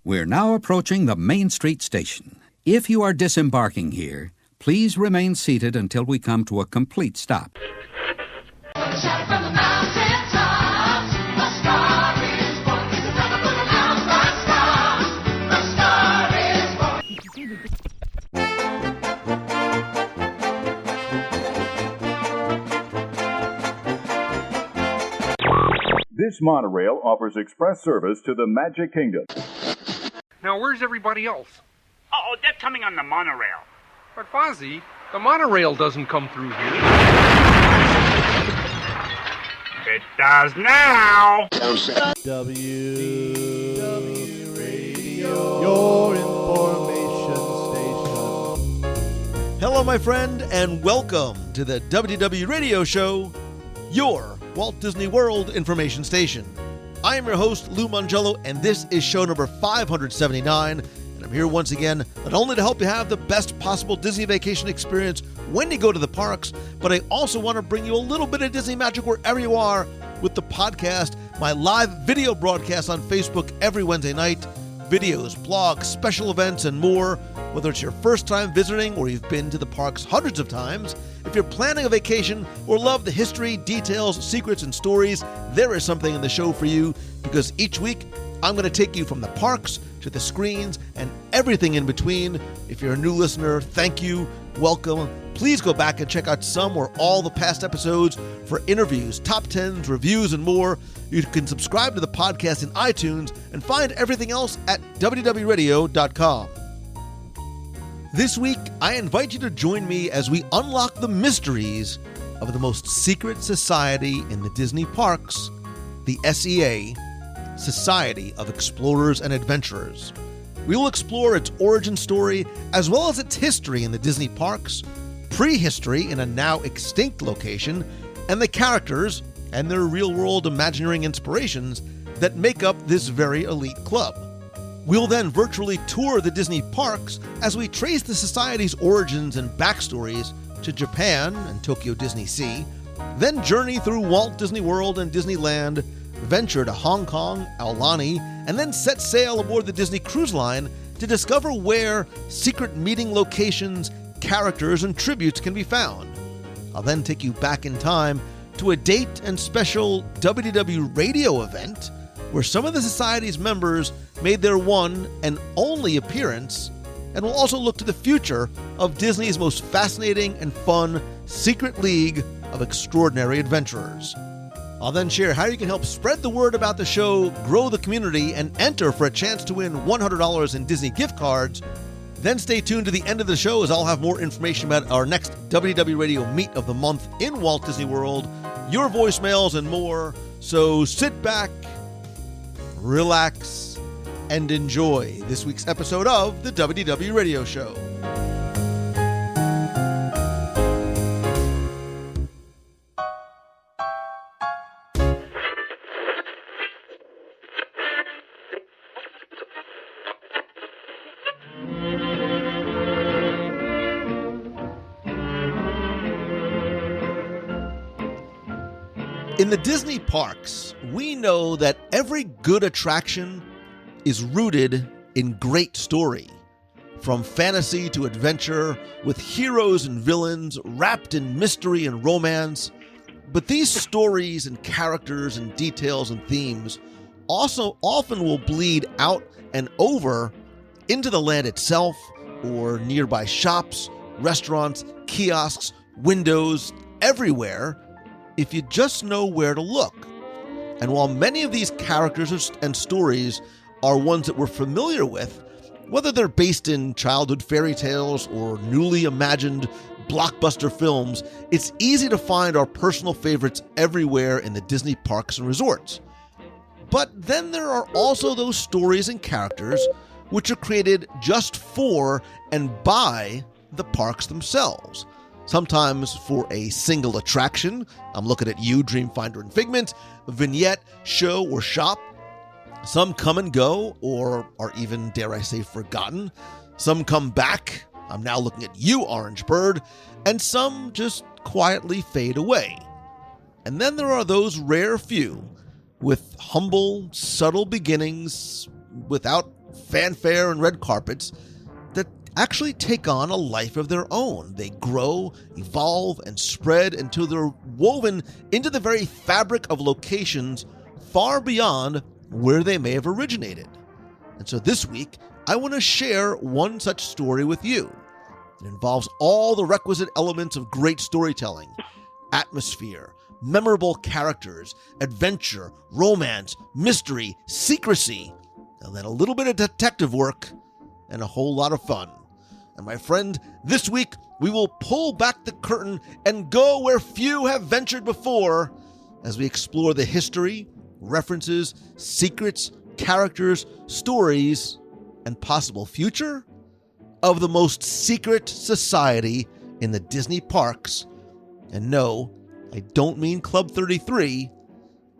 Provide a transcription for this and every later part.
We're now approaching the Main Street station. If you are disembarking here, please remain seated until we come to a complete stop. Shout from the mountaintops, the star is born. It's a time to put an out bright star. The star is born. This monorail offers express service to the Magic Kingdom. Now, where's everybody else? Oh, they're coming on the monorail. But, Fozzie, the monorail doesn't come through here. It does now. WDW Radio, your information station. Hello, my friend, and welcome to the WDW Radio Show, your Walt Disney World information station. I am your host, Lou Mangello, and this is show number 579, and I'm here once again not only to help you have the best possible Disney vacation experience when you go to the parks, but I also want to bring you a little bit of Disney magic wherever you are with the podcast, my live video broadcast on Facebook every Wednesday night, videos, blogs, special events, and more. Whether it's your first time visiting or you've been to the parks hundreds of times, if you're planning a vacation or love the history, details, secrets, and stories, there is something in the show for you, because each week I'm going to take you from the parks to the screens and everything in between. If you're a new listener, thank you, welcome. Please go back and check out some or all the past episodes for interviews, top 10s, reviews, and more. You can subscribe to the podcast in iTunes and find everything else at WDWRadio.com. This week, I invite you to join me as we unlock the mysteries of the most secret society in the Disney parks, the S.E.A., Society of Explorers and Adventurers. We will explore its origin story as well as its history in the Disney parks, prehistory in a now extinct location, and the characters and their real-world Imagineering inspirations that make up this very elite club. We'll then virtually tour the Disney parks as we trace the Society's origins and backstories to Japan and Tokyo Disney Sea, then journey through Walt Disney World and Disneyland, venture to Hong Kong, Aulani, and then set sail aboard the Disney Cruise Line to discover where secret meeting locations, characters, and tributes can be found. I'll then take you back in time to a date and special WDW Radio event where some of the Society's members made their one and only appearance, and we'll also look to the future of Disney's most fascinating and fun secret league of extraordinary adventurers. I'll then share how you can help spread the word about the show, grow the community, and enter for a chance to win $100 in Disney gift cards. Then stay tuned to the end of the show as I'll have more information about our next WDW Radio Meet of the Month in Walt Disney World, your voicemails, and more. So sit back, relax, and enjoy this week's episode of the WDW Radio Show. In the Disney parks, we know that every good attraction is rooted in great story. From fantasy to adventure, with heroes and villains wrapped in mystery and romance. But these stories and characters and details and themes also often will bleed out and over into the land itself or nearby shops, restaurants, kiosks, windows, everywhere, if you just know where to look. And while many of these characters and stories are ones that we're familiar with, whether they're based in childhood fairy tales or newly imagined blockbuster films, it's easy to find our personal favorites everywhere in the Disney parks and resorts. But then there are also those stories and characters which are created just for and by the parks themselves. Sometimes for a single attraction, I'm looking at you, Dreamfinder and Figment, vignette, show, or shop. Some come and go, or are even, dare I say, forgotten. Some come back. I'm now looking at you, Orange Bird. And some just quietly fade away. And then there are those rare few with humble, subtle beginnings, without fanfare and red carpets that actually take on a life of their own. They grow, evolve, and spread until they're woven into the very fabric of locations far beyond where they may have originated. And so this week, I want to share one such story with you. It involves all the requisite elements of great storytelling: atmosphere, memorable characters, adventure, romance, mystery, secrecy, and then a little bit of detective work and a whole lot of fun. And my friend, this week we will pull back the curtain and go where few have ventured before as we explore the history, references, secrets, characters, stories, and possible future of the most secret society in the Disney parks. And no, I don't mean Club 33,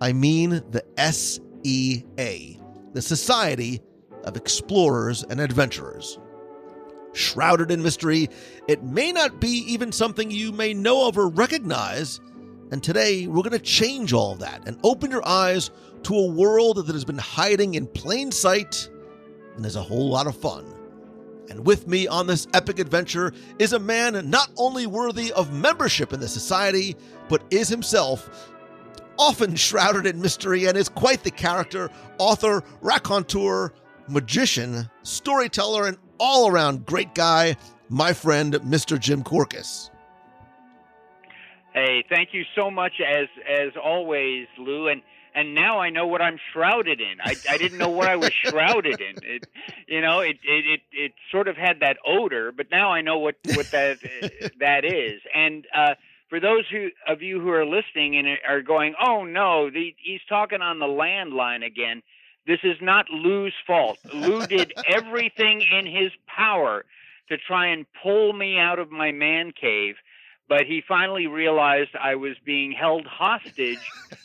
I mean the S.E.A., the Society of Explorers and Adventurers. Shrouded in mystery, it may not be even something you may know of or recognize, and today we're going to change all of that and open your eyes to a world that has been hiding in plain sight and is a whole lot of fun. And with me on this epic adventure is a man not only worthy of membership in the society, but is himself often shrouded in mystery and is quite the character, author, raconteur, magician, storyteller, and all-around great guy, my friend, Mr. Jim Korkis. Hey, thank you so much as always, Lou. And now I know what I'm shrouded in. I didn't know what I was shrouded in. It sort of had that odor, but now I know what that is. And for those of you who are listening and are going, oh no, he's talking on the landline again. This is not Lou's fault. Lou did everything in his power to try and pull me out of my man cave, but he finally realized I was being held hostage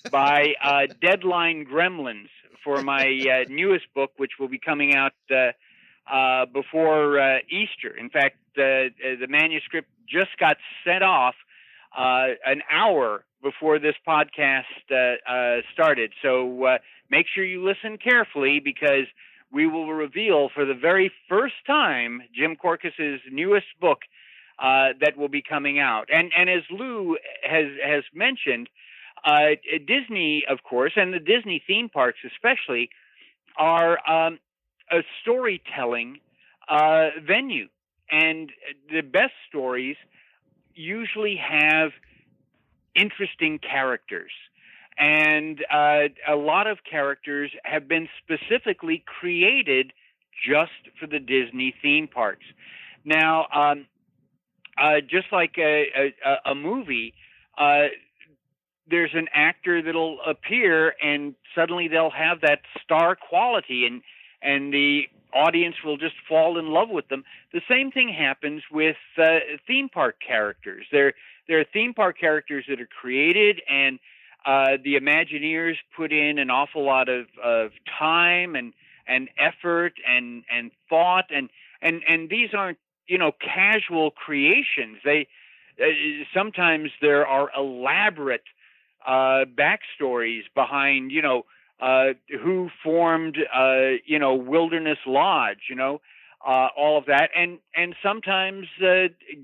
by deadline gremlins for my newest book, which will be coming out before Easter. In fact, the manuscript just got sent off an hour before this podcast started. So make sure you listen carefully, because we will reveal for the very first time Jim Korkis's newest book that will be coming out. And as Lou has mentioned, Disney, of course, and the Disney theme parks especially, are a storytelling venue. And the best stories usually have interesting characters. And a lot of characters have been specifically created just for the Disney theme parks. Now, just like a movie, there's an actor that'll appear and suddenly they'll have that star quality, and the audience will just fall in love with them. The same thing happens with theme park characters. There are theme park characters that are created, and the Imagineers put in an awful lot of time and effort and thought, and these aren't casual creations. They sometimes there are elaborate backstories behind who formed Wilderness Lodge, all of that, and sometimes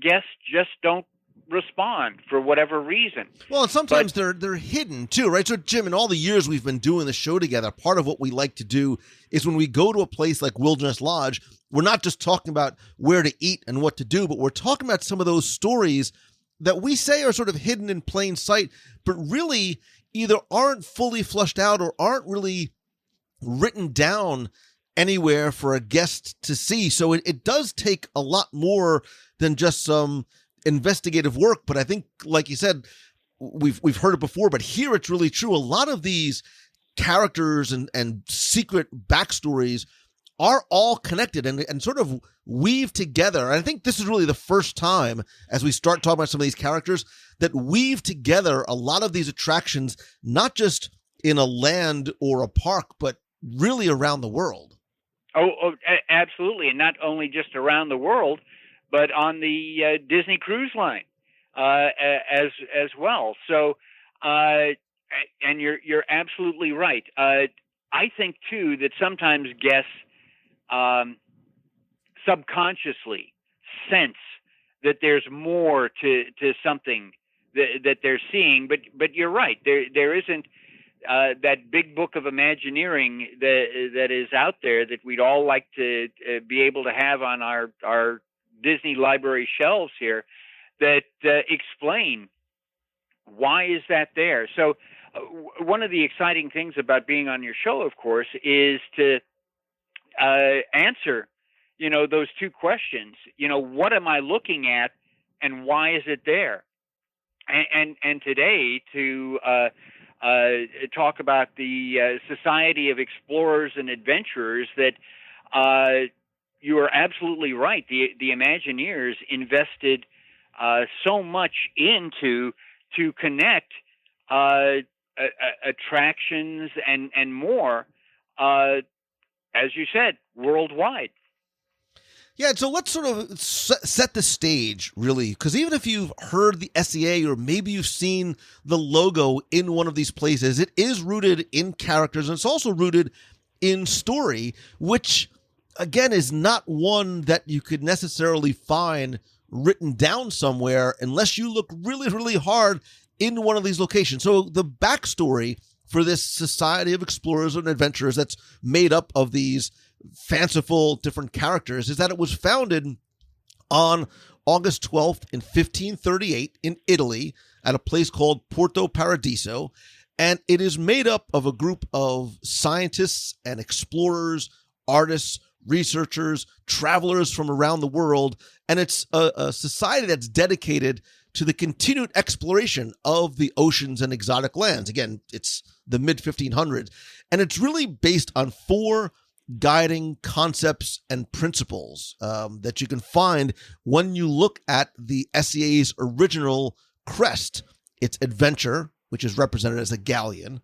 guests just don't respond for whatever reason. Well, and sometimes they're hidden too, right? So Jim, in all the years we've been doing the show together, part of what we like to do is when we go to a place like Wilderness Lodge, we're not just talking about where to eat and what to do, but we're talking about some of those stories that we say are sort of hidden in plain sight, but really either aren't fully fleshed out or aren't really written down anywhere for a guest to see. So it does take a lot more than just some investigative work. But I think, like you said, we've heard it before, but here it's really true. A lot of these characters and secret backstories are all connected and sort of weave together. And I think this is really the first time, as we start talking about some of these characters, that weave together a lot of these attractions, not just in a land or a park, but really around the world. Oh, absolutely. And not only just around the world, but on the Disney Cruise Line as well. So, and you're absolutely right. I think too that sometimes guests subconsciously sense that there's more to something that they're seeing. But you're right. There isn't that big book of Imagineering that is out there that we'd all like to be able to have on our Disney library shelves here that explain why is that there. So one of the exciting things about being on your show, of course, is to answer, those two questions. What am I looking at, and why is it there? And today to talk about the Society of Explorers and Adventurers, that you are absolutely right. The Imagineers invested so much into to connect attractions and more, as you said, worldwide. Yeah, so let's sort of set the stage, really, because even if you've heard the S.E.A. or maybe you've seen the logo in one of these places, it is rooted in characters, and it's also rooted in story, which, again, is not one that you could necessarily find written down somewhere unless you look really, really hard in one of these locations. So the backstory for this Society of Explorers and Adventurers that's made up of these fanciful different characters is that it was founded on August 12th in 1538 in Italy at a place called Porto Paradiso, and it is made up of a group of scientists and explorers, artists, researchers, travelers from around the world, and it's a society that's dedicated to the continued exploration of the oceans and exotic lands. Again, it's the mid-1500s, and it's really based on four guiding concepts and principles that you can find when you look at the S.E.A.'s original crest. It's adventure, which is represented as a galleon.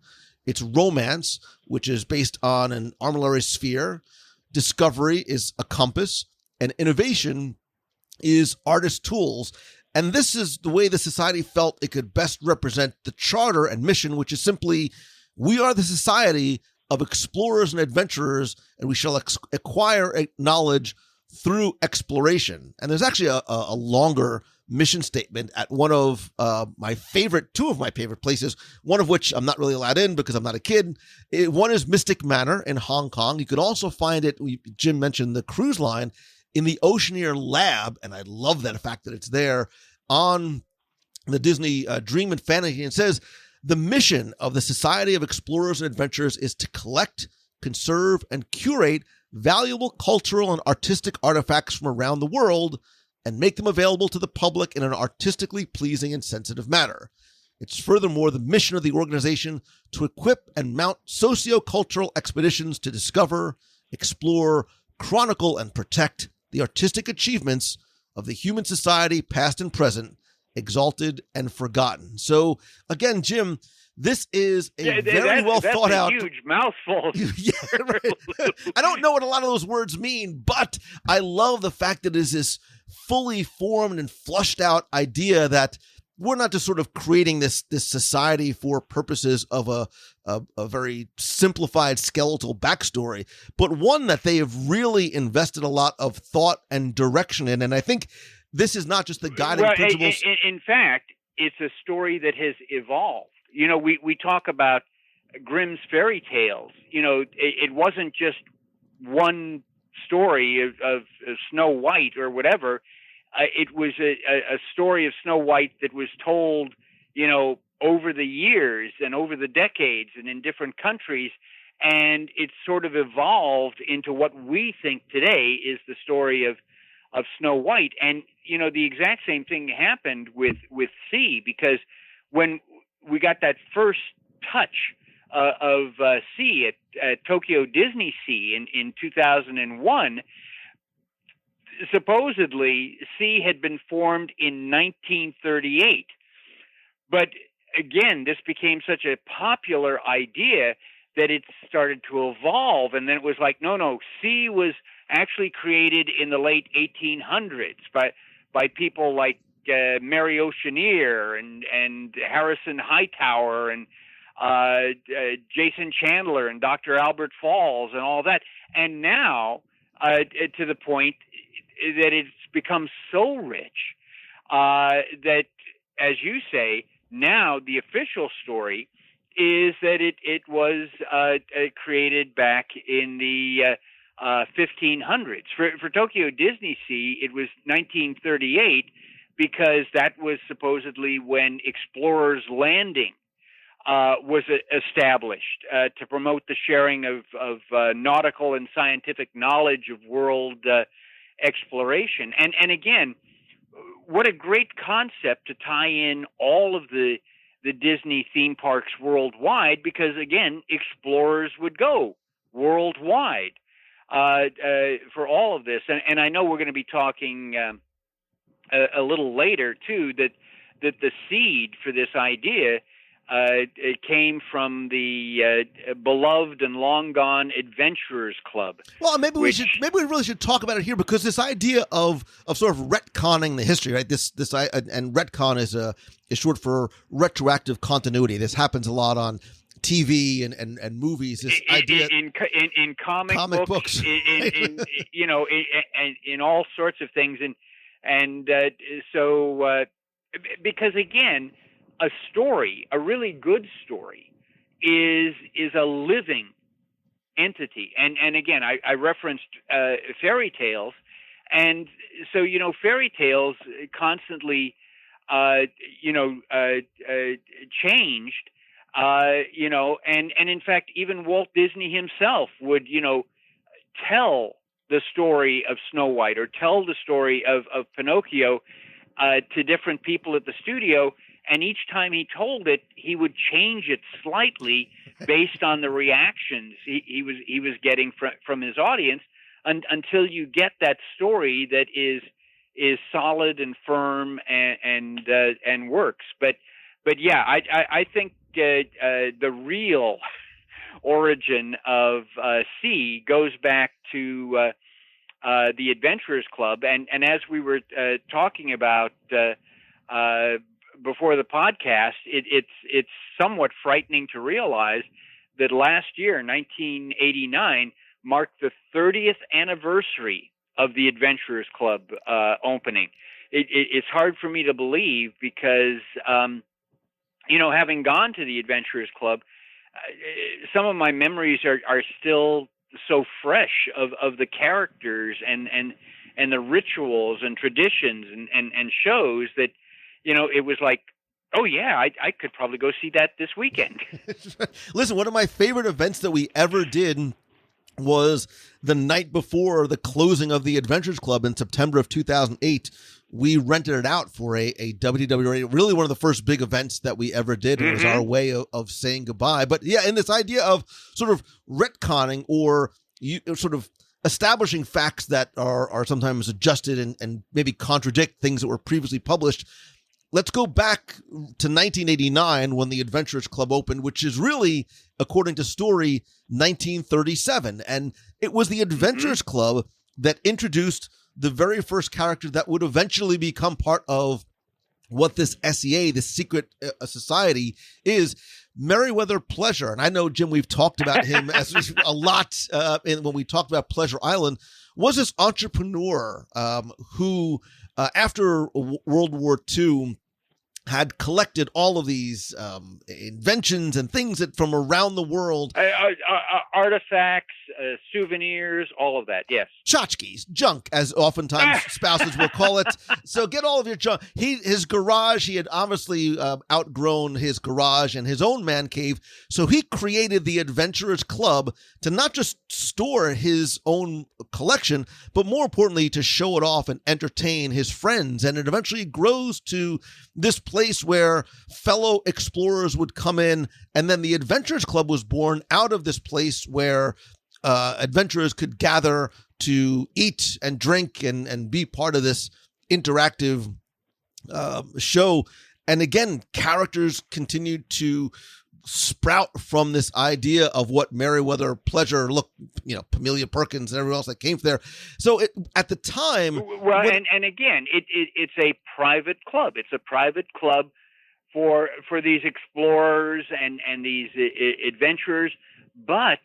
It's romance, which is based on an armillary sphere. Discovery is a compass. And innovation is artist tools. And this is the way the society felt it could best represent the charter and mission, which is simply, we are the society of explorers and adventurers, and we shall acquire knowledge through exploration. And there's actually a longer mission statement at one of two of my favorite places, one of which I'm not really allowed in because I'm not a kid. One is Mystic Manor in Hong Kong. You could also find it, Jim mentioned the cruise line, in the Oceaneer Lab, and I love that fact that it's there on the Disney Dream and Fantasy. It says, the mission of the Society of Explorers and Adventurers is to collect, conserve, and curate valuable cultural and artistic artifacts from around the world and make them available to the public in an artistically pleasing and sensitive manner. It's furthermore the mission of the organization to equip and mount socio-cultural expeditions to discover, explore, chronicle, and protect the artistic achievements of the human society, past and present, exalted and forgotten. So again, Jim, this is a very well thought out. That's a huge mouthful. Yeah, right. I don't know what a lot of those words mean, but I love the fact that it is this fully formed and flushed out idea that we're not just sort of creating this society for purposes of a very simplified skeletal backstory, but one that they have really invested a lot of thought and direction in. And I think this is not just the guiding principles. In fact, it's a story that has evolved. We talk about Grimm's fairy tales. It wasn't just one story of Snow White or whatever. It was a story of Snow White that was told, over the years and over the decades and in different countries. And it sort of evolved into what we think today is the story of Snow White. And, the exact same thing happened with Sea, because when we got that first touch of Sea at Tokyo Disney Sea in 2001, supposedly Sea had been formed in 1938. But again, this became such a popular idea that it started to evolve. And then it was like, no, Sea was actually created in the late 1800s by people like Mary Oceaneer and Harrison Hightower and Jason Chandler and Dr. Albert Falls and all that. And now to the point that it's become so rich that, as you say, now the official story is that it was created back in the 1500s. For Tokyo Disney Sea, it was 1938 because that was supposedly when Explorers Landing was established to promote the sharing of nautical and scientific knowledge of world exploration. And again, what a great concept to tie in all of the Disney theme parks worldwide, because again, explorers would go worldwide for all of this. And I know we're going to be talking a little later too that the seed for this idea it came from the beloved and long gone Adventurers Club. Well, maybe we really should talk about it here, because this idea of sort of retconning the history, right? This and retcon is short for retroactive continuity. This happens a lot on TV and movies. This idea in comic books. in all sorts of things, and so because again, a story, a really good story, is a living entity. And again, I referenced fairy tales, and so fairy tales constantly changed. And in fact, even Walt Disney himself would tell the story of Snow White or tell the story of Pinocchio to different people at the studio. And each time he told it, he would change it slightly based on the reactions he was getting from his audience, until you get that story that is solid and firm and works. But yeah, I think the real origin of C goes back to the Adventurers Club, and as we were talking about before the podcast, it's somewhat frightening to realize that last year, 1989, marked the 30th anniversary of the Adventurers Club opening. It's hard for me to believe because, having gone to the Adventurers Club, some of my memories are still so fresh of the characters and the rituals and traditions and shows that, it was like, oh yeah, I could probably go see that this weekend. Listen, one of my favorite events that we ever did was the night before the closing of the Adventures Club in September of 2008. We rented it out for a WDW Radio, really one of the first big events that we ever did. Mm-hmm. It was our way of saying goodbye. But yeah, in this idea of sort of retconning or sort of establishing facts that are sometimes adjusted and maybe contradict things that were previously published. Let's go back to 1989 when the Adventurers Club opened, which is really, according to story, 1937. And it was the Adventurers Club that introduced the very first character that would eventually become part of what this S.E.A., this secret society, is, Meriwether Pleasure. And I know, Jim, we've talked about him as a lot when we talked about Pleasure Island, was this entrepreneur who, after World War II, had collected all of these inventions and things that from around the world. Artifacts, souvenirs, all of that, yes. Tchotchkes, junk, as oftentimes spouses will call it. So get all of your junk. His garage, he had obviously outgrown his garage and his own man cave, so he created the Adventurers Club to not just store his own collection, but more importantly, to show it off and entertain his friends. And it eventually grows to this place where fellow explorers would come in, and then the Adventurers Club was born out of this place where adventurers could gather to eat and drink and be part of this interactive show. And again, characters continued to sprout from this idea of what Meriwether Pleasure looked, Pamelia Perkins and everyone else that came there. So at the time, and again, it's a private club. It's a private club for these explorers and these adventurers. But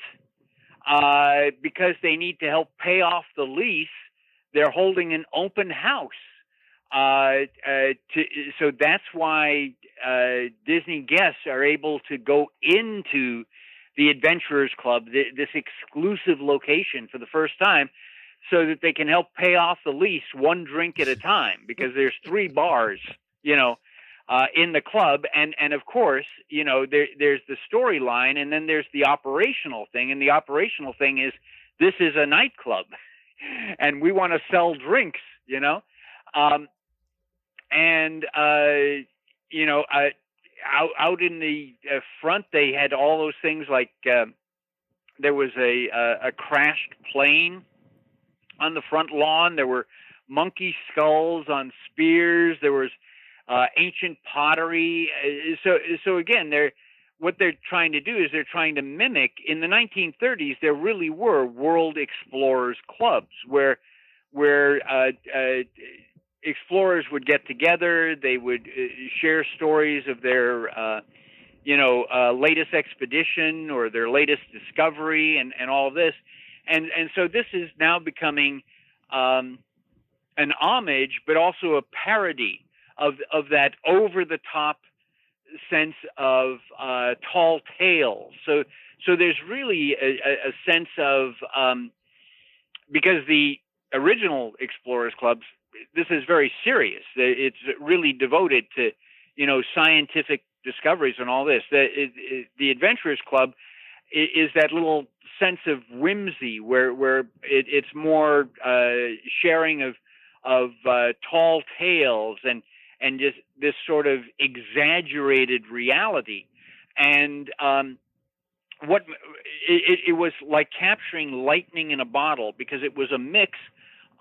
because they need to help pay off the lease, they're holding an open house. So that's why Disney guests are able to go into the Adventurers Club, this exclusive location for the first time, so that they can help pay off the lease one drink at a time, because there's 3 bars, in the club. And of course, there's the storyline, and then there's the operational thing. And the operational thing is, this is a nightclub and we want to sell drinks, out in the front, they had all those things like, there was a crashed plane on the front lawn. There were monkey skulls on spears. There was ancient pottery. So again, what they're trying to do is they're trying to mimic. In the 1930s, there really were world explorers clubs where explorers would get together. They would share stories of their latest expedition or their latest discovery and all of this. And so this is now becoming an homage, but also a parody of that over-the-top sense of tall tales. So there's really a sense of, because the original Explorers Clubs, this is very serious. It's really devoted to, scientific discoveries and all this. The Adventurers Club is that little sense of whimsy where it's more sharing of tall tales and just this sort of exaggerated reality. And it was like capturing lightning in a bottle, because it was a mix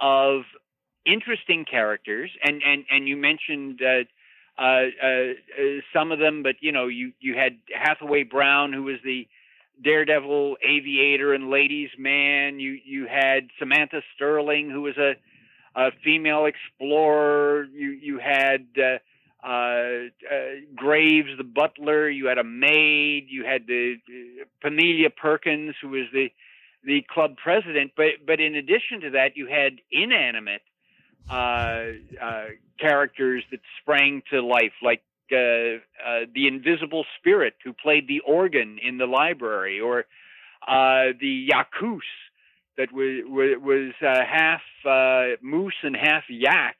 of interesting characters, and you mentioned some of them, but you had Hathaway Brown, who was the daredevil aviator and ladies' man. You had Samantha Sterling, who was a female explorer. You had Graves, the butler. You had a maid. You had the Pamelia Perkins, who was the club president. But in addition to that, you had inanimate characters that sprang to life, like the invisible spirit who played the organ in the library, or the Yakus that was half moose and half yak,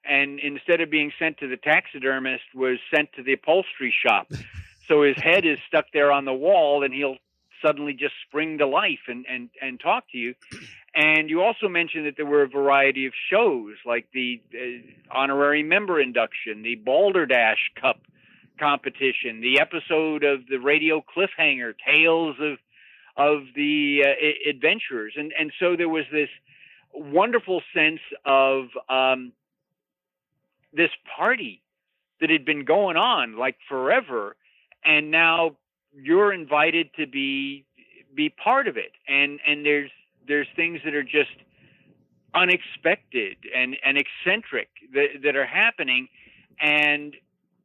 and instead of being sent to the taxidermist, was sent to the upholstery shop. So his head is stuck there on the wall, and he'll suddenly just spring to life and talk to you. And you also mentioned that there were a variety of shows, like the honorary member induction, the Balderdash Cup competition, the episode of the radio cliffhanger, Tales of the Adventurers. And so there was this wonderful sense of this party that had been going on like forever, and now you're invited to be part of it. And there's things that are just unexpected and eccentric that are happening, and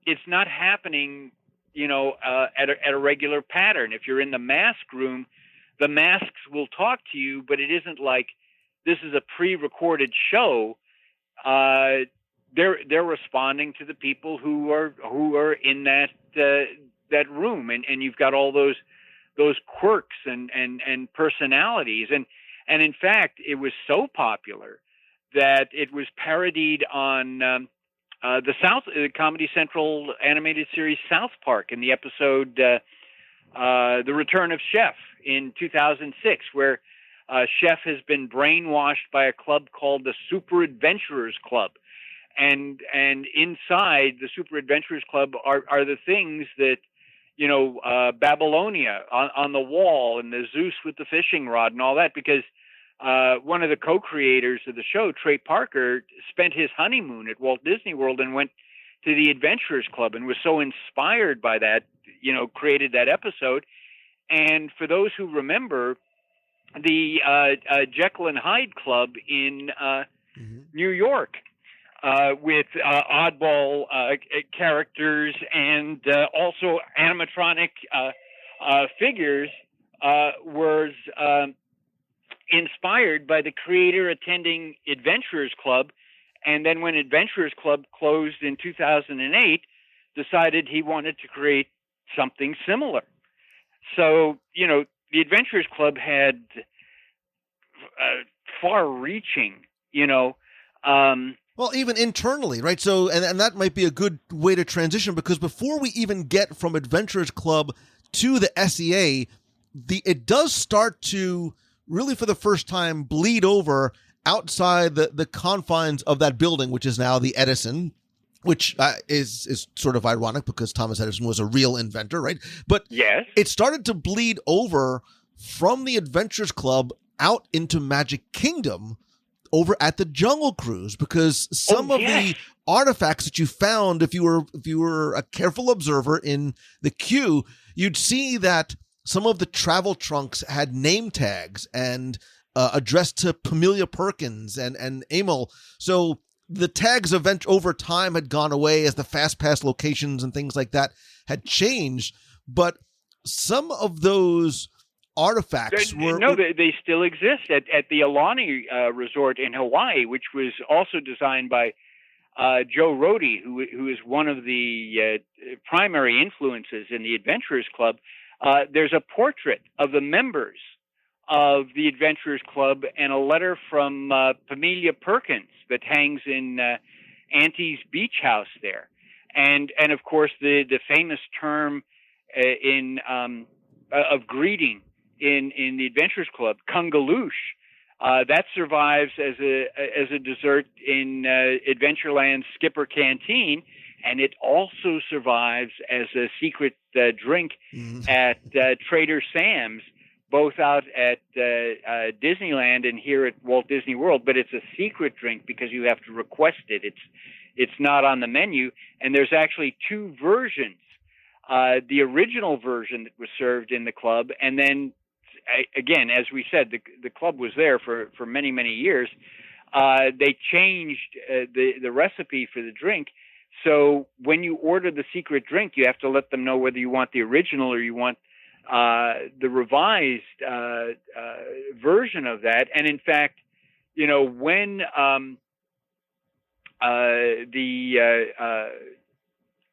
it's not happening, at a regular pattern. If you're in the mask room, the masks will talk to you, but it isn't like this is a pre-recorded show. They're responding to the people who are in that room, and you've got all those quirks and personalities, and in fact, it was so popular that it was parodied on the Comedy Central animated series South Park, in the episode The Return of Chef in 2006, where Chef has been brainwashed by a club called the Super Adventurers Club. And inside the Super Adventurers Club are the things that, Babylonia on the wall, and the Zeus with the fishing rod and all that, because one of the co-creators of the show, Trey Parker, spent his honeymoon at Walt Disney World and went to the Adventurers Club and was so inspired by that, created that episode. And for those who remember, the Jekyll and Hyde Club in New York, with oddball characters and also animatronic figures, was inspired by the creator attending Adventurers Club, and then when Adventurers Club closed in 2008, decided he wanted to create something similar. So, the Adventurers Club had far-reaching, Well, even internally, right? So, and that might be a good way to transition, because before we even get from Adventurers Club to the S.E.A., it does start to really, for the first time, bleed over outside the confines of that building, which is now the Edison, which is sort of ironic because Thomas Edison was a real inventor, right? But yes, it started to bleed over from the Adventurers Club out into Magic Kingdom over at the Jungle Cruise, because some of the artifacts that you found, if you were a careful observer in the queue, you'd see that some of the travel trunks had name tags and addressed to Pamelia Perkins and Emil. So the tags over time had gone away as the Fast Pass locations and things like that had changed, but some of those artifacts they still exist at the Aulani resort in Hawaii, which was also designed by Joe Rohde, who is one of the primary influences in the Adventurers Club. There's a portrait of the members of the Adventurers Club and a letter from Pamelia Perkins that hangs in Auntie's beach house there, and of course the famous term of greeting in the Adventurers Club, kungaloosh, that survives as a dessert in Adventureland's Skipper Canteen, and it also survives as a secret drink at Trader Sam's, both out at Disneyland and here at Walt Disney World. But it's a secret drink because you have to request it. It's not on the menu, and there's actually two versions. The original version that was served in the club, and then again, as we said, the club was there for many, many years. They changed the recipe for the drink. So when you order the secret drink, you have to let them know whether you want the original or you want the revised version of that. And in fact, when the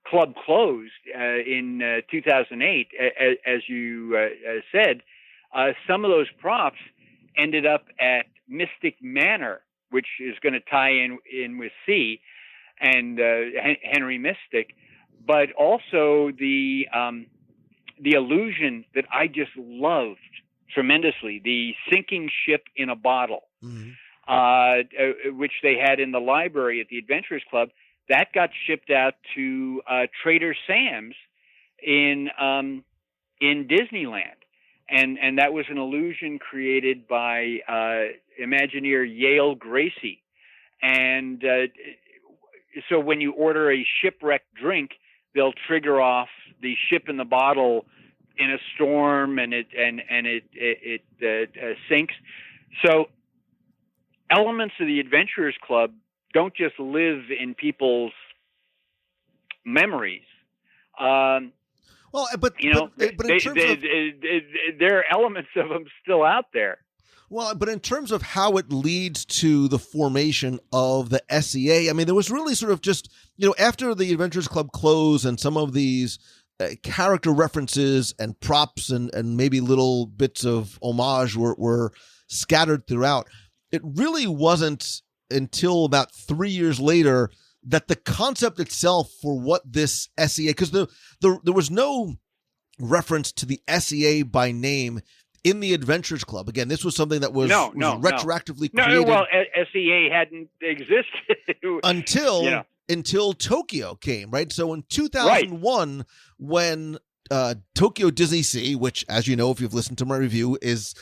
club closed in 2008, as you said, some of those props ended up at Mystic Manor, which is going to tie in with C and Henry Mystic, but also the illusion that I just loved tremendously, the sinking ship in a bottle, which they had in the library at the Adventurers Club. That got shipped out to Trader Sam's in Disneyland. And that was an illusion created by Imagineer Yale Gracie. And so when you order a shipwrecked drink, they'll trigger off the ship in the bottle in a storm, and it sinks. So elements of the Adventurers Club don't just live in people's memories. Well, but in terms of, there are elements of them still out there. Well, but in terms of how it leads to the formation of the S.E.A., I mean, there was really sort of just, after the Adventurers Club closed and some of these character references and props and maybe little bits of homage were scattered throughout, it really wasn't until about 3 years later that the concept itself for what this S.E.A., because there was no reference to the S.E.A. by name in the Adventurers Club. Again, this was something that was retroactively created. Well, S.E.A. hadn't existed until Tokyo came, right? So in 2001, when Tokyo Disney Sea, which, as you know, if you've listened to my review, is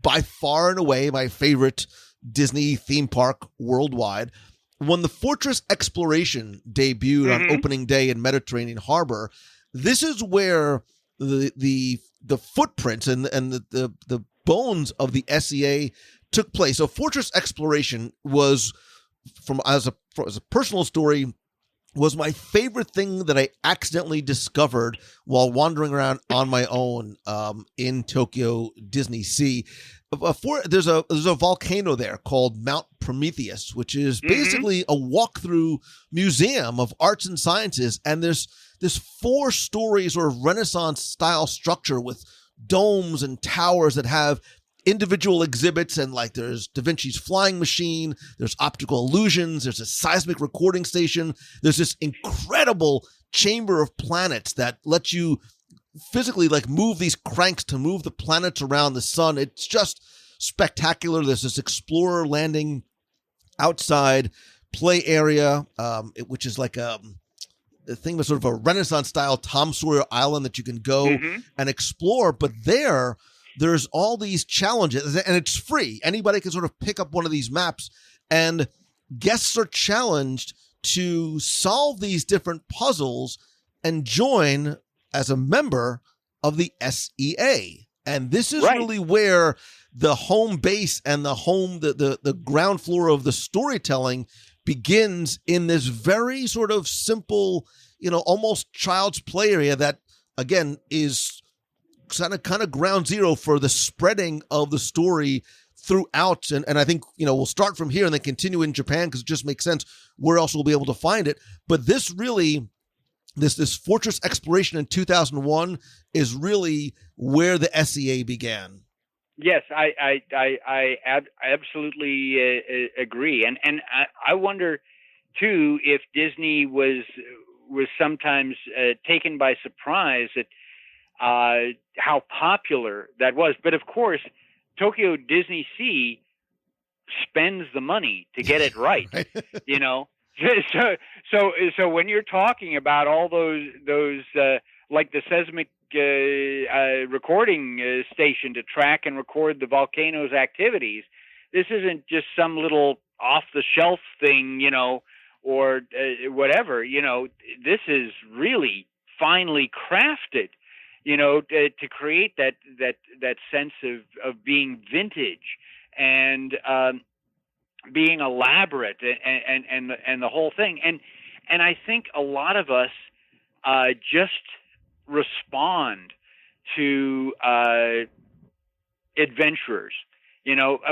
by far and away my favorite Disney theme park worldwide, when the Fortress Exploration debuted on opening day in Mediterranean Harbor, this is where the footprints and the bones of the S.E.A. took place. So Fortress Exploration was, as a personal story, was my favorite thing that I accidentally discovered while wandering around on my own in Tokyo Disney Sea. There's a volcano there called Mount Prometheus, which is basically a walkthrough museum of arts and sciences. And there's this 4-story sort of Renaissance style structure with domes and towers that have individual exhibits, and like there's Da Vinci's flying machine, there's optical illusions, there's a seismic recording station, there's this incredible chamber of planets that lets you physically like move these cranks to move the planets around the sun. It's just spectacular. There's this explorer landing outside play area, which is like a thing with sort of a Renaissance style Tom Sawyer Island that you can go and explore. But there's all these challenges, and it's free. Anybody can sort of pick up one of these maps, and guests are challenged to solve these different puzzles and join as a member of the S.E.A. And this is really where the home base and the ground floor of the storytelling begins, in this very sort of simple, almost child's play area that, again, is kind of ground zero for the spreading of the story throughout. And I think, we'll start from here and then continue in Japan because it just makes sense where else we'll be able to find it. But this really, this fortress exploration in 2001 is really where the S.E.A. began. Yes, I absolutely agree. And I wonder, too, if Disney was sometimes taken by surprise at how popular that was. But of course, Tokyo Disney Sea spends the money to get it right. So when you're talking about all those like the seismic recording station to track and record the volcano's activities, this isn't just some little off the shelf thing, or whatever. This is really finely crafted, to create that sense of being vintage and being elaborate and the whole thing. And I think a lot of us just respond to adventurers.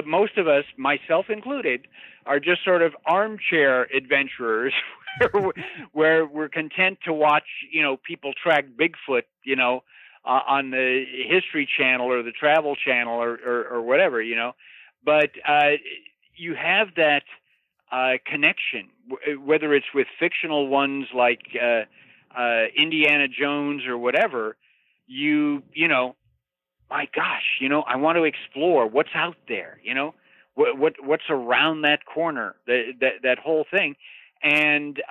Most of us, myself included, are just sort of armchair adventurers where we're content to watch, people track Bigfoot, on the History Channel or the Travel Channel or whatever, But you have that connection, whether it's with fictional ones like Indiana Jones or whatever. My gosh, I want to explore what's out there, what's around that corner, that whole thing. And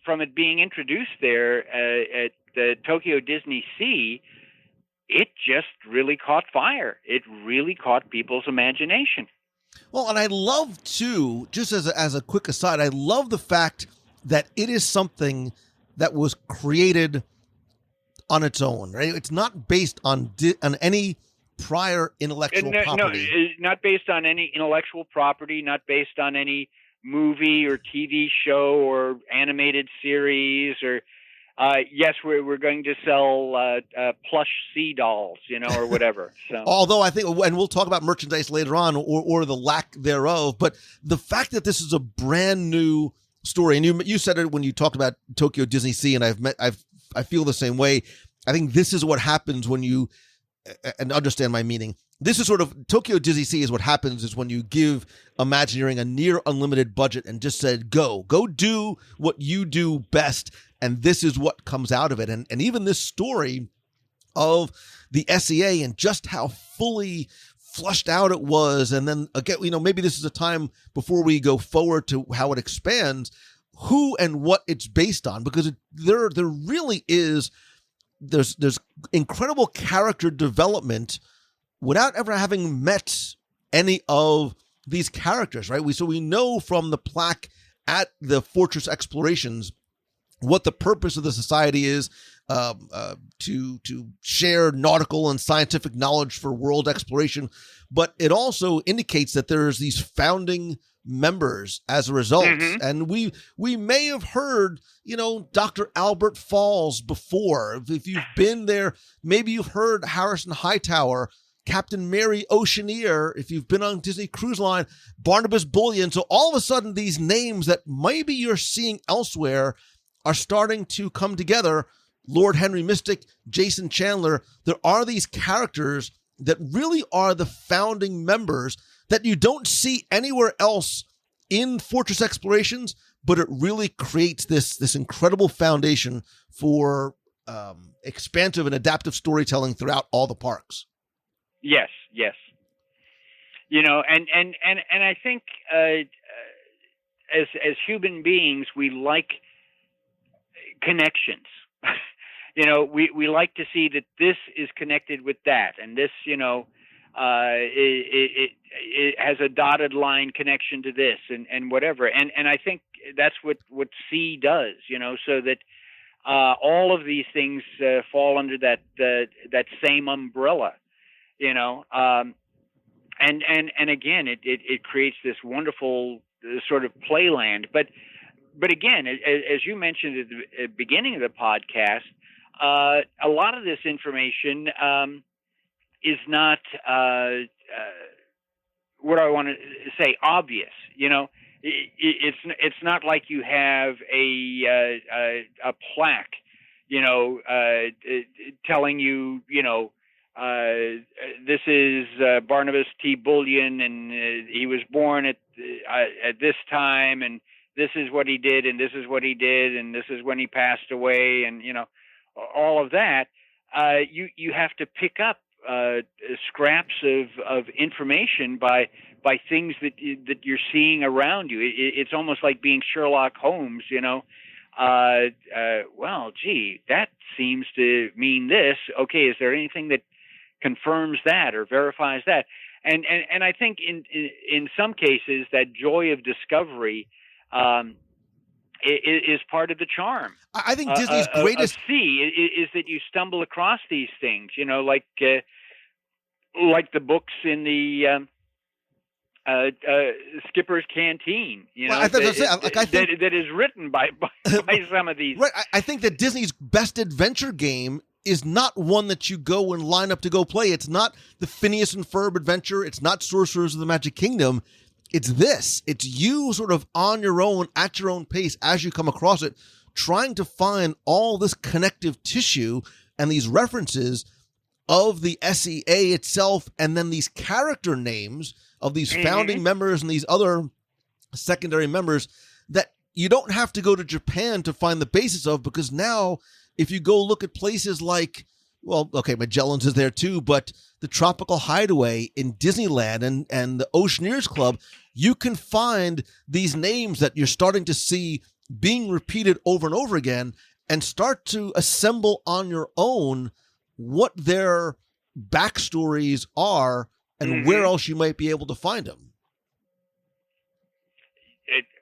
from it being introduced there at the Tokyo Disney Sea, it just really caught fire. It really caught people's imagination. Well, and I love too, just as a quick aside, I love the fact that it is something that was created on its own, right? It's not based on any prior intellectual property. No, not based on any intellectual property, not based on any movie or TV show or animated series or yes, we're going to sell plush sea dolls, or whatever. So, although I think, and we'll talk about merchandise later on, or the lack thereof, but the fact that this is a brand new story, and you said it when you talked about Tokyo Disney Sea, and I feel the same way. I think this is what happens when you, and understand my meaning. This is sort of Tokyo Disney Sea is what happens is when you give Imagineering a near unlimited budget and just said, go do what you do best. And this is what comes out of it. And even this story of the S.E.A. and just how fully flushed out it was. And then again, maybe this is a time before we go forward to how it expands, who and what it's based on, because there really is, there's incredible character development without ever having met any of these characters, right? So we know from the plaque at the Fortress Explorations what the purpose of the society is, to share nautical and scientific knowledge for world exploration. But it also indicates that there's these founding members as a result. And we may have heard, Dr. Albert Falls before. If you've been there, maybe you've heard Harrison Hightower, Captain Mary Oceaneer, if you've been on Disney Cruise Line, Barnabas Bullion. So all of a sudden, these names that maybe you're seeing elsewhere are starting to come together. Lord Henry Mystic, Jason Chandler, there are these characters that really are the founding members that you don't see anywhere else in Fortress Explorations, but it really creates this incredible foundation for expansive and adaptive storytelling throughout all the parks. Yes. And I think as human beings, we like connections. We like to see that this is connected with that, and this, it has a dotted line connection to this, and whatever. And I think that's what C does, so that all of these things fall under that same umbrella, and again, it creates this wonderful sort of playland. But again, as you mentioned at the beginning of the podcast, a lot of this information is not what I want to say obvious. It's not like you have a plaque, telling you, this is Barnabas T. Bullion, and he was born at this time, and this is what he did, and this is what he did, and this is when he passed away, and all of that. You have to pick up scraps of information by things that you're seeing around you. It's almost like being Sherlock Holmes, well, gee, that seems to mean this. Okay, is there anything that confirms that or verifies that? And I think in some cases that joy of discovery is part of the charm. I think Disney's greatest of C is that you stumble across these things, like the books in the Skipper's Canteen, that is written by some of these. Right. I think that Disney's best adventure game is not one that you go and line up to go play. It's not the Phineas and Ferb adventure. It's not Sorcerers of the Magic Kingdom. It's this. It's you sort of on your own, at your own pace, as you come across it, trying to find all this connective tissue and these references of the S.E.A. itself, and then these character names of these founding members and these other secondary members that you don't have to go to Japan to find the basis of, because now if you go look at places like, well, okay, Magellan's is there too, but the Tropical Hideaway in Disneyland and the Oceaneers Club, you can find these names that you're starting to see being repeated over and over again, and start to assemble on your own what their backstories are and where else you might be able to find them.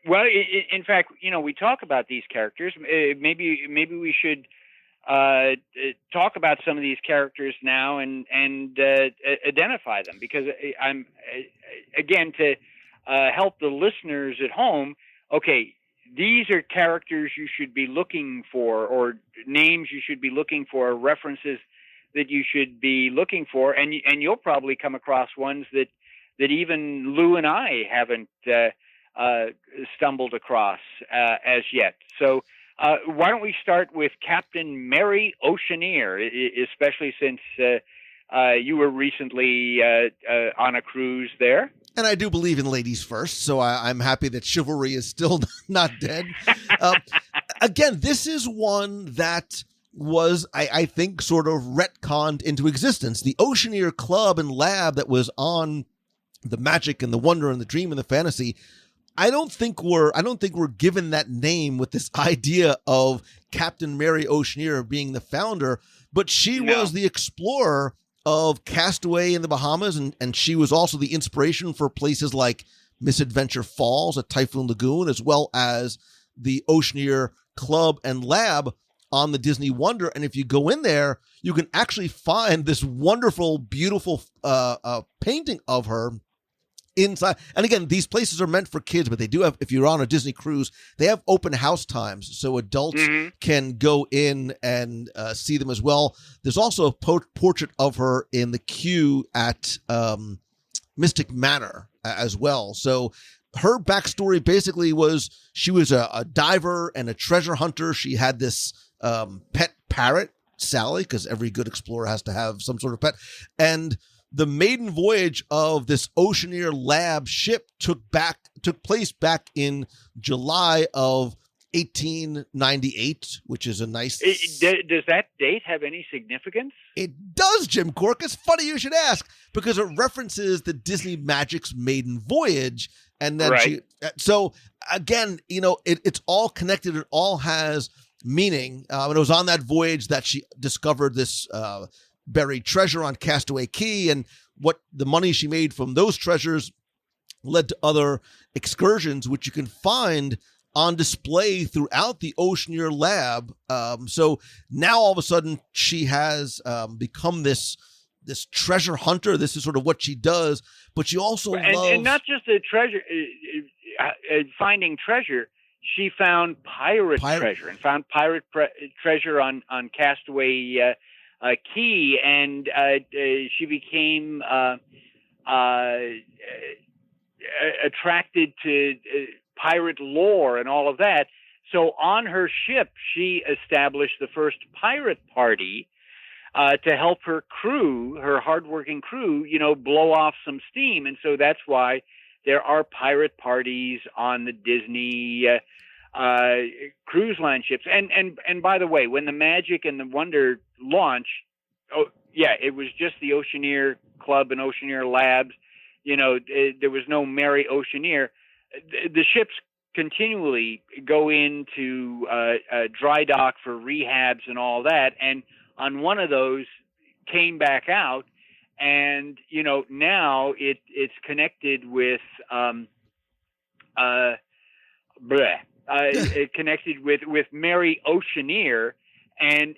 In fact, we talk about these characters. Maybe we should talk about some of these characters now and identify them, because I'm again to help the listeners at home. Okay, these are characters you should be looking for, or names you should be looking for, references that you should be looking for, and you'll probably come across ones that even Lou and I haven't stumbled across as yet. So why don't we start with Captain Mary Oceaneer, especially since you were recently on a cruise there. And I do believe in ladies first, so I'm happy that chivalry is still not dead. Again, this is one that was, I think, sort of retconned into existence. The Oceaneer Club and Lab that was on the Magic and the Wonder and the Dream and the Fantasy, I don't think we're given that name with this idea of Captain Mary Oceaneer being the founder, but she was the explorer of Castaway in the Bahamas, and she was also the inspiration for places like Misadventure Falls at Typhoon Lagoon, as well as the Oceaneer Club and Lab on the Disney Wonder. And if you go in there, you can actually find this wonderful, beautiful painting of her inside. And again, these places are meant for kids, but they do have, if you're on a Disney cruise, they have open house times. So adults can go in and see them as well. There's also a portrait of her in the queue at Mystic Manor as well. So her backstory basically was she was a diver and a treasure hunter. She had this pet parrot, Sally, because every good explorer has to have some sort of pet. And the maiden voyage of this Oceaneer Lab ship took place back in July of 1898, which is a nice... Does that date have any significance? It does, Jim Cork. It's funny you should ask, because it references the Disney Magic's maiden voyage. And then so again, it's all connected. It all has meaning. And it was on that voyage that she discovered this buried treasure on Castaway Cay, and what the money she made from those treasures led to other excursions, which you can find on display throughout the Oceaneer Lab. So now all of a sudden she has become this treasure hunter. This is sort of what she does, but she also loves... And not just a treasure, finding treasure. She found pirate treasure and found pirate treasure on Castaway Cay, and she became attracted to pirate lore and all of that. So on her ship, she established the first pirate party to help her crew, her hardworking crew, blow off some steam. And so that's why there are pirate parties on the Disney cruise line ships. And by the way, when the Magic and the Wonder launched, it was just the Oceaneer Club and Oceaneer Labs. There was no Mary Oceaneer. The ships continually go into dry dock for rehabs and all that. And on one of those came back out, and now it's connected with connected with Mary Oceaneer, and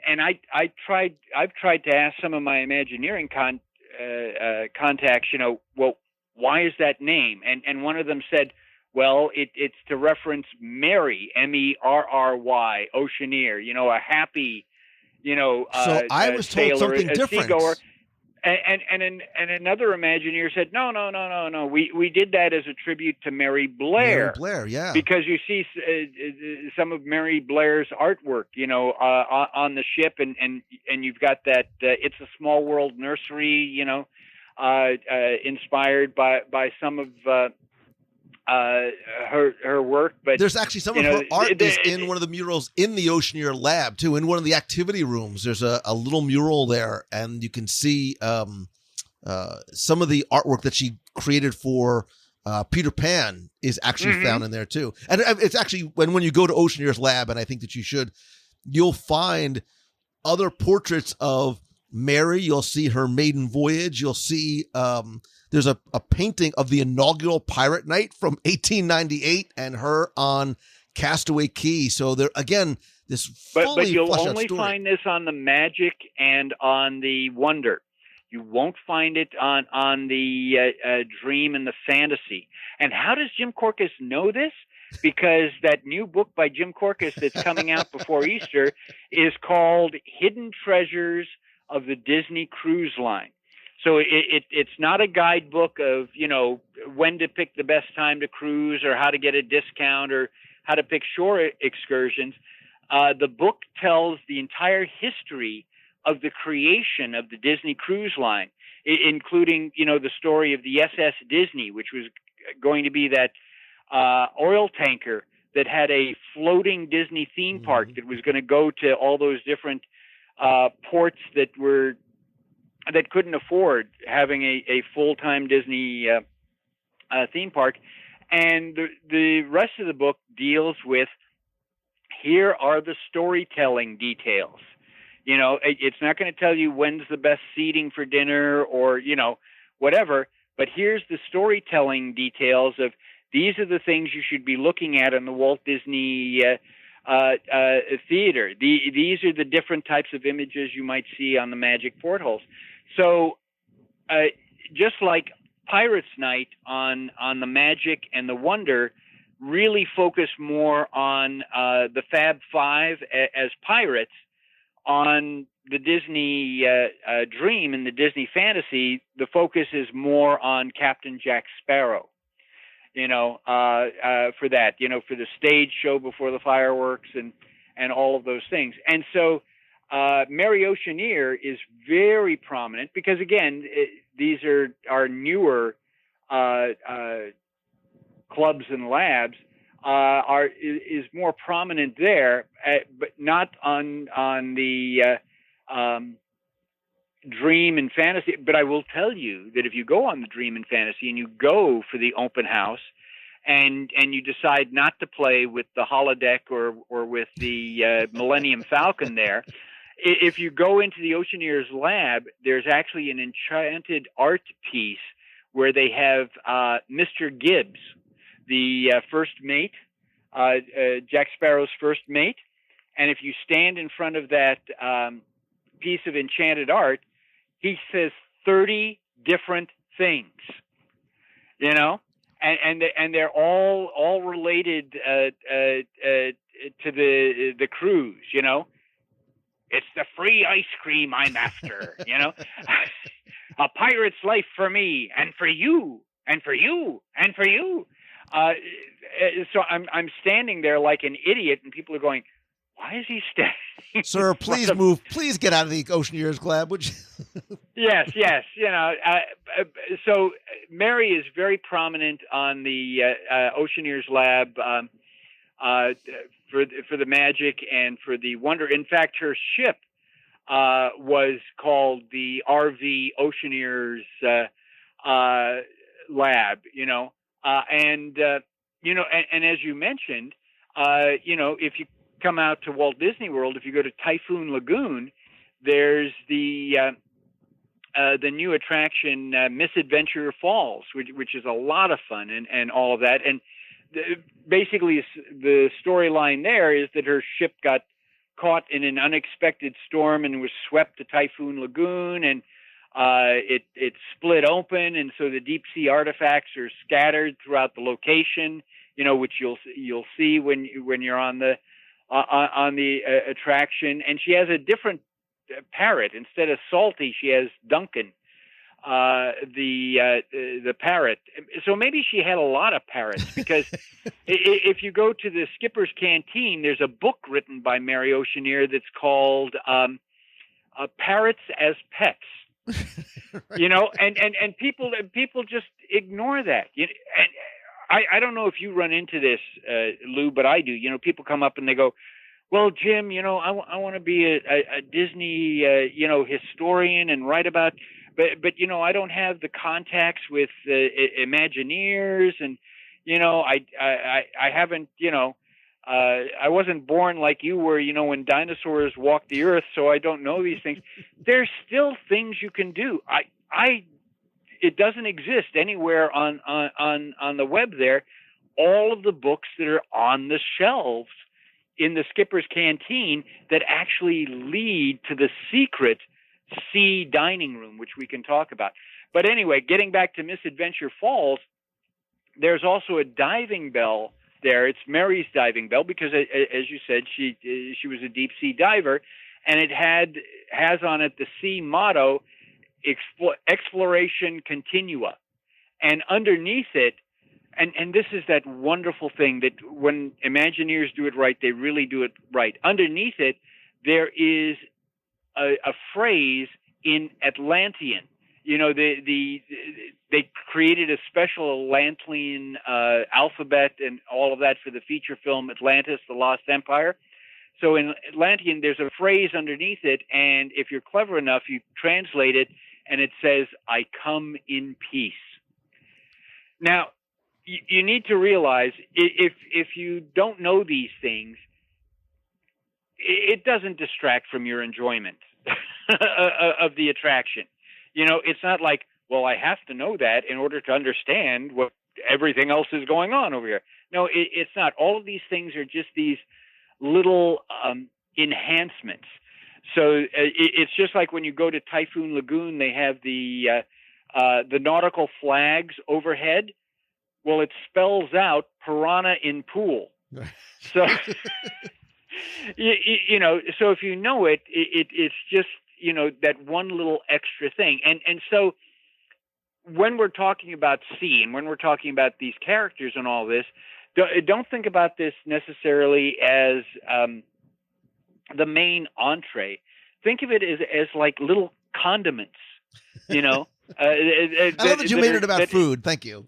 I've tried to ask some of my Imagineering contacts, well, why is that name? And one of them said, well, it's to reference Mary, Merry, Oceaneer, a happy, so I was told sailor, something different. Seagoer. And another Imagineer said, no. We did that as a tribute to Mary Blair. Mary Blair, yeah. Because you see some of Mary Blair's artwork, on the ship, and you've got that It's a Small World nursery, inspired by some of her work. But there's actually some of her art is in one of the murals in the Oceaneer Lab too. In one of the activity rooms, there's a little mural there, and you can see some of the artwork that she created for Peter Pan is actually found in there too. And it's actually when you go to Oceaneer's Lab, and I think that you'll find other portraits of Mary. You'll see her maiden voyage. You'll see there's a painting of the inaugural Pirate Night from 1898 and her on Castaway Cay. So there again, this fully but you'll fleshed out only story. find this on the Magic and on the Wonder. You won't find it on the Dream and the Fantasy. And how does Jim Korkis know this? Because that new book by Jim Korkis that's coming out before Easter is called Hidden Treasures of the Disney Cruise Line. So it's not a guidebook of, when to pick the best time to cruise or how to get a discount or how to pick shore excursions. The book tells the entire history of the creation of the Disney Cruise Line, including, the story of the SS Disney, which was going to be that oil tanker that had a floating Disney theme park that was going to go to all those different ports that couldn't afford having a full-time Disney theme park. And the rest of the book deals with, here are the storytelling details. It's not going to tell you when's the best seating for dinner or, whatever, but here's the storytelling details of these are the things you should be looking at in the Walt Disney theater. These are the different types of images you might see on the Magic portholes. So just like Pirates Night on the Magic and the Wonder really focus more on the Fab Five as pirates. On the Disney Dream and the Disney Fantasy, the focus is more on Captain Jack Sparrow, for that, for the stage show before the fireworks and all of those things. And so Mary Oceaneer is very prominent because, again, these are our newer clubs and labs. Is more prominent there, but not on the Dream and Fantasy. But I will tell you that if you go on the Dream and Fantasy and you go for the open house, and you decide not to play with the holodeck or with the Millennium Falcon there, if you go into the Oceaneers lab, there's actually an enchanted art piece where they have Mr. Gibbs, the first mate, Jack Sparrow's first mate. And if you stand in front of that piece of enchanted art, he says 30 different things, and they're all related to the cruise, It's the free ice cream I'm after, A pirate's life for me and for you and for you and for you. So I'm standing there like an idiot, and people are going, "Why is he standing?" Sir, please move. Please get out of the Oceaneers Lab, would you? Yes. So Mary is very prominent on the Oceaneers Lab for the Magic and for the Wonder. In fact, her ship was called the RV Oceaneers Lab. And as you mentioned, if you come out to Walt Disney World, if you go to Typhoon Lagoon, there's the new attraction, Misadventure Falls, which is a lot of fun and all of that. And basically the storyline there is that her ship got caught in an unexpected storm and was swept to Typhoon Lagoon, and it split open, and so the deep sea artifacts are scattered throughout the location, which you'll see when you're on the attraction. And she has a different parrot. Instead of Salty, she has Duncan, the parrot. So maybe she had a lot of parrots, because if you go to the Skipper's Canteen, there's a book written by Mary Oceaneer that's called Parrots as Pets. Right. And people just ignore that. And I don't know if you run into this, Lou, but I do. People come up and they go, "Well, Jim, I want to be a Disney, historian and write about, but I don't have the contacts with Imagineers, and I haven't, I wasn't born like you were, when dinosaurs walked the earth, so I don't know these things." There's still things you can do. It doesn't exist anywhere on the web there. All of the books that are on the shelves in the Skipper's Canteen that actually lead to the secret sea dining room, which we can talk about. But anyway, getting back to Misadventure Falls, there's also a diving bell there. It's Mary's diving bell because, as you said, she was a deep sea diver, and it has on it the sea motto, Exploration Continua. And underneath it, and this is that wonderful thing that when Imagineers do it right, they really do it right. Underneath it, there is a phrase in Atlantean. They created a special Atlantean alphabet and all of that for the feature film Atlantis, The Lost Empire. So in Atlantean, there's a phrase underneath it, and if you're clever enough, you translate it, and it says, "I come in peace." Now, you need to realize, if you don't know these things, it doesn't distract from your enjoyment of the attraction. It's not like, well, I have to know that in order to understand what everything else is going on over here. No, it's not. All of these things are just these little enhancements. So it's just like when you go to Typhoon Lagoon, they have the the nautical flags overhead, well, it spells out piranha in pool. So, you know, so if you know it, it's just, you know, that one little extra thing. And so when we're talking about sea and when we're talking about these characters and all this, don't think about this necessarily as the main entree. Think of it as like little condiments, you know. I love that you made it about food. Thank you.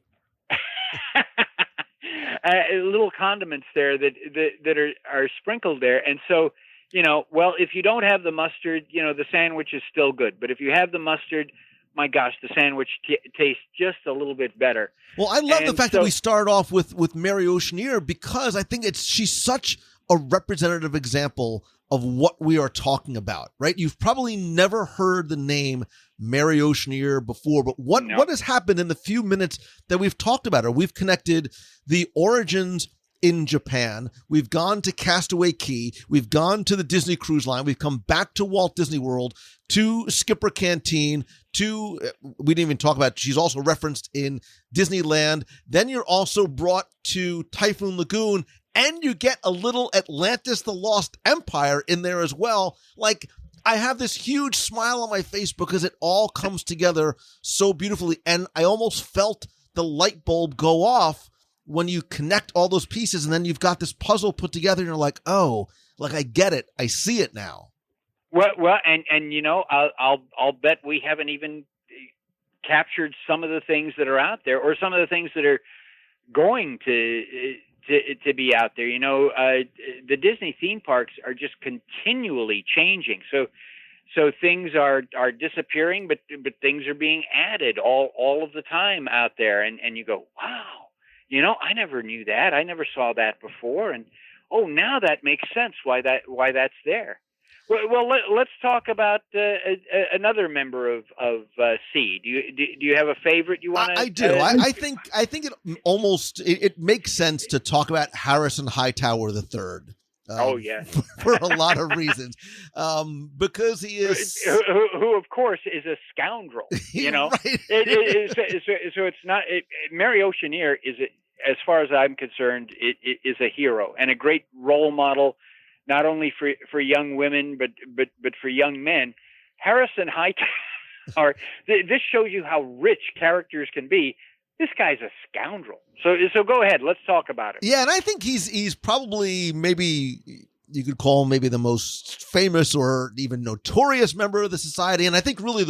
Little condiments there that are sprinkled there. And so, you know, well, if you don't have the mustard, you know, the sandwich is still good. But if you have the mustard, my gosh, the sandwich tastes just a little bit better. Well, I love the fact that we start off with Mary Oceaneer, because I think she's such a representative example of what we are talking about, right? You've probably never heard the name Mary Oceaneer before, but what has happened in the few minutes that we've talked about her? We've connected the origins in Japan. We've gone to Castaway Cay. We've gone to the Disney Cruise Line. We've come back to Walt Disney World, to Skipper Canteen, we didn't even talk about, she's also referenced in Disneyland. Then you're also brought to Typhoon Lagoon, and you get a little Atlantis the Lost Empire in there as well. Like, I have this huge smile on my face because it all comes together so beautifully. And I almost felt the light bulb go off when you connect all those pieces, and then you've got this puzzle put together and you're like, oh, like I get it. I see it now. Well, and you know, I'll bet we haven't even captured some of the things that are out there, or some of the things that are going to be out there. You know, the Disney theme parks are just continually changing. So things are disappearing, but things are being added all of the time out there, and you go, wow, you know, I never knew that. I never saw that before, and oh, now that makes sense why that's there. Well, let's talk about another member of C. Do you have a favorite you want to? I do. I think it makes sense to talk about Harrison Hightower III. Oh yeah, for a lot of reasons, because he is who of course is a scoundrel. You know, right. So it's not. Mary Oceaneer is, as far as I'm concerned, it is a hero and a great role model. Not only for young women, but for young men. Harrison Hightower, this shows you how rich characters can be. This guy's a scoundrel. So go ahead, let's talk about it. Yeah, and I think he's probably, maybe you could call him maybe the most famous or even notorious member of the society. And I think really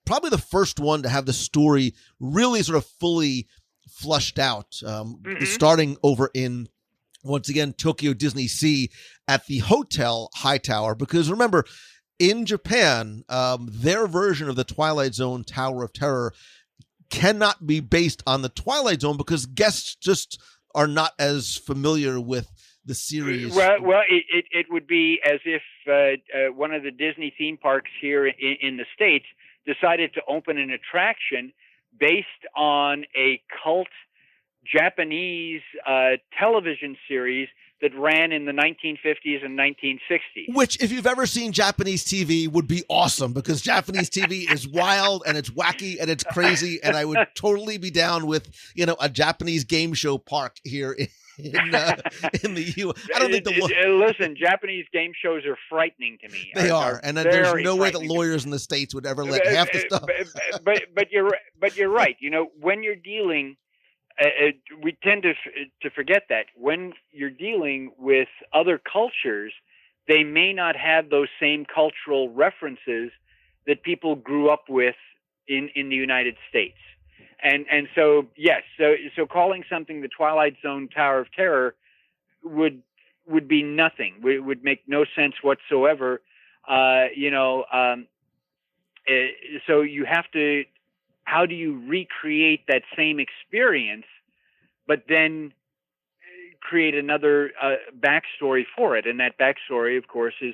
probably the first one to have the story really sort of fully flushed out, starting over in, once again, Tokyo Disney Sea at the Hotel Hightower. Because remember, in Japan, their version of the Twilight Zone Tower of Terror cannot be based on the Twilight Zone because guests just are not as familiar with the series. Well, it would be as if one of the Disney theme parks here in the States decided to open an attraction based on a cult Japanese television wild that ran in the 1950s and 1960s. Which, if you've ever seen Japanese TV, would be awesome, because Japanese TV is wild and it's wacky and it's crazy, and I would totally be down with, you know, a Japanese game show park here in the U.S. I don't think listen, Japanese game shows are frightening to me. They are, and there's no way that lawyers in the States would ever let half the stuff. But you're right. You know, when you're dealing. We tend to forget that when you're dealing with other cultures, they may not have those same cultural references that people grew up with in the United States. And so, yes, so calling something the Twilight Zone Tower of Terror would be nothing. It would make no sense whatsoever. So you have to, how do you recreate that same experience, but then create another backstory for it? And that backstory, of course, is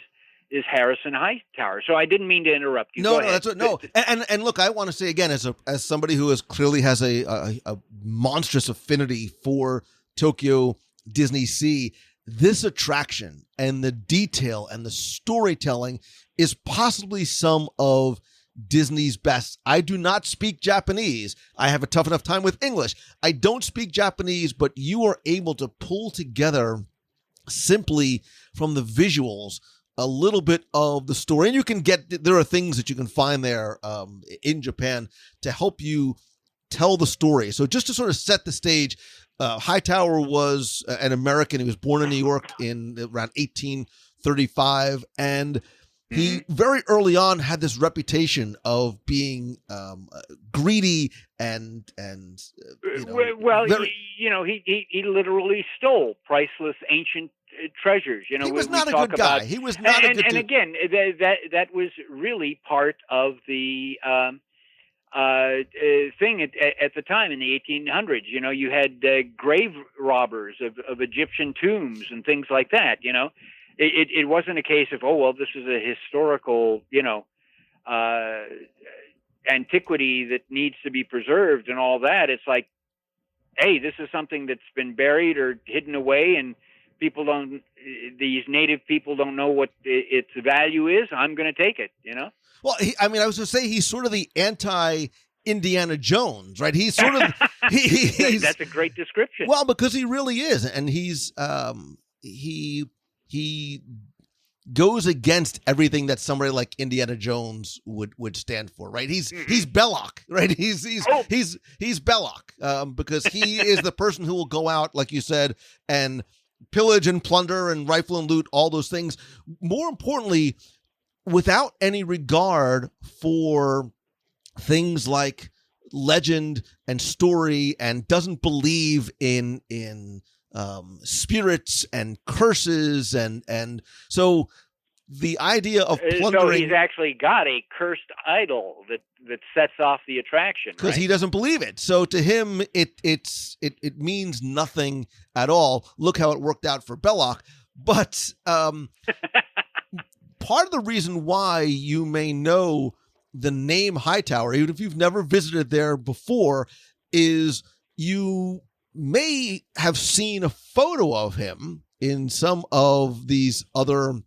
Harrison Hightower. So I didn't mean to interrupt you. No, And look, I want to say again, as somebody who clearly has a monstrous affinity for Tokyo Disney Sea, this attraction and the detail and the storytelling is possibly some of Disney's best. I do not speak Japanese. I have a tough enough time with English. I don't speak Japanese, but you are able to pull together simply from the visuals a little bit of the story. And you can there are things that you can find there in Japan to help you tell the story. So just to sort of set the stage, Hightower was an American. He was born in New York in around 1835, and he very early on had this reputation of being greedy and he literally stole priceless ancient treasures. He was not a good guy. He was not a good. And again, that was really part of the thing at the time in the 1800s. You had grave robbers of Egyptian tombs and things like that. It wasn't a case of, this is a historical, antiquity that needs to be preserved and all that. It's like, hey, this is something that's been buried or hidden away, and these native people don't know what its value is. I'm going to take it, Well, I was going to say he's sort of the anti-Indiana Jones, right? He's sort of that's a great description. Well, because he really is, and he's he goes against everything that somebody like Indiana Jones would stand for, right? He's Belloc, right? He's Belloc, because he is the person who will go out, like you said, and pillage and plunder and rifle and loot, all those things. More importantly, without any regard for things like legend and story, and doesn't believe in spirits and curses, and so the idea of plundering. So he's actually got a cursed idol that sets off the attraction, because right? he doesn't believe it. So to him, it means nothing at all. Look how it worked out for Belloc. But part of the reason why you may know the name Hightower, even if you've never visited there before, is you may have seen a photo of him in some of these other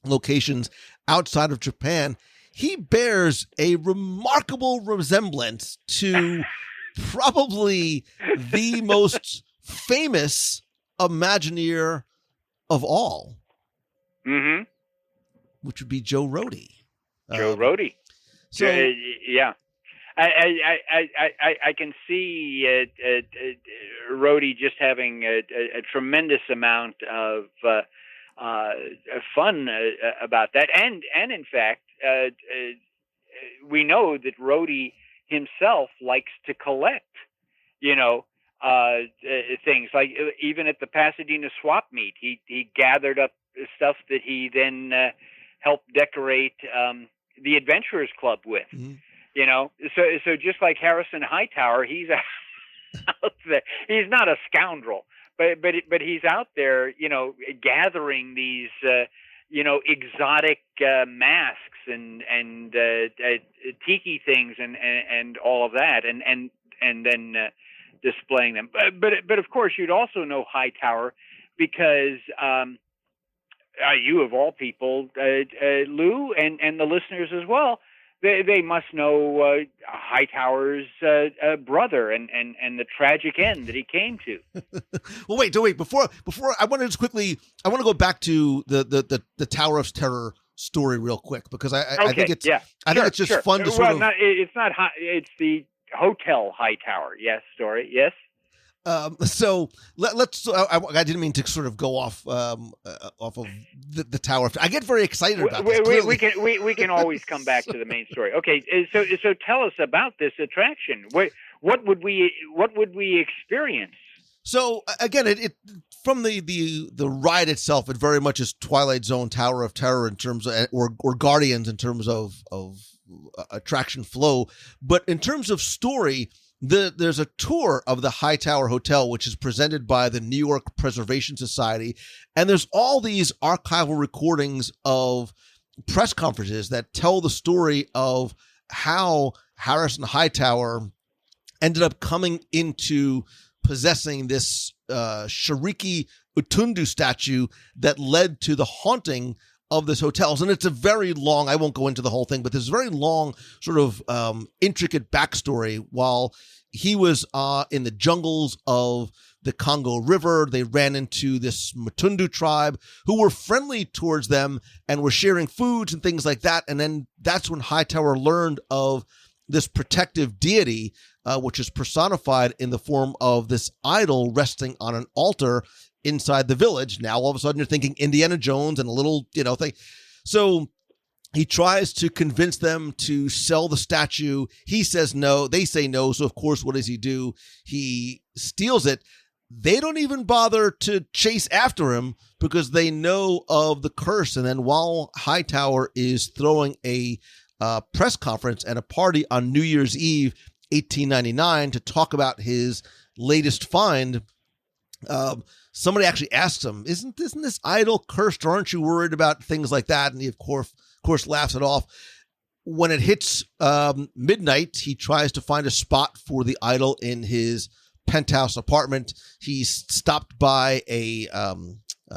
locations outside of Japan. He bears a remarkable resemblance to probably the most famous Imagineer of all, which would be Joe Rohde. Joe Rohde. So yeah. I can see Rohde just having a tremendous amount of fun about that, and in fact, we know that Rohde himself likes to collect, things like even at the Pasadena swap meet, he gathered up stuff that he then helped decorate the Adventurers Club with. So just like Harrison Hightower, he's out there. He's not a scoundrel, but he's out there, gathering these, exotic masks and tiki things and all of that, and then displaying them. But of course, you'd also know Hightower because you of all people, Lou, and the listeners as well. They must know Hightower's brother and the tragic end that he came to. Well, wait. Before I want to just quickly, I want to go back to the Tower of Terror story real quick, because I think it's it's just fun to sort of. It's the Hotel Hightower. Yes, story. Yes. So let's. I didn't mean to sort of go off of the Tower. I get very excited about this. We can always come back to the main story. Okay, so tell us about this attraction. What would we experience? So again, it from the ride itself, it very much is Twilight Zone Tower of Terror in terms of, or Guardians in terms of attraction flow, but in terms of story. There's a tour of the Hightower Hotel, which is presented by the New York Preservation Society. And there's all these archival recordings of press conferences that tell the story of how Harrison Hightower ended up coming into possessing this Shariki Utundu statue that led to the haunting of this hotels. And it's a very long, I won't go into the whole thing, but there's a very long sort of intricate backstory. While he was in the jungles of the Congo River, they ran into this Matundu tribe who were friendly towards them and were sharing foods and things like that. And then that's when Hightower learned of this protective deity, which is personified in the form of this idol resting on an altar inside the village. Now, all of a sudden, you're thinking Indiana Jones and a little, thing. So he tries to convince them to sell the statue. He says no. They say no. So, of course, what does he do? He steals it. They don't even bother to chase after him because they know of the curse. And then while Hightower is throwing a press conference and a party on New Year's Eve, 1899, to talk about his latest find, somebody actually asks him, isn't this idol cursed, or aren't you worried about things like that? And he, of course, laughs it off. When it hits midnight, he tries to find a spot for the idol in his penthouse apartment. He's stopped by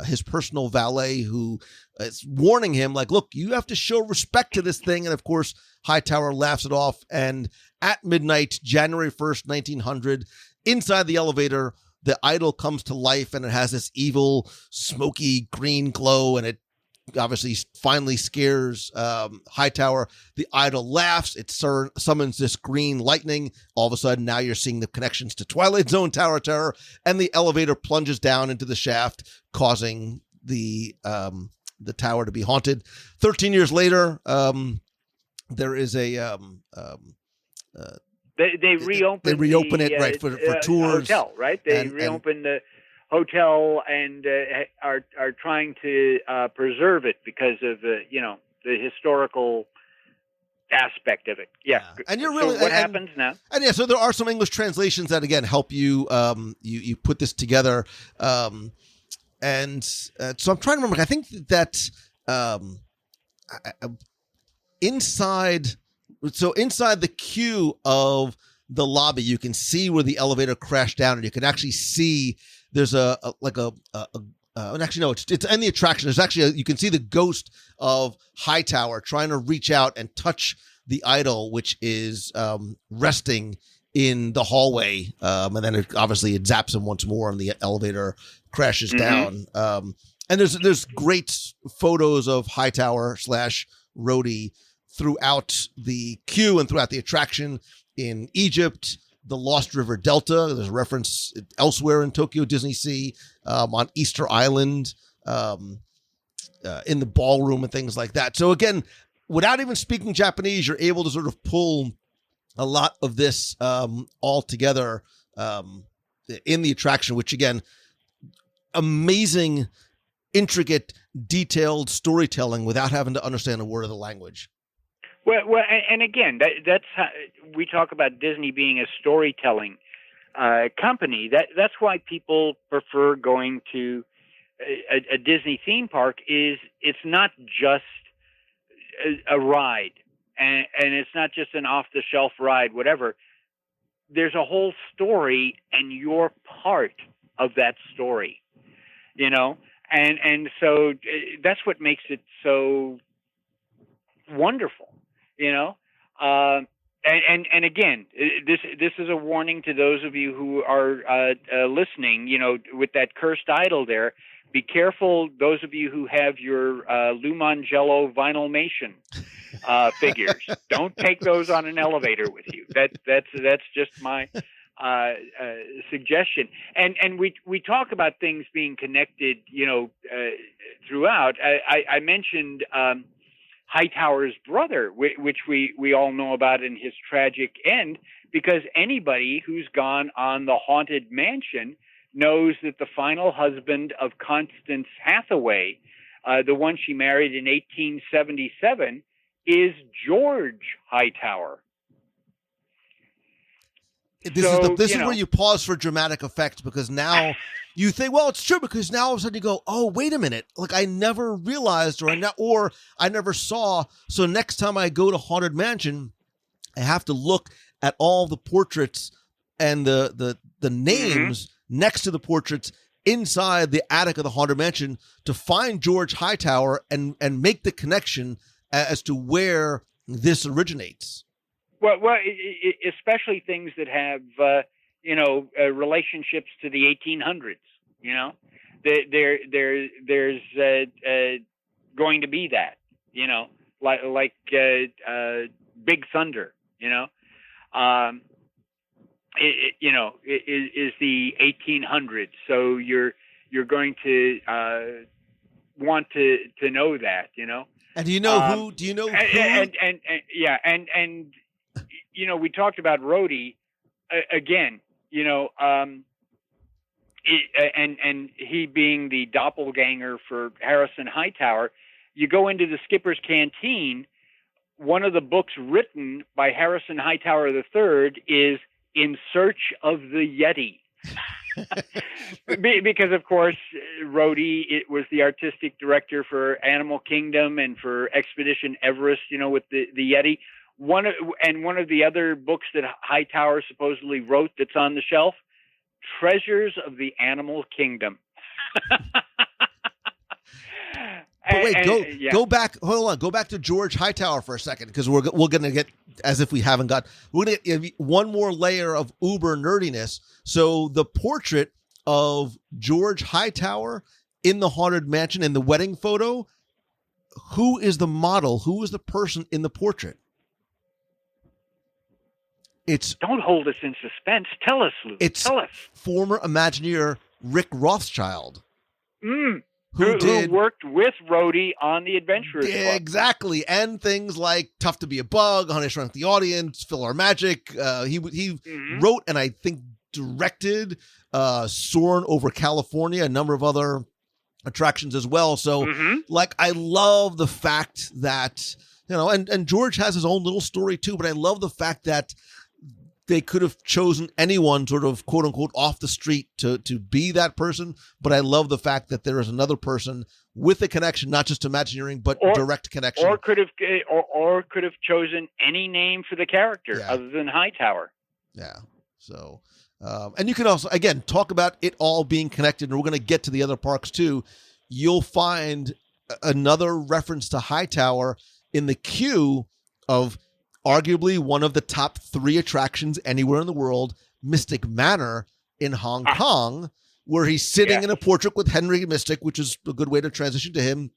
his personal valet who is warning him, like, look, you have to show respect to this thing. And, of course, Hightower laughs it off. And at midnight, January 1st, 1900, inside the elevator, the idol comes to life, and it has this evil, smoky green glow, and it obviously finally scares Hightower. The idol laughs. It summons this green lightning. All of a sudden, now you're seeing the connections to Twilight Zone Tower of Terror, and the elevator plunges down into the shaft, causing the tower to be haunted. 13 years later, there is a They reopen it, right, for tours. Hotel, right? They reopen the hotel and are trying to preserve it because of the historical aspect of it. Yeah. And you're really, so what happens now? And yeah, so there are some English translations that again help you you put this together. So I'm trying to remember. I think that inside the queue of the lobby, you can see where the elevator crashed down, and you can actually see there's actually no, it's in the attraction. There's actually you can see the ghost of Hightower trying to reach out and touch the idol, which is resting in the hallway, and then it zaps him once more, and the elevator crashes down. And there's great photos of Hightower / Rhodey throughout the queue and throughout the attraction in Egypt, the Lost River Delta. There's a reference elsewhere in Tokyo Disney Sea, on Easter Island, in the ballroom and things like that. So again, without even speaking Japanese, you're able to sort of pull a lot of this all together in the attraction, which again, amazing, intricate, detailed storytelling without having to understand a word of the language. Well, and again, that's how we talk about Disney being a storytelling company. That's why people prefer going to a Disney theme park. Is it's not just a ride, and it's not just an off-the-shelf ride, whatever. There's a whole story, and you're part of that story, and so that's what makes it so wonderful. And again, this is a warning to those of you who are listening. With that cursed idol there, be careful. Those of you who have your Lou Mangello Vinylmation figures, don't take those on an elevator with you. That's just my suggestion. And we talk about things being connected, throughout. I mentioned Hightower's brother, which we all know about in his tragic end, because anybody who's gone on the Haunted Mansion knows that the final husband of Constance Hathaway, the one she married in 1877, is George Hightower. This is where you pause for dramatic effect, because now you think, well, it's true, because now all of a sudden you go, oh, wait a minute. Like, I never realized, or I never saw. So next time I go to Haunted Mansion, I have to look at all the portraits and the names next to the portraits inside the attic of the Haunted Mansion to find George Hightower and make the connection as to where this originates. Well, especially things that have, relationships to the 1800s. You know, there's going to be that. You know, like Big Thunder. You know, is the 1800s. So you're going to want to know that. You know. And do you know who? Do you know who? And we talked about Rhodey again. And he being the doppelganger for Harrison Hightower. You go into the Skipper's Canteen. One of the books written by Harrison Hightower III is In Search of the Yeti. Because, of course, Rhodey was the artistic director for Animal Kingdom and for Expedition Everest, with the Yeti. One of the other books that Hightower supposedly wrote that's on the shelf, Treasures of the Animal Kingdom. But wait, go back. Hold on. Go back to George Hightower for a second, because we're going to get, as if we haven't got, we're going to get one more layer of uber nerdiness. So the portrait of George Hightower in the Haunted Mansion in the wedding photo, who is the model? Who is the person in the portrait? Don't hold us in suspense. Tell us, Lou. Tell us. Former Imagineer Rick Rothschild. Who worked with Rhodey on the Adventurers Club. Exactly. And things like Tough to Be a Bug, Honey Shrunk the Audience, Fill Our Magic. He wrote and I think directed Soarin' Over California, a number of other attractions as well. So I love the fact that, and George has his own little story too, but I love the fact that they could have chosen anyone sort of quote unquote off the street to be that person. But I love the fact that there is another person with a connection, not just to Imagineering, but direct connection. Or could have chosen any name for the character other than Hightower. Yeah. So, and you can also, again, talk about it all being connected. And we're going to get to the other parks too. You'll find another reference to Hightower in the queue of arguably one of the top 3 attractions anywhere in the world, Mystic Manor in Hong Kong, where he's sitting in a portrait with Henry Mystic, which is a good way to transition to him,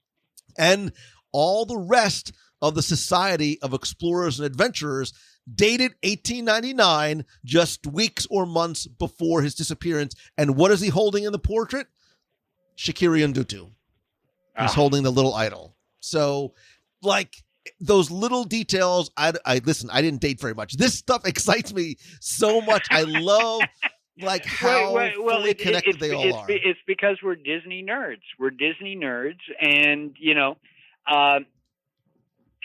and all the rest of the Society of Explorers and Adventurers, dated 1899, just weeks or months before his disappearance. And what is he holding in the portrait? Shakiri Ndutu. He's holding the little idol. So, those little details, I listen, I didn't date very much. This stuff excites me so much. I love how fully connected they all are. It's because we're Disney nerds. We're Disney nerds, and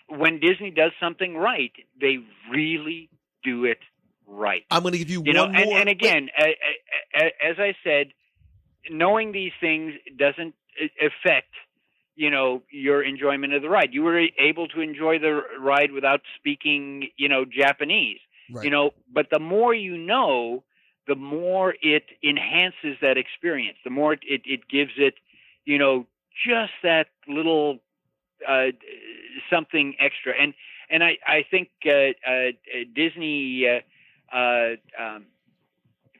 when Disney does something right, they really do it right. I'm going to give you one more. And again, as I said, knowing these things doesn't affect your enjoyment of the ride. You were able to enjoy the ride without speaking, Japanese, right. But the more you know, the more it enhances that experience. The more it gives it, just that little something extra. And I think Disney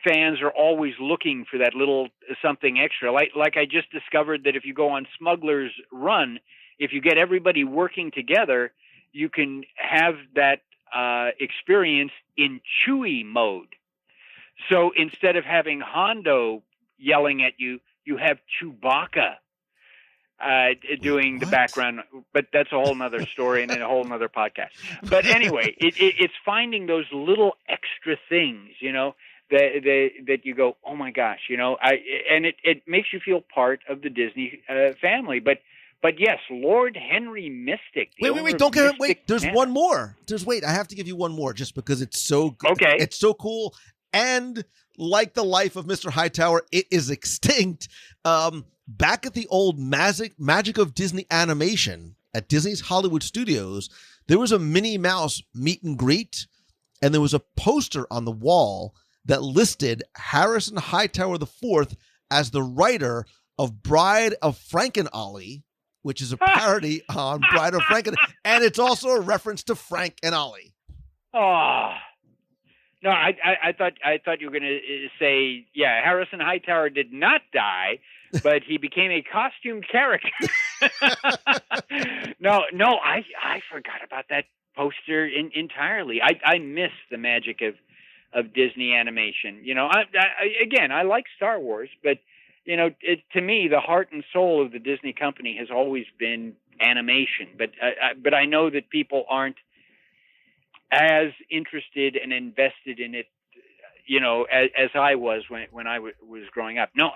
fans are always looking for that little something extra. Like I just discovered that if you go on Smuggler's Run, if you get everybody working together, you can have that experience in Chewie mode. So instead of having Hondo yelling at you, you have Chewbacca doing the background. But that's a whole nother story and a whole nother podcast. But anyway, it's finding those little extra things, that you go, oh my gosh, and it makes you feel part of the Disney family. But yes, Lord Henry Mystic. Wait! Don't get wait. There's one more. I have to give you one more just because it's so good. Okay. It's so cool, and like the life of Mr. Hightower, it is extinct. Back at the old Magic of Disney Animation at Disney's Hollywood Studios, there was a Minnie Mouse meet and greet, and there was a poster on the wall that listed Harrison Hightower IV as the writer of Bride of Frankenolly, which is a parody on Bride of Franken, and it's also a reference to Frank and Ollie. Oh. No, I thought you were going to say, yeah, Harrison Hightower did not die, but he became a costume character. No, I forgot about that poster entirely. I miss the magic of Disney animation. You know, I like Star Wars, but you know, to me, the heart and soul of the Disney company has always been animation. But I know that people aren't as interested and invested in it, you know, as I was when I was growing up. No,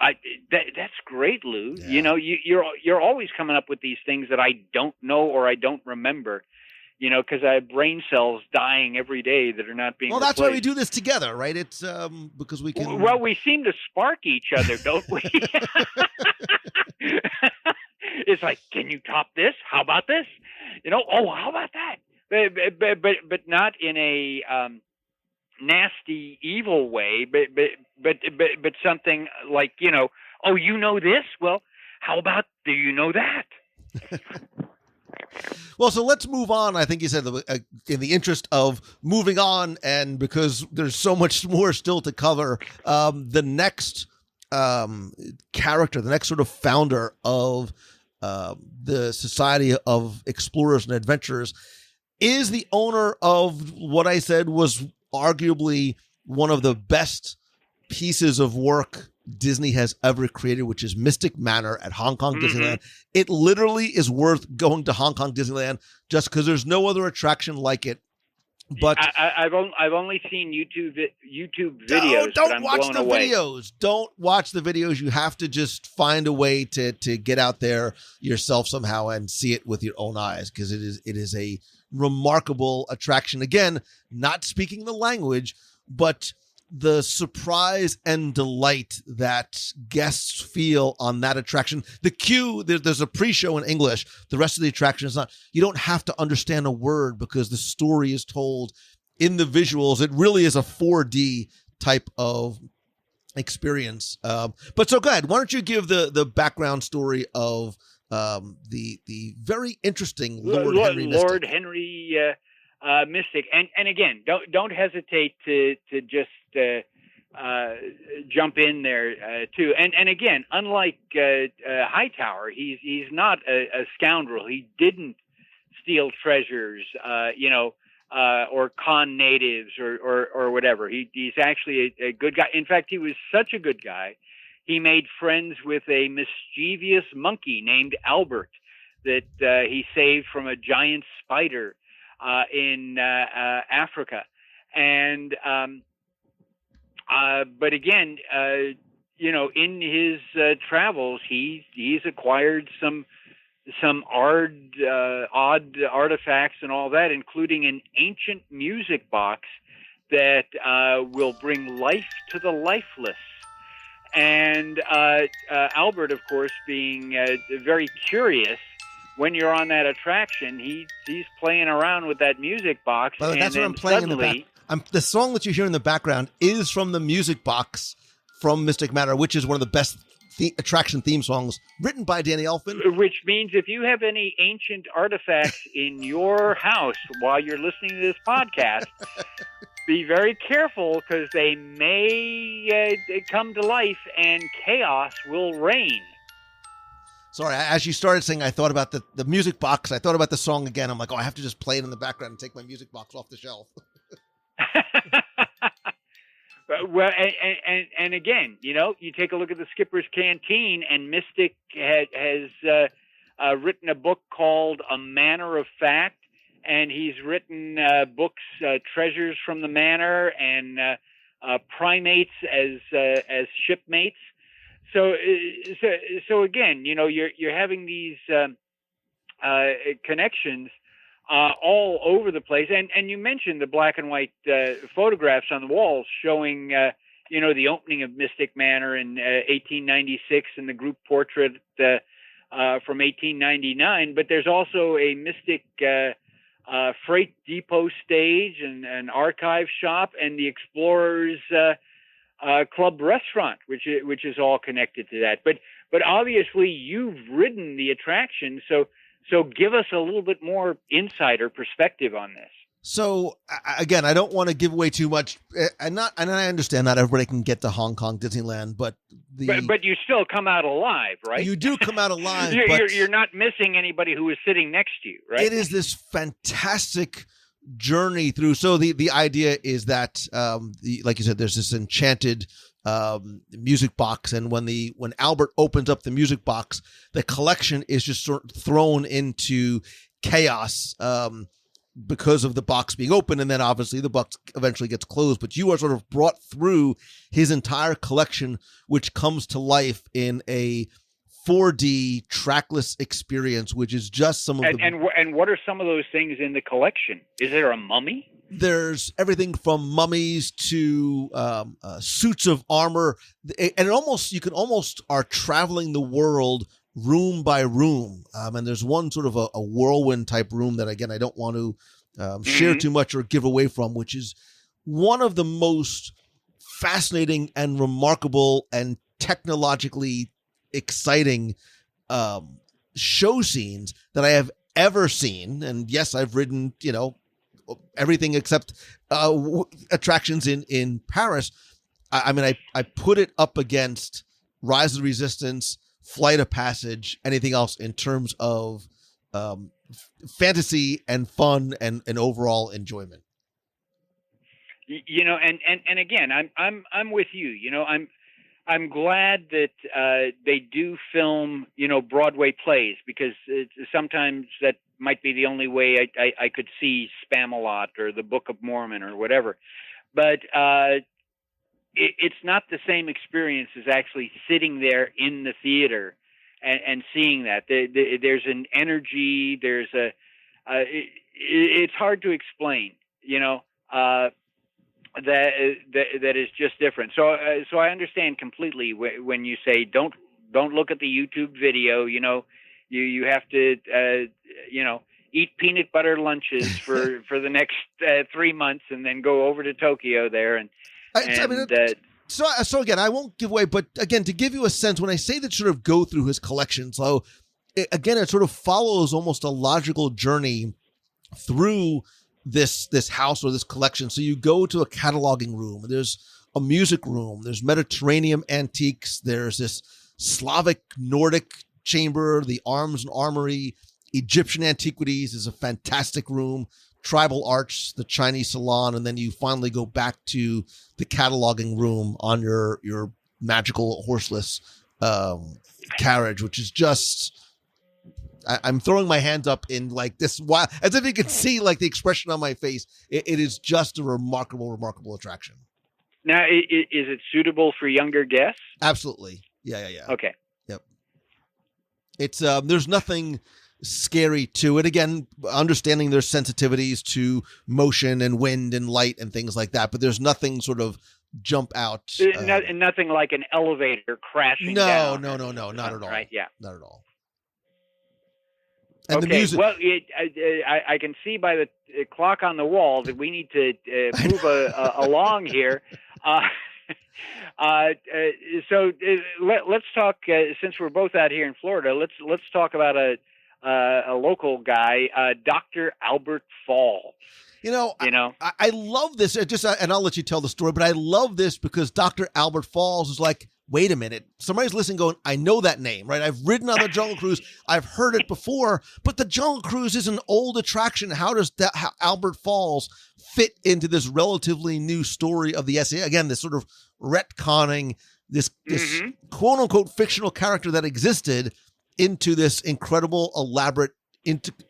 that's great, Lou. Yeah. You know, you're always coming up with these things that I don't know or I don't remember, you know, because I have brain cells dying every day that are not being replaced. That's why we do this together, right? It's because we can... Well, we seem to spark each other, don't we? It's like, can you top this? How about this? You know, oh, how about that? But not in a nasty, evil way. But something like, you know, oh, you know this? Well, how about, do you know that? Well, so let's move on. I think you said in the interest of moving on, and because there's so much more still to cover, the next character, the next sort of founder of the Society of Explorers and Adventurers, is the owner of what I said was arguably one of the best pieces of work Disney has ever created, which is Mystic Manor at Hong Kong Disneyland. It literally is worth going to Hong Kong Disneyland just because there's no other attraction like it. But I've only seen YouTube videos. Don't watch the videos. Don't watch the videos. You have to just find a way to get out there yourself somehow and see it with your own eyes, because it is a remarkable attraction. Again, not speaking the language, but the surprise and delight that guests feel on that attraction. The queue, there's a pre-show in English. The rest of the attraction is not. You don't have to understand a word because the story is told in the visuals. It really is a 4D type of experience. But so go ahead. Why don't you give the background story of the very interesting Lord Henry Mystic. Lord Henry Mystic. And again, don't hesitate to just jump in there too. And again, unlike Hightower, he's not a scoundrel. He didn't steal treasures, or con natives or whatever. He's actually a good guy. In fact, he was such a good guy, he made friends with a mischievous monkey named Albert that he saved from a giant spider in Africa. And but again, in his travels, he's acquired some odd artifacts and all that, including an ancient music box that will bring life to the lifeless. And Albert, of course, being very curious, when you're on that attraction, he's playing around with that music box. Well, that's what I'm playing in the back. The song that you hear in the background is from the music box from Mystic Manor, which is one of the best attraction theme songs written by Danny Elfman. Which means if you have any ancient artifacts in your house while you're listening to this podcast, be very careful, because they may come to life and chaos will reign. Sorry, as you started saying, I thought about the music box. I thought about the song again. I'm like, I have to just play it in the background and take my music box off the shelf. Well, and again, you take a look at the Skipper's Canteen, and Mystic has written a book called A Manor of Fact, and he's written books, Treasures from the Manor, and Primates as Shipmates. So again, you're having these connections all over the place. And you mentioned the black and white photographs on the walls showing, the opening of Mystic Manor in 1896 and the group portrait from 1899. But there's also a Mystic freight depot stage and an archive shop, and the Explorers Club Restaurant, which is all connected to that. But obviously you've ridden the attraction, so give us a little bit more insight or perspective on this. So again, I don't want to give away too much, and I understand not everybody can get to Hong Kong Disneyland, but you still come out alive, right? You do come out alive. You're not missing anybody who is sitting next to you, right? It is this fantastic journey through. So the idea is that, like you said, there's this enchanted music box, and when Albert opens up the music box, the collection is just sort of thrown into chaos. Because of the box being open, and then obviously the box eventually gets closed, but you are sort of brought through his entire collection, which comes to life in a 4D trackless experience, which is just some of and what are some of those things in the collection? Is there a mummy? There's everything from mummies to suits of armor, and you can almost are traveling the world room by room, and there's one sort of a whirlwind type room that, again, I don't want to share too much or give away from, which is one of the most fascinating and remarkable and technologically exciting show scenes that I have ever seen. And yes, I've ridden, everything except attractions in Paris. I mean, I put it up against Rise of the Resistance, Flight of Passage, anything else in terms of fantasy and fun and overall enjoyment. And again, I'm with you. I'm glad that they do film, Broadway plays, because sometimes that might be the only way I could see Spam-A-Lot or the Book of Mormon or whatever. But it's not the same experience as actually sitting there in the theater and seeing that. There's an energy. It's hard to explain. That is just different. So I understand completely when you say don't look at the YouTube video. You have to eat peanut butter lunches for the next 3 months and then go over to Tokyo there So again, I won't give away, but again, to give you a sense, when I say that sort of go through his collection, so it sort of follows almost a logical journey through this house or this collection. So you go to a cataloging room, there's a music room, there's Mediterranean antiques, there's this Slavic Nordic chamber, the arms and armory, Egyptian antiquities is a fantastic room, tribal arts, the Chinese salon, and then you finally go back to the cataloging room on your magical horseless carriage, which is just, I'm throwing my hands up in like this, as if you can see like the expression on my face. It is just a remarkable attraction. Now, is it suitable for younger guests? Absolutely. Yeah. Okay. Yep. It's there's nothing scary to it. Again, understanding there's sensitivities to motion and wind and light and things like that, but there's nothing sort of jump out. Nothing like an elevator crashing down. No, not at all. Right? Yeah. Not at all. And okay. The music. Well, I can see by the clock on the wall that we need to move along here. So let's talk. Since we're both out here in Florida, let's talk about a local guy, Dr. Albert Falls. I love this. And I'll let you tell the story, but I love this because Dr. Albert Falls is like, wait a minute. Somebody's listening going, I know that name, right? I've ridden on the Jungle Cruise. I've heard it before, but the Jungle Cruise is an old attraction. How does Albert Falls fit into this relatively new story of the S.E.A? Again, this sort of retconning this quote unquote fictional character that existed into this incredible, elaborate,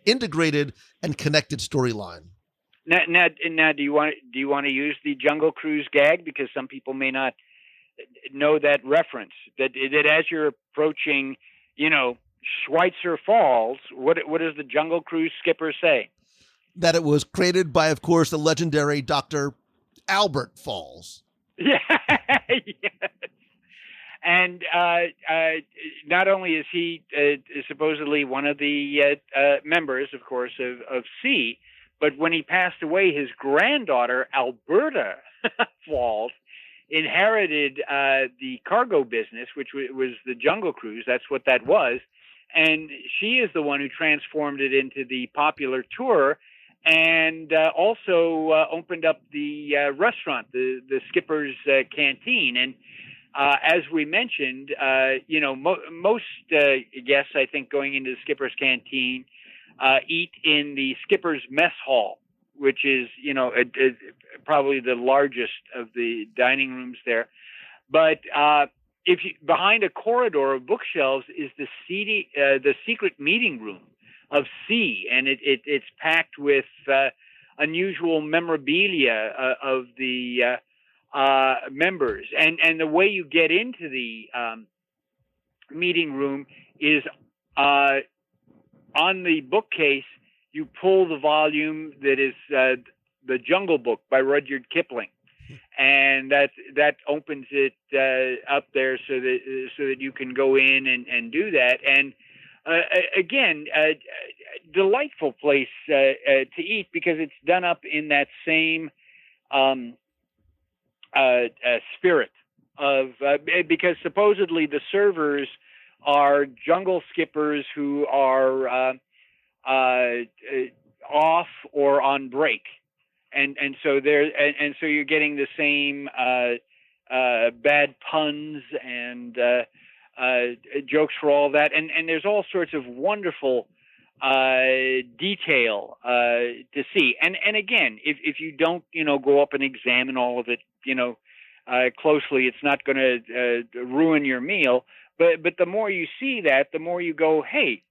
integrated and connected storyline. Now, do you want to use the Jungle Cruise gag, because some people may not know that reference? That as you're approaching, Schweitzer Falls, what does the Jungle Cruise skipper say? That it was created by, of course, the legendary Dr. Albert Falls. Yeah. Yes. And not only is he supposedly one of the members, of course, of S.E.A, but when he passed away, his granddaughter, Alberta Falls, inherited the cargo business, which was the Jungle Cruise. That's what that was. And she is the one who transformed it into the popular tour, and also opened up the restaurant, the Skipper's Canteen. And as we mentioned, most guests, I think, going into the Skipper's Canteen eat in the Skipper's Mess Hall, which is, probably the largest of the dining rooms there. But behind a corridor of bookshelves is the secret meeting room of S.E.A, and it's packed with unusual memorabilia of the members. And the way you get into the meeting room is on the bookcase. You pull the volume that is the Jungle Book by Rudyard Kipling, and that opens it up there so that you can go in and do that. And again, delightful place to eat, because it's done up in that same spirit of because supposedly the servers are jungle skippers who are off or on break, and so so you're getting the same bad puns and jokes for all that, and there's all sorts of wonderful detail to see. And again, if you don't go up and examine all of it closely, it's not going to ruin your meal. But the more you see that, the more you go, hey,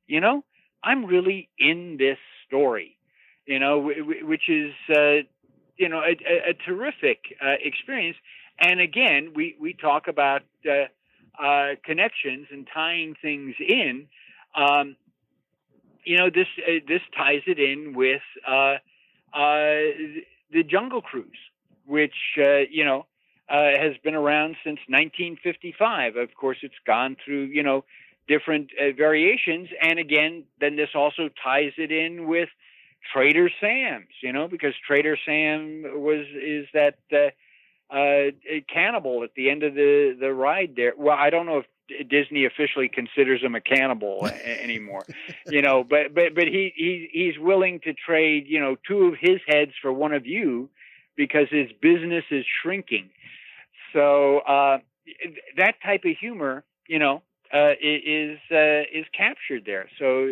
I'm really in this story, which is, a terrific experience. And again, we talk about connections and tying things in. This ties it in with the Jungle Cruise, which, has been around since 1955. Of course, it's gone through, different variations. And again, then this also ties it in with Trader Sam's, because Trader Sam is that cannibal at the end of the ride there. Well, I don't know if Disney officially considers him a cannibal anymore, but he's willing to trade, two of his heads for one of you because his business is shrinking. So that type of humor, is captured there. So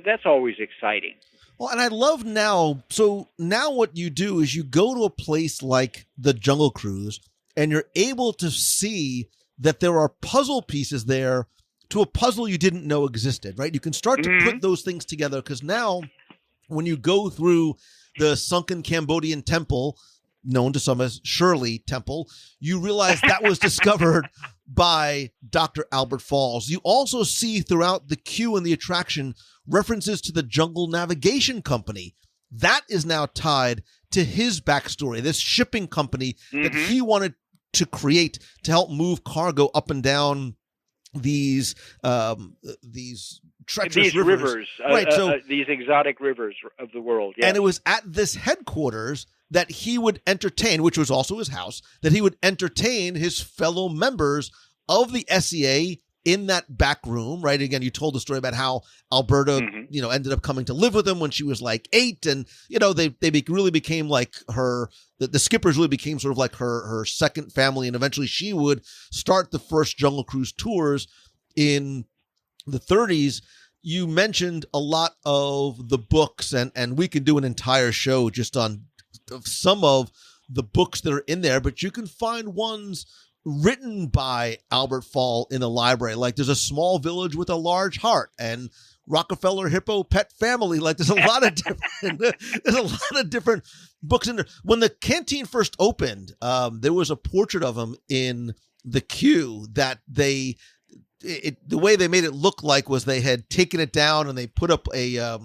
that's always exciting. Well, and I love now. So now what you do is you go to a place like the Jungle Cruise, and you're able to see that there are puzzle pieces there to a puzzle you didn't know existed, right? You can start to put those things together, because now when you go through the sunken Cambodian temple, known to some as Shirley Temple, you realize that was discovered by Dr. Albert Falls. You also see throughout the queue and the attraction references to the Jungle Navigation Company. That is now tied to his backstory, this shipping company that he wanted to create to help move cargo up and down these treacherous rivers. Right, so these exotic rivers of the world. Yeah. And it was at this headquarters that he would entertain, which was also his house, that he would entertain his fellow members of the S.E.A. in that back room, right? Again, you told the story about how Alberta, ended up coming to live with him when she was like 8, and they really became like her. The Skippers really became sort of like her second family, and eventually she would start the first Jungle Cruise tours in the 30s. You mentioned a lot of the books, and we could do an entire show just on some of the books that are in there, but you can find ones written by Albert Fall in the library. Like there's a small village with a large heart, and Rockefeller Hippo Pet Family. Like there's a lot of different books in there. When the canteen first opened, there was a portrait of him in the queue that the way they made it look like was they had taken it down and they put up a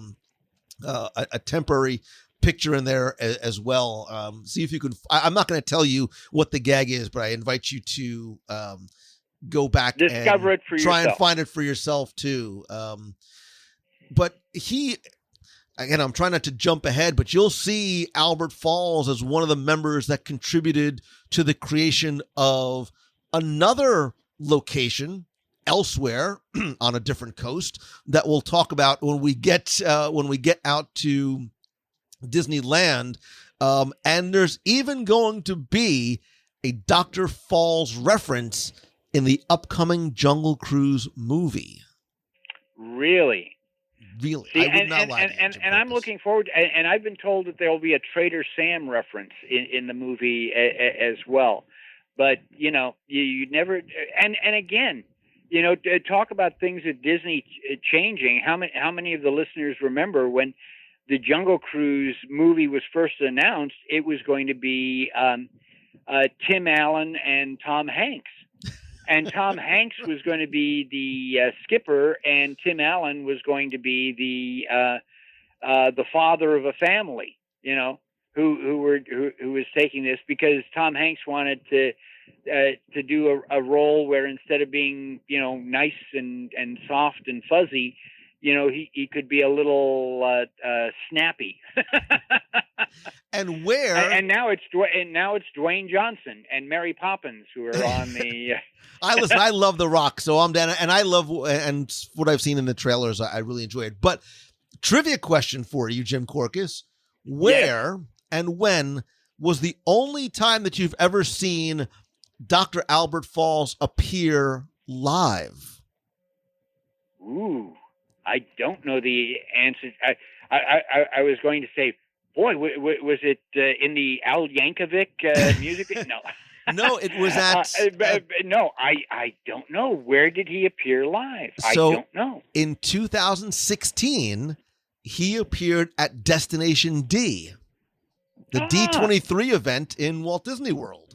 temporary picture in there as well. See if you can. I'm not going to tell you what the gag is, but I invite you to go back, discover it for try yourself. And find it for yourself too. But again, I'm trying not to jump ahead, but you'll see Albert Falls as one of the members that contributed to the creation of another location elsewhere on a different coast that we'll talk about when we get out to Disneyland. And there's even going to be a Dr. Falls reference in the upcoming Jungle Cruise movie. Really? Really, See, I would not lie to you, Jim and I'm Corpus. looking forward. And I've been told that there will be a Trader Sam reference in the movie as well. But you never. And again, to talk about things at Disney changing. How many of the listeners remember when the Jungle Cruise movie was first announced? It was going to be Tim Allen and Tom Hanks. And Tom Hanks was going to be the skipper, and Tim Allen was going to be the father of a family. Who was taking this because Tom Hanks wanted to do a role where instead of being nice and soft and fuzzy, he could be a little snappy. And where? And now it's Dwayne Johnson and Mary Poppins who are on the. I love The Rock, so I'm down, and I love and what I've seen in the trailers. I really enjoy it. But trivia question for you, Jim Corcus: where and when was the only time that you've ever seen Dr. Albert Falls appear live? Ooh, I don't know the answer. I was going to say, boy, was it in the Al Yankovic music? No. No, it was at... no, I don't know. Where did he appear live? So, I don't know. In 2016, he appeared at Destination D, the D23 event in Walt Disney World.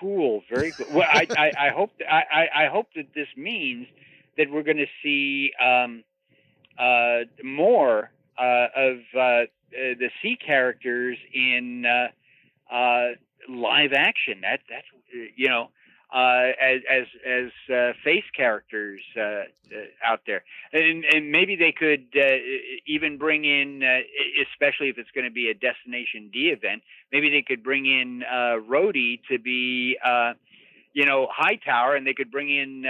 Cool, very good. Well, I hope that this means that we're going to see more of the sea characters in live action. That's as face characters out there, and maybe they could even bring in, especially if it's going to be a Destination D event, maybe they could bring in Rhodey to be Hightower, and they could bring in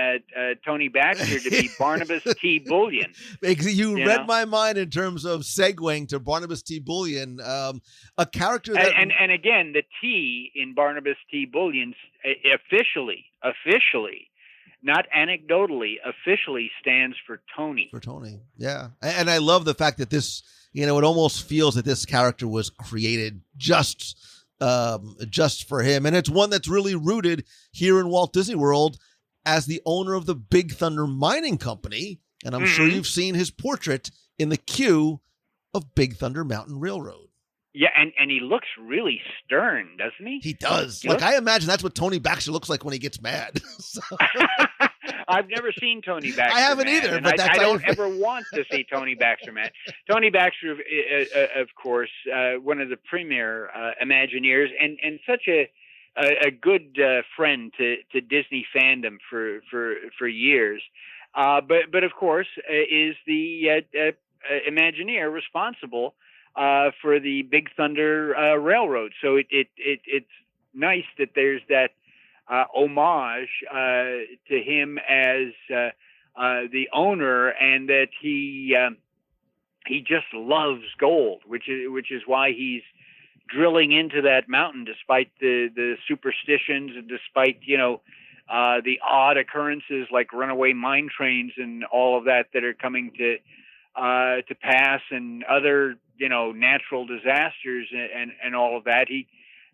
Tony Baxter to be Barnabas T. Bullion. You read my mind in terms of segueing to Barnabas T. Bullion, a character that... And again, the T in Barnabas T. Bullion officially, not anecdotally, officially stands for Tony. For Tony, yeah. And I love the fact that this, it almost feels that this character was created just for him. And it's one that's really rooted here in Walt Disney World as the owner of the Big Thunder Mining Company. And I'm sure you've seen his portrait in the queue of Big Thunder Mountain Railroad. Yeah, and he looks really stern, doesn't he? He does. I imagine that's what Tony Baxter looks like when he gets mad. I've never seen Tony Baxter. I haven't either, but I don't ever want to see Tony Baxter mad. Tony Baxter, of course, one of the premier Imagineers, and such a good friend to Disney fandom for years. But of course, is the Imagineer responsible for the Big Thunder Railroad. So it's nice that there's that homage to him as the owner, and that he just loves gold, which is why he's drilling into that mountain despite the superstitions and despite the odd occurrences like runaway mine trains and all of that are coming to pass, and other natural disasters and all of that. He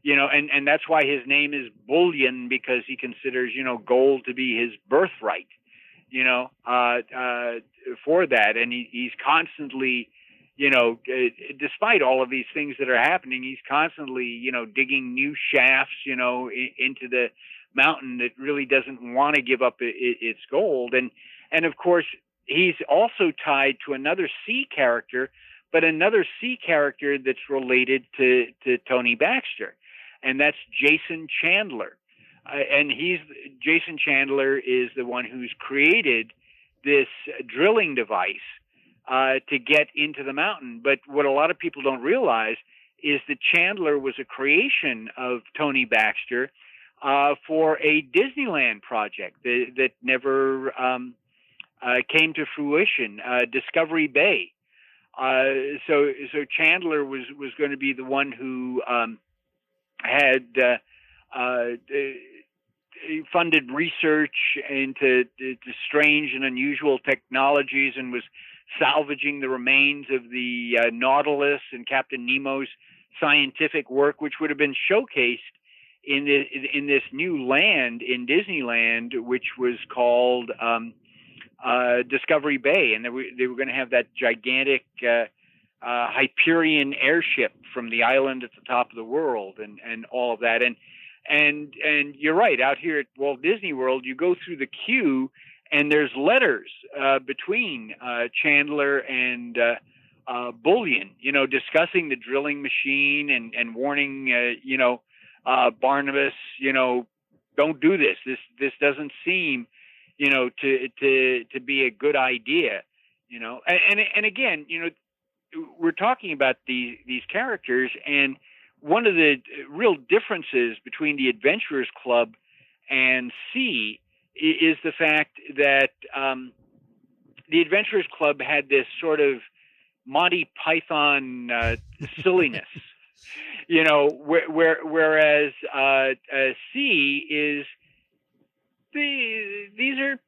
and that's why his name is Bullion, because he considers gold to be his birthright for that. And he's constantly despite all of these things that are happening, he's constantly digging new shafts into the mountain that really doesn't want to give up its gold. And of course, he's also tied to another sea character, but another sea character that's related to Tony Baxter, and that's Jason Chandler. And Jason Chandler is the one who's created this drilling device to get into the mountain. But what a lot of people don't realize is that Chandler was a creation of Tony Baxter for a Disneyland project that never came to fruition, Discovery Bay. So Chandler was going to be the one who had funded research into strange and unusual technologies and was salvaging the remains of the Nautilus and Captain Nemo's scientific work, which would have been showcased in this new land in Disneyland, which was called Discovery Bay, and they were going to have that gigantic Hyperion airship from the island at the top of the world, and all of that. And you're right. Out here at Walt Disney World, you go through the queue, and there's letters between Chandler and Bullion, discussing the drilling machine and warning, Barnabas, don't do this. This doesn't seem, to be a good idea, And again, we're talking about these characters, and one of the real differences between the Adventurers Club and S.E.A. is the fact that the Adventurers Club had this sort of Monty Python silliness, whereas S.E.A. is these are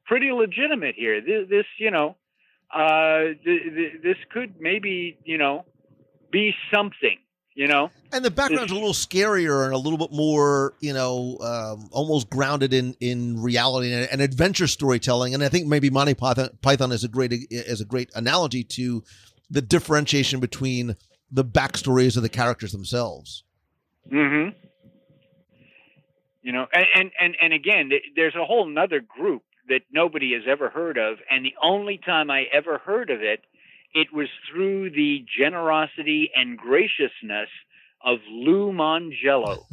pretty legitimate here. This could maybe be something. And the background's a little scarier and a little bit more, almost grounded in reality and adventure storytelling. And I think maybe Monty Python is a great analogy to the differentiation between the backstories of the characters themselves. Mm-hmm. And again, there's a whole nother group that nobody has ever heard of, and the only time I ever heard of it was through the generosity and graciousness of Lou Mongello.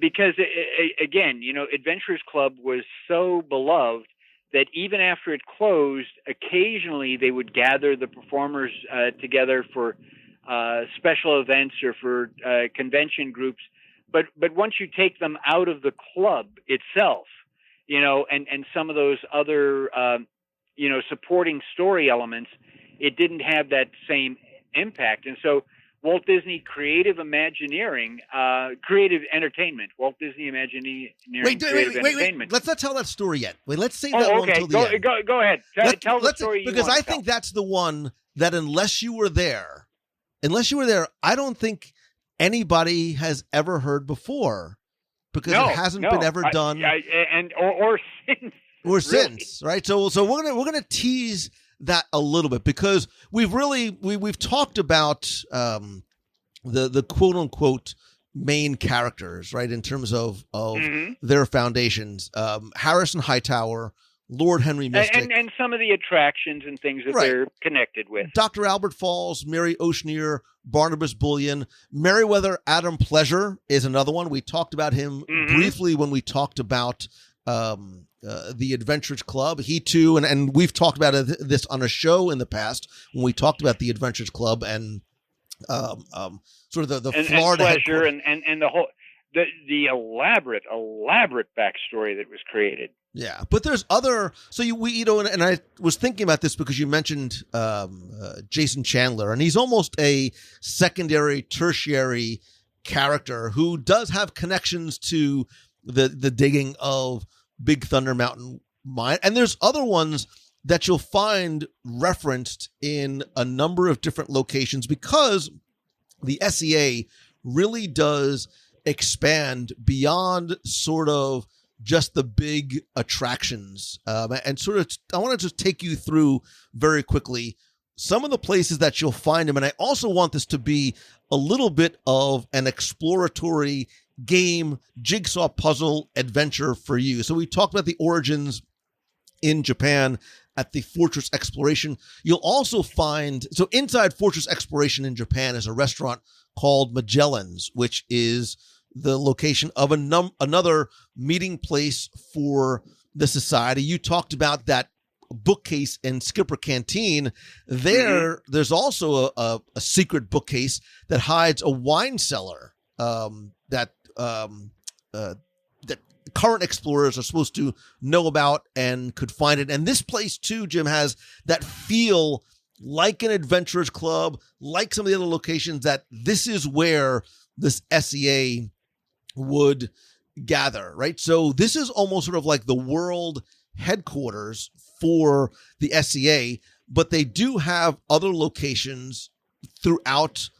Because, again, Adventurers Club was so beloved that even after it closed, occasionally they would gather the performers together for special events or for convention groups. But once you take them out of the club itself, and some of those other supporting story elements, it didn't have that same impact. And so Walt Disney Creative Imagineering, Creative Entertainment, Walt Disney Imagineering Creative Entertainment. Let's not tell that story yet. Let's save that one until the end. Go ahead. Tell the story you because want I think that's the one that unless you were there, I don't think anybody has ever heard before, because it hasn't been ever done, or since. Or since, right? So we're gonna tease that a little bit, because we've talked about the quote unquote main characters, right, in terms of their foundations. Harrison Hightower, Lord Henry Mystic, and some of the attractions and things that they're connected with. Dr. Albert Falls, Mary Oceaneer, Barnabas Bullion, Meriwether Adam Pleasure is another one. We talked about him briefly when we talked about the Adventurers Club. He too, and we've talked about this on a show in the past when we talked about the Adventurers Club and sort of the Florida and Pleasure and the whole the elaborate backstory that was created. Yeah, but there's other. So and I was thinking about this because you mentioned Jason Chandler, and he's almost a secondary, tertiary character who does have connections to the digging of Big Thunder Mountain Mine, and there's other ones that you'll find referenced in a number of different locations, because the S.E.A. really does expand beyond sort of just the big attractions. And sort of, I want to just take you through very quickly some of the places that you'll find them. And I also want this to be a little bit of an exploratory game, jigsaw puzzle adventure for you. So we talked about the origins in Japan at the Fortress Exploration. You'll also find, so inside Fortress Exploration in Japan is a restaurant called Magellan's, which is the location of another meeting place for the Society. You talked about that bookcase in Skipper Canteen. There's also a secret bookcase that hides a wine cellar that current explorers are supposed to know about and could find it. And this place too, Jim, has that feel like an adventurers club, like some of the other locations, that this is where this S.E.A. would gather, right? So this is almost sort of like the world headquarters for the S.E.A., but they do have other locations throughout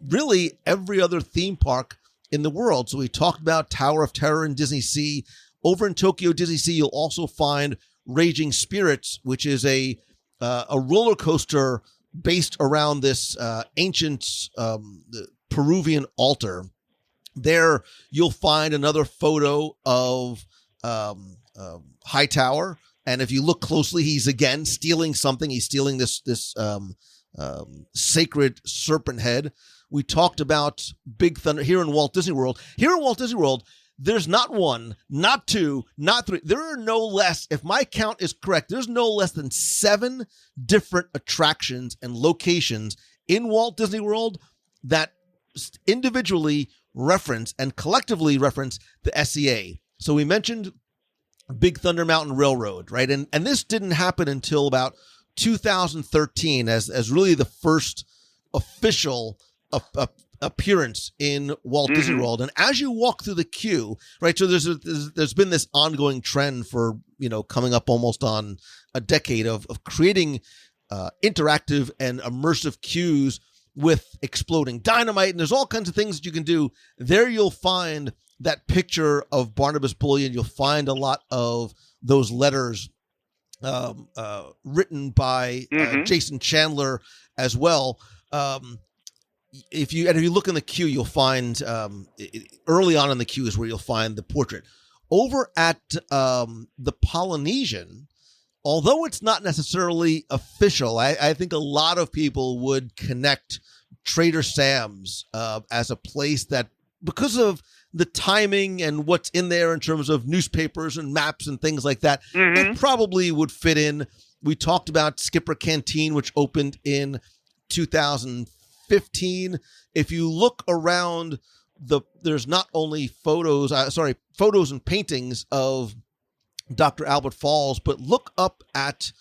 really every other theme park in the world. So we talked about Tower of Terror in Disney Sea. Over in Tokyo Disney Sea, you'll also find Raging Spirits, which is a roller coaster based around this ancient Peruvian altar. There, you'll find another photo of Hightower, and if you look closely, he's again stealing something. He's stealing this sacred serpent head. We talked about Big Thunder here in Walt Disney World. Here in Walt Disney World, there's not one, not two, not three. There are no less, if my count is correct, there's no less than 7 different attractions and locations in Walt Disney World that individually reference and collectively reference the S.E.A. So we mentioned Big Thunder Mountain Railroad, right? And this didn't happen until about 2013 as really the first official appearance in Walt Disney World. And as you walk through the queue, right? So there's been this ongoing trend for, coming up almost on a decade of creating interactive and immersive queues with exploding dynamite. And there's all kinds of things that you can do. There you'll find that picture of Barnabas Bullion. You'll find a lot of those letters written by Jason Chandler as well. If you look in the queue, you'll find early on in the queue is where you'll find the portrait. Over at the Polynesian, although it's not necessarily official, I think a lot of people would connect Trader Sam's as a place that, because of the timing and what's in there in terms of newspapers and maps and things like that, it probably would fit in. We talked about Skipper Canteen, which opened in 2015. If you look around, there's not only photos and paintings of Dr. Albert Falls, but look up at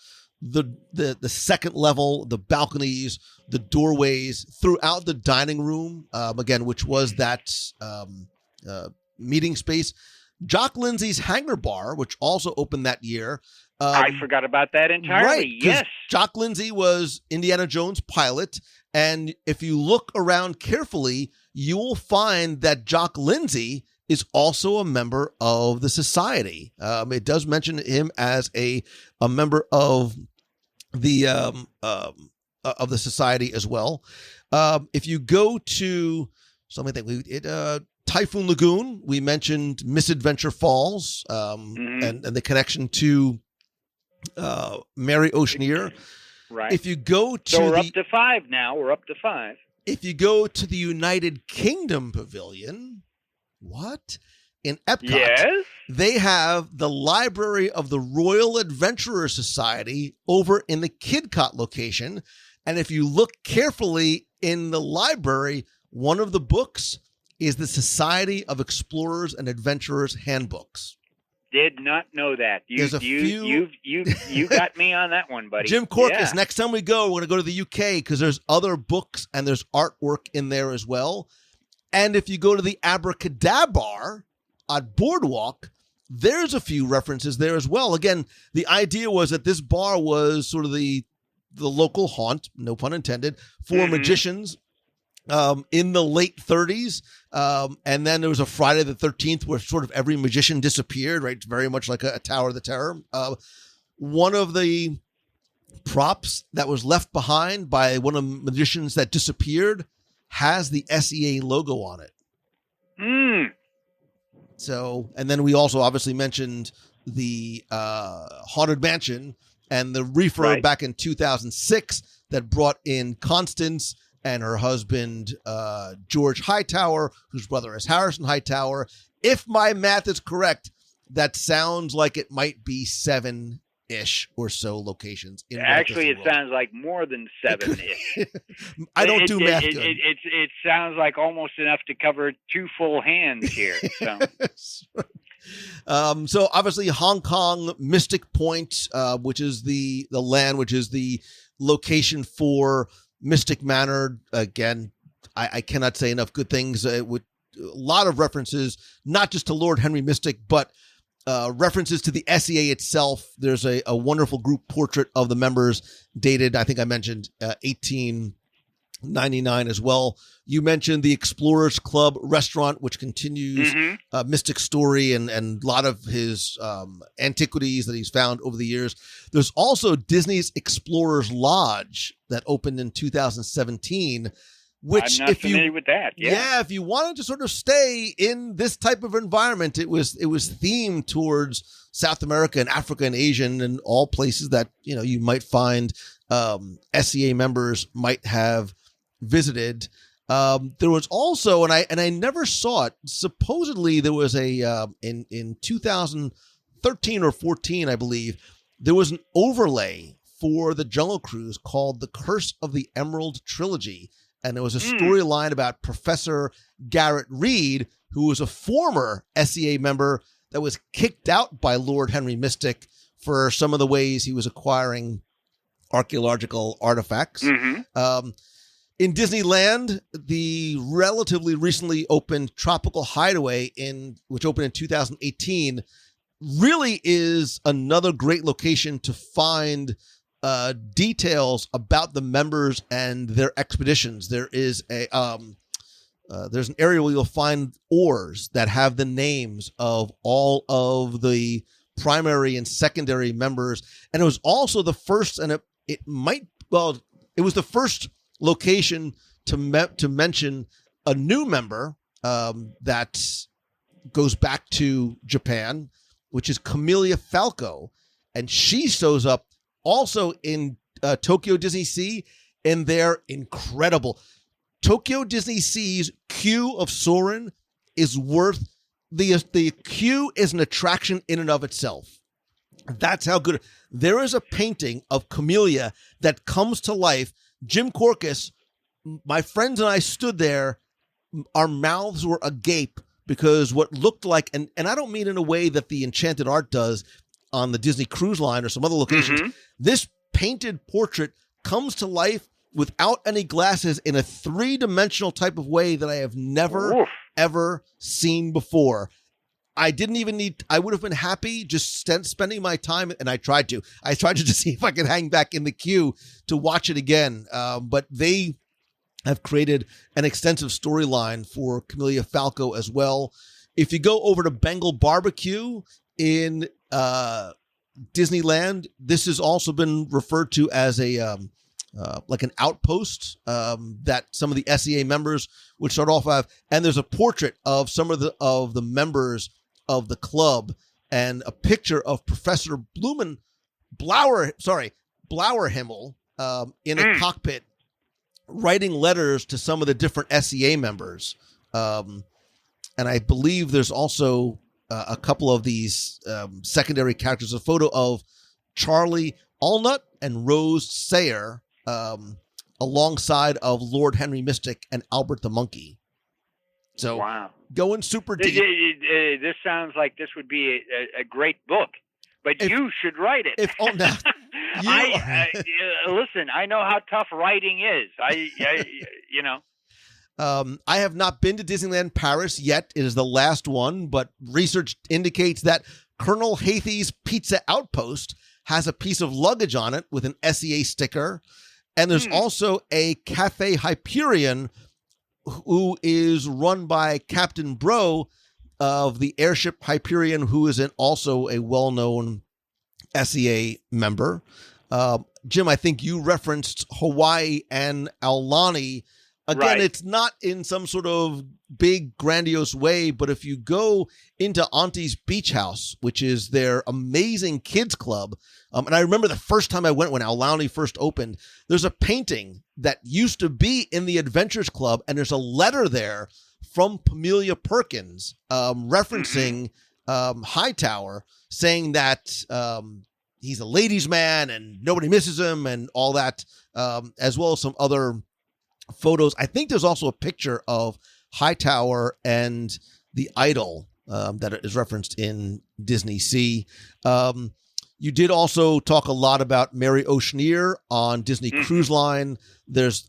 the second level, the balconies, the doorways throughout the dining room, again, which was that meeting space. Jock Lindsay's Hangar Bar, which also opened that year. I forgot about that entirely. Right, yes. Jock Lindsay was Indiana Jones' pilot, and if you look around carefully, you will find that Jock Lindsay is also a member of the Society. It does mention him as a member of the Society as well. If you go to Typhoon Lagoon, we mentioned Misadventure Falls, and the connection to Mary Oceaneer. Right. If you go to so we're up to 5 now. We're up to 5. If you go to the United Kingdom Pavilion, what? In Epcot, Yes. they have the Library of the Royal Adventurer Society over in the Kidcot location. And if you look carefully in the library, one of the books is the Society of Explorers and Adventurers Handbooks. Did not know that. You got me on that one, buddy. Jim Corcus, Yeah. next time we go, we're going to go to the UK because there's other books and there's artwork in there as well. And if you go to the Abracadabra at Boardwalk, there's a few references there as well. Again, the idea was that this bar was sort of the local haunt, no pun intended, for magicians in the late 30s. And then there was a Friday the 13th where sort of every magician disappeared, right? Very much like a Tower of the Terror. One of the props that was left behind by one of the magicians that disappeared has the S.E.A. logo on it. So, and then we also obviously mentioned the Haunted Mansion and the refurb back in 2006 that brought in Constance and her husband, George Hightower, whose brother is Harrison Hightower. If my math is correct, that sounds like it might be 7-ish or so locations. Actually, it sounds like more than 7-ish. I don't do math good. It sounds like almost enough to cover 2 full hands here. So. So obviously Hong Kong Mystic Point, which is the land, which is the location for Mystic Manor. Again, I cannot say enough good things. With a lot of references, not just to Lord Henry Mystic, but references to the S.E.A. itself. There's a wonderful group portrait of the members dated, I think I mentioned, 1899 as well. You mentioned the Explorers Club restaurant, which continues Mystic's story and a lot of his antiquities that he's found over the years. There's also Disney's Explorers Lodge that opened in 2017. Which, I'm not familiar with that. Yeah, if you wanted to sort of stay in this type of environment, it was themed towards South America and Africa and Asia and all places that you might find S.E.A. members might have visited. There was also, and I never saw it. Supposedly, there was a in 2013 or 14, I believe, there was an overlay for the Jungle Cruise called "The Curse of the Emerald Trilogy." And there was a storyline about Professor Garrett Reed, who was a former S.E.A. member that was kicked out by Lord Henry Mystic for some of the ways he was acquiring archaeological artifacts. In Disneyland, the relatively recently opened Tropical Hideaway, which opened in 2018, really is another great location to find details about the members and their expeditions. There is there's an area where you'll find oars that have the names of all of the primary and secondary members. And it was also the first, and it was the first location to mention a new member that goes back to Japan, which is Camellia Falco. And she shows up also in Tokyo Disney Sea, and they're incredible. Tokyo Disney Sea's queue of Soarin' is worth the queue is an attraction in and of itself. That's how good. There is a painting of Camellia that comes to life. Jim Corcus, my friends and I stood there. Our mouths were agape because what looked like, and I don't mean in a way that the Enchanted Art does on the Disney Cruise Line or some other locations. This painted portrait comes to life without any glasses in a 3-dimensional type of way that I have never, ever seen before. I didn't even need, I would have been happy just spending my time, and I tried to just see if I could hang back in the queue to watch it again. But they have created an extensive storyline for Camellia Falco as well. If you go over to Bengal Barbecue in Disneyland, this has also been referred to as a like an outpost that some of the S.E.A. members would start off of, and there's a portrait of some of the members of the club and a picture of Professor Blauerhimmel in a cockpit writing letters to some of the different S.E.A. members, and I believe there's also a couple of these secondary characters, a photo of Charlie Allnut and Rose Sayer alongside of Lord Henry Mystic and Albert the Monkey. So going super deep. This sounds like this would be a great book, but you should write it. Listen, I know how tough writing is. I have not been to Disneyland Paris yet. It is the last one, but research indicates that Colonel Hathey's Pizza Outpost has a piece of luggage on it with an S.E.A. sticker. And there's also a Cafe Hyperion, who is run by Captain Bro of the airship Hyperion, who is also a well-known S.E.A. member. Jim, I think you referenced Hawaii and Aulani. Again, It's not in some sort of big, grandiose way, but if you go into Auntie's Beach House, which is their amazing kids club, and I remember the first time I went when Aulani first opened, there's a painting that used to be in the Adventures Club, and there's a letter there from Pamelia Perkins referencing Hightower, saying that he's a ladies' man and nobody misses him and all that, as well as some other photos. I think there's also a picture of Hightower and the idol that is referenced in Disney Sea. You did also talk a lot about Mary Oceaneer on Disney Cruise Line. There's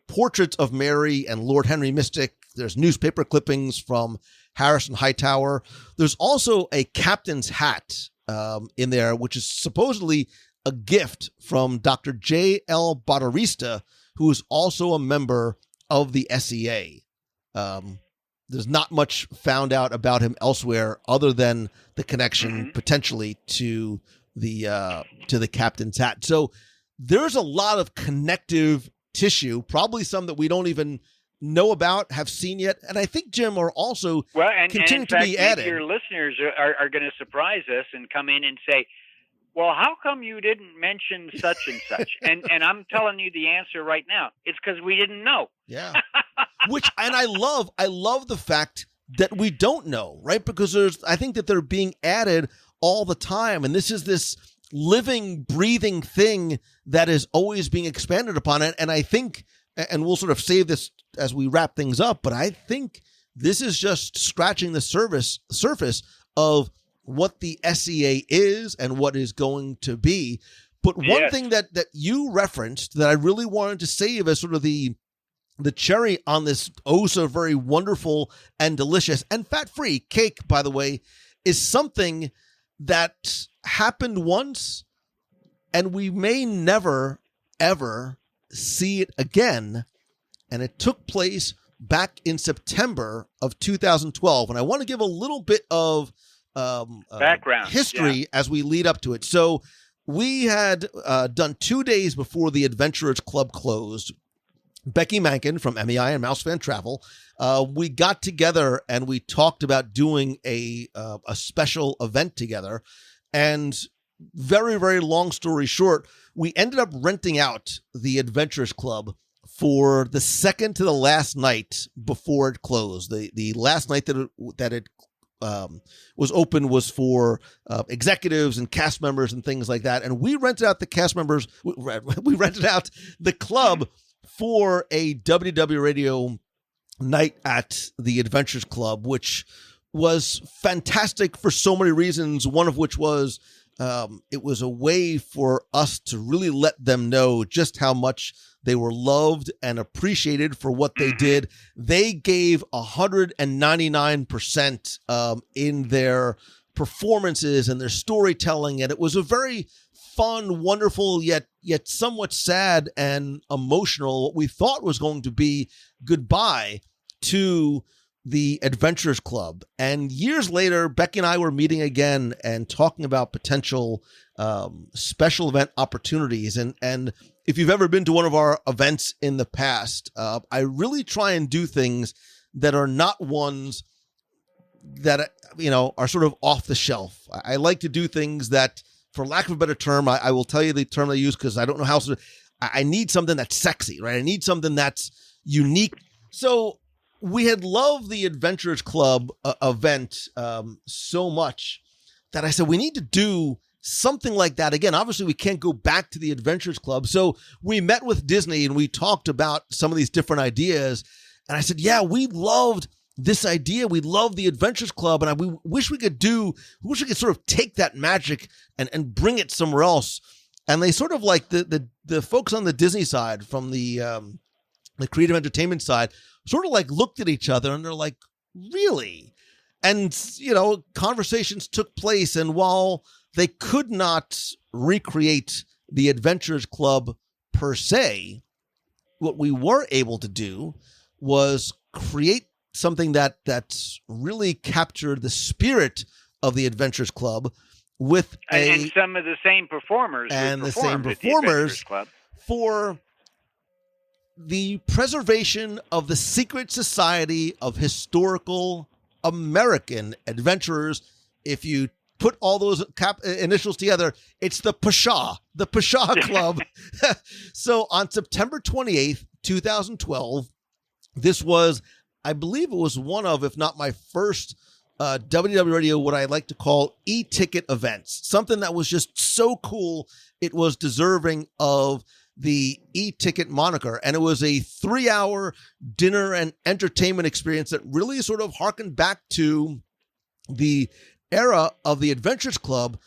portraits of Mary and Lord Henry Mystic. There's newspaper clippings from Harrison Hightower. There's also a captain's hat in there, which is supposedly a gift from Dr. J.L. Bautista, who is also a member of the S.E.A. There's not much found out about him elsewhere other than the connection potentially to the captain's hat. So there's a lot of connective tissue, probably some that we don't even know about, have seen yet, and I think, Jim, are also continue to be added. Your listeners are going to surprise us and come in and say, well, how come you didn't mention such and such? And I'm telling you the answer right now. It's because we didn't know. Yeah. And I love the fact that we don't know, right? Because I think that they're being added all the time. And this is this living, breathing thing that is always being expanded upon it. And I think, and we'll sort of save this as we wrap things up, but I think this is just scratching the surface of what the S.E.A. is and what is going to be. But one thing that you referenced that I really wanted to save as sort of the cherry on this oh so very wonderful and delicious and fat-free cake, by the way, is something that happened once and we may never, ever see it again. And it took place back in September of 2012. And I want to give a little bit of background history as we lead up to it. So we had done 2 days before the Adventurers Club closed. Becky Mankin from MEI and Mouse Fan Travel, we got together and we talked about doing a special event together. And very, very long story short, we ended up renting out the Adventurers Club for the second to the last night before it closed. The last night that it was open was for executives and cast members and things like that. And we rented out the cast members. We rented out the club for a WDW Radio night at the Adventurers Club, which was fantastic for so many reasons. One of which was it was a way for us to really let them know just how much they were loved and appreciated for what they did. They gave 199% in their performances and their storytelling, and it was a very fun, wonderful, yet somewhat sad and emotional, what we thought was going to be goodbye to the Adventurers Club. And years later, Becky and I were meeting again and talking about potential special event opportunities. And if you've ever been to one of our events in the past, I really try and do things that are not ones that, are sort of off the shelf. I like to do things that, for lack of a better term, I will tell you the term I use because I don't know how to. I need something that's sexy, right? I need something that's unique. So we had loved the Adventurers Club event so much that I said, we need to do something like that again. Obviously, we can't go back to the Adventurers Club. So we met with Disney and we talked about some of these different ideas. And I said, yeah, we loved this idea. We love the Adventurers Club. And we wish we could sort of take that magic and bring it somewhere else. And they sort of like the folks on the Disney side from the creative entertainment side sort of like looked at each other and they're like, really? And, conversations took place. And while they could not recreate the Adventurers Club per se, what we were able to do was create something that really captured the spirit of the Adventurers Club with and some of the same performers and the same performers for the preservation of the secret society of historical American adventurers. If you put all those initials together, it's the PSHA Club. So on September 28th, 2012, this was, I believe it was one of, if not my first WDW Radio what I like to call e-ticket events, something that was just so cool. It was deserving of the e-ticket moniker, and it was a 3-hour dinner and entertainment experience that really sort of harkened back to the era of the Adventures Club,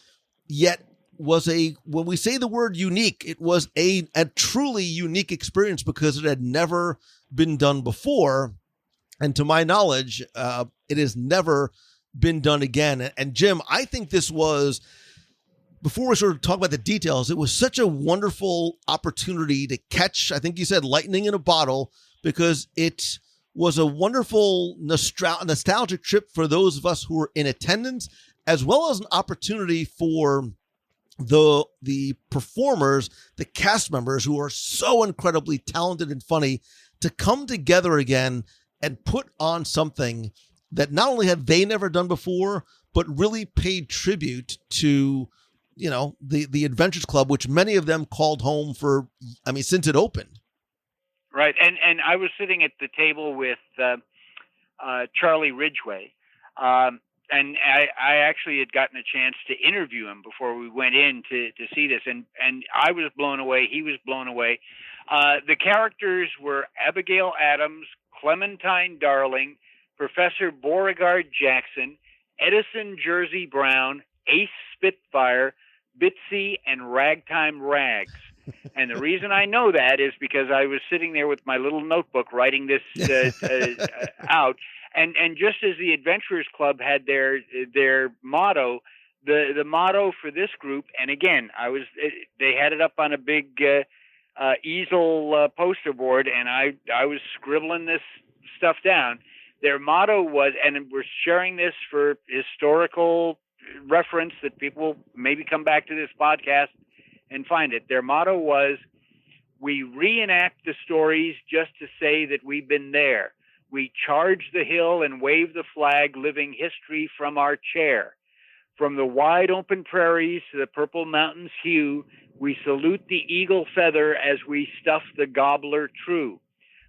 yet was when we say the word unique, it was a truly unique experience because it had never been done before. And to my knowledge, it has never been done again. And Jim, I think this was, before we sort of talk about the details, it was such a wonderful opportunity to catch, I think you said, lightning in a bottle, because it was a wonderful nostalgic trip for those of us who were in attendance, as well as an opportunity for the performers, the cast members who are so incredibly talented and funny, to come together again and put on something that not only had they never done before, but really paid tribute to, you know, the Adventures Club, which many of them called home for, I mean, since it opened. Right. And I was sitting at the table with Charlie Ridgway. And I actually had gotten a chance to interview him before we went in to see this. And I was blown away. He was blown away. The characters were Abigail Adams, Clementine Darling, Professor Beauregard Jackson, Edison Jersey Brown, Ace Spitfire, Bitsy, and Ragtime Rags. And the reason I know that is because I was sitting there with my little notebook writing this out. And just as the Adventurers Club had their motto, the motto for this group, and again, they had it up on a big easel poster board, and I was scribbling this stuff down. Their motto was, and we're sharing this for historical reference that people maybe come back to this podcast and find it. Their motto was, "We reenact the stories just to say that we've been there. We charge the hill and wave the flag, living history from our chair. From the wide open prairies to the purple mountains' hue, we salute the eagle feather as we stuff the gobbler true.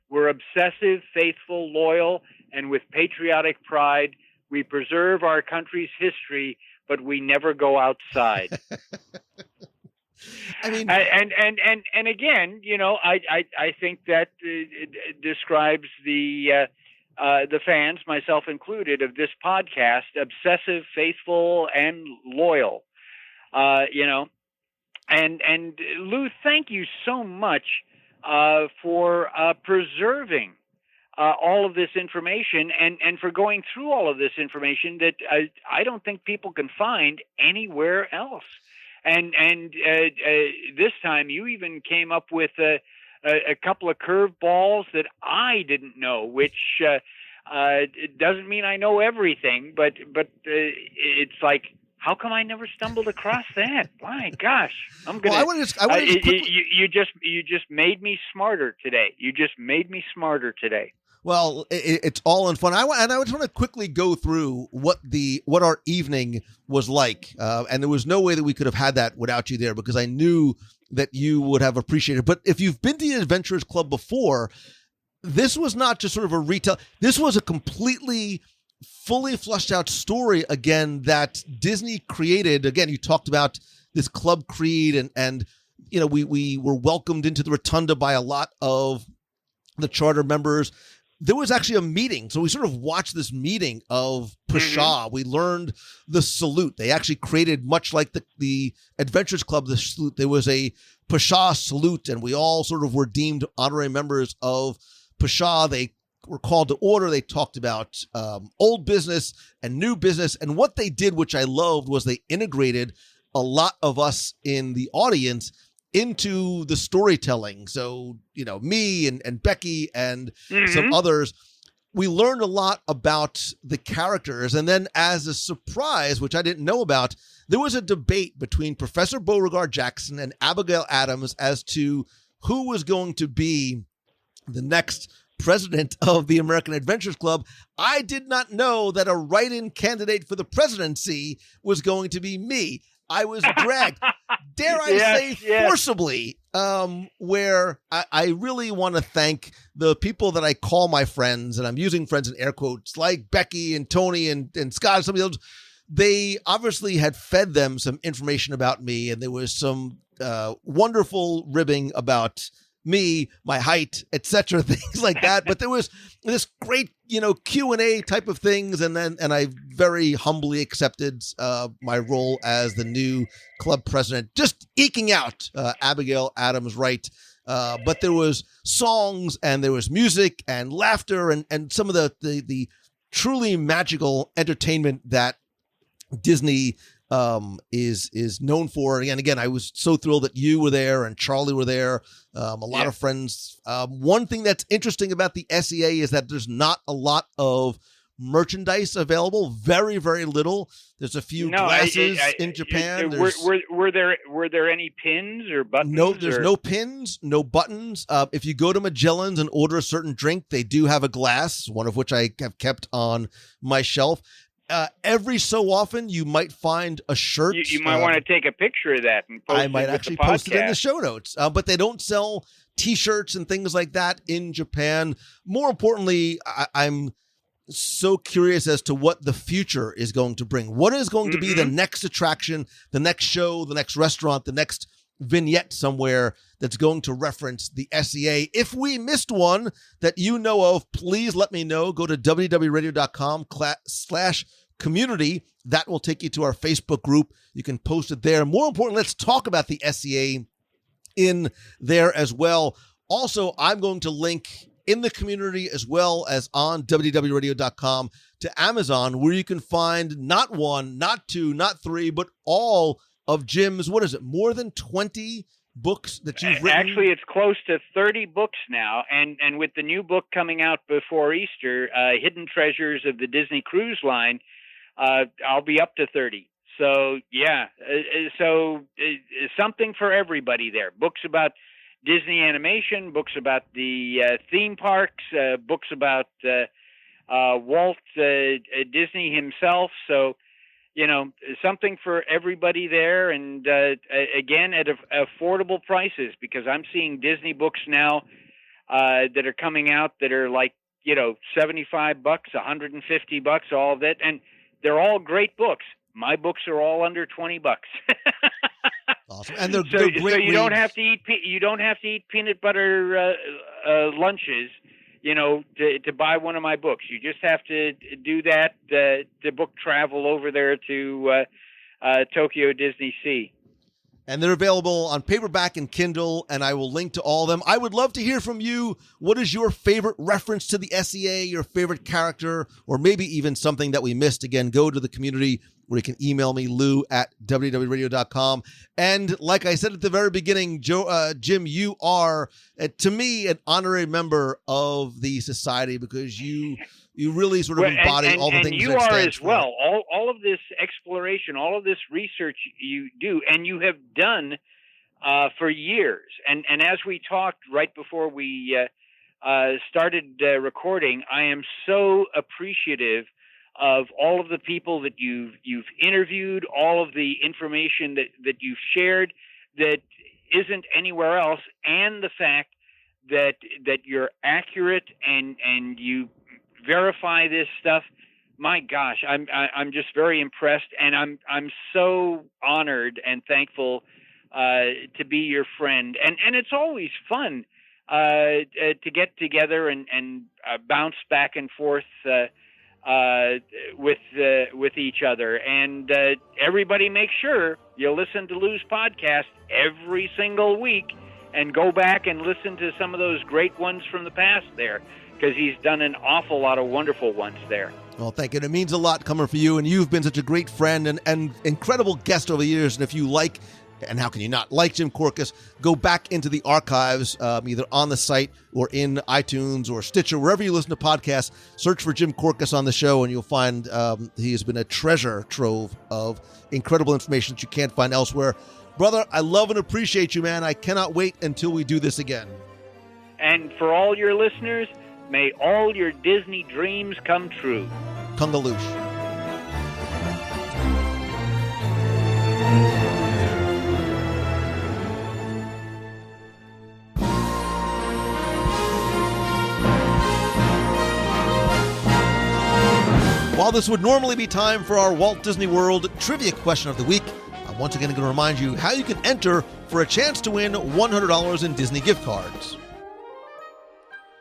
We're obsessive, faithful, loyal, and with patriotic pride, we preserve our country's history, but we never go outside." I mean, and again, you know, I think that describes the fans, myself included, of this podcast: obsessive, faithful, and loyal. You know, and Lou, thank you so much for preserving all of this information and for going through all of this information that I don't think people can find anywhere else. And this time you even came up with a couple of curveballs that I didn't know, which it doesn't mean I know everything, but it's like, how come I never stumbled across that? My gosh, I'm gonna. Well, you just made me smarter today. You just made me smarter today. Well, it's all in fun. I just want to quickly go through what our evening was like, and there was no way that we could have had that without you there, because I knew that you would have appreciated it. But if you've been to the Adventurers Club before, this was not just sort of a retail. This was a completely fully fleshed out story again that Disney created. Again, you talked about this club creed, and you know, we were welcomed into the rotunda by a lot of the charter members. There was actually a meeting. So we sort of watched this meeting of Pshaw. Mm-hmm. We learned the salute. They actually created, much like the Adventures Club, the salute. There was a Pshaw salute, and we all sort of were deemed honorary members of Pshaw. They were called to order. They talked about old business and new business. And what they did, which I loved, was they integrated a lot of us in the audience into the storytelling. So, you know, me and Becky and some others, we learned a lot about the characters. And then as a surprise, which I didn't know about, there was a debate between Professor Beauregard Jackson and Abigail Adams as to who was going to be the next president of the American Adventures Club. I did not know that a write-in candidate for the presidency was going to be me. I was dragged, dare I say, forcibly where I really want to thank the people that I call my friends, and I'm using friends in air quotes, like Becky and Tony and Scott and some of those. They obviously had fed them some information about me, and there was some wonderful ribbing about me, my height, etc., things like that. But there was this great, Q&A type of things, and I very humbly accepted my role as the new club president, just eking out Abigail Adams Wright. But there was songs, and there was music and laughter, and some of the truly magical entertainment that Disney is known for. And again, I was so thrilled that you were there and Charlie were there. A lot of friends. One thing that's interesting about the S.E.A. is that there's not a lot of merchandise available. Very, very little. There's a few glasses in Japan. Were there any pins or buttons? No, there's no pins, no buttons. If you go to Magellan's and order a certain drink, they do have a glass, one of which I have kept on my shelf. Every so often, you might find a shirt. You might want to take a picture of that and post it. I might actually post it in the show notes. But they don't sell T-shirts and things like that in Japan. More importantly, I'm so curious as to what the future is going to bring. What is going to be the next attraction, the next show, the next restaurant, the next vignette somewhere that's going to reference the S.E.A. If we missed one that you know of, please let me know. Go to www.radio.com/community. That will take you to our Facebook group. You can post it there. More importantly, let's talk about the S.E.A. in there as well. Also, I'm going to link in the community as well as on WDW Radio.com to Amazon, where you can find not one, not two, not three, but all of Jim's, what is it, more than 20 books that you've written? Actually, it's close to 30 books now, and with the new book coming out before Easter, Hidden Treasures of the Disney Cruise Line, I'll be up to 30. So, something for everybody there. Books about Disney animation, books about the theme parks, books about Walt Disney himself. So, something for everybody there, and again at affordable prices, because I'm seeing Disney books now that are coming out that are like $75, $150, all of that, and they're all great books. My books are all under $20. Awesome, and they're so great. You don't have to eat peanut butter lunches, to buy one of my books. You just have to do that to book travel over there to Tokyo Disney Sea. And they're available on paperback and Kindle, and I will link to all of them. I would love to hear from you. What is your favorite reference to the S.E.A., your favorite character, or maybe even something that we missed? Again, go to the community where you can email me, lou@wwradio.com. And like I said at the very beginning, Jim, you are, to me, an honorary member of the society, because you really sort of embody all the things that you it are stands as for. well. All of this exploration, all of this research you do, and you have done for years. And as we talked right before we started recording, I am so appreciative of all of the people that you've interviewed, all of the information that you've shared that isn't anywhere else, and the fact that you're accurate and you verify this stuff. My gosh, I'm just very impressed, and I'm so honored and thankful to be your friend. And it's always fun to get together and bounce back and forth with each other. And everybody make sure you listen to Lou's podcast every single week and go back and listen to some of those great ones from the past there, because he's done an awful lot of wonderful ones there. Well, thank you. It means a lot coming from you, and you've been such a great friend and incredible guest over the years. And if you like, and how can you not like Jim Korkis, go back into the archives, either on the site or in iTunes or Stitcher, wherever you listen to podcasts. Search for Jim Korkis on the show, and you'll find he has been a treasure trove of incredible information that you can't find elsewhere. Brother, I love and appreciate you, man. I cannot wait until we do this again. And for all your listeners, may all your Disney dreams come true. Kungaloosh. While this would normally be time for our Walt Disney World Trivia Question of the Week, I'm once again going to remind you how you can enter for a chance to win $100 in Disney gift cards.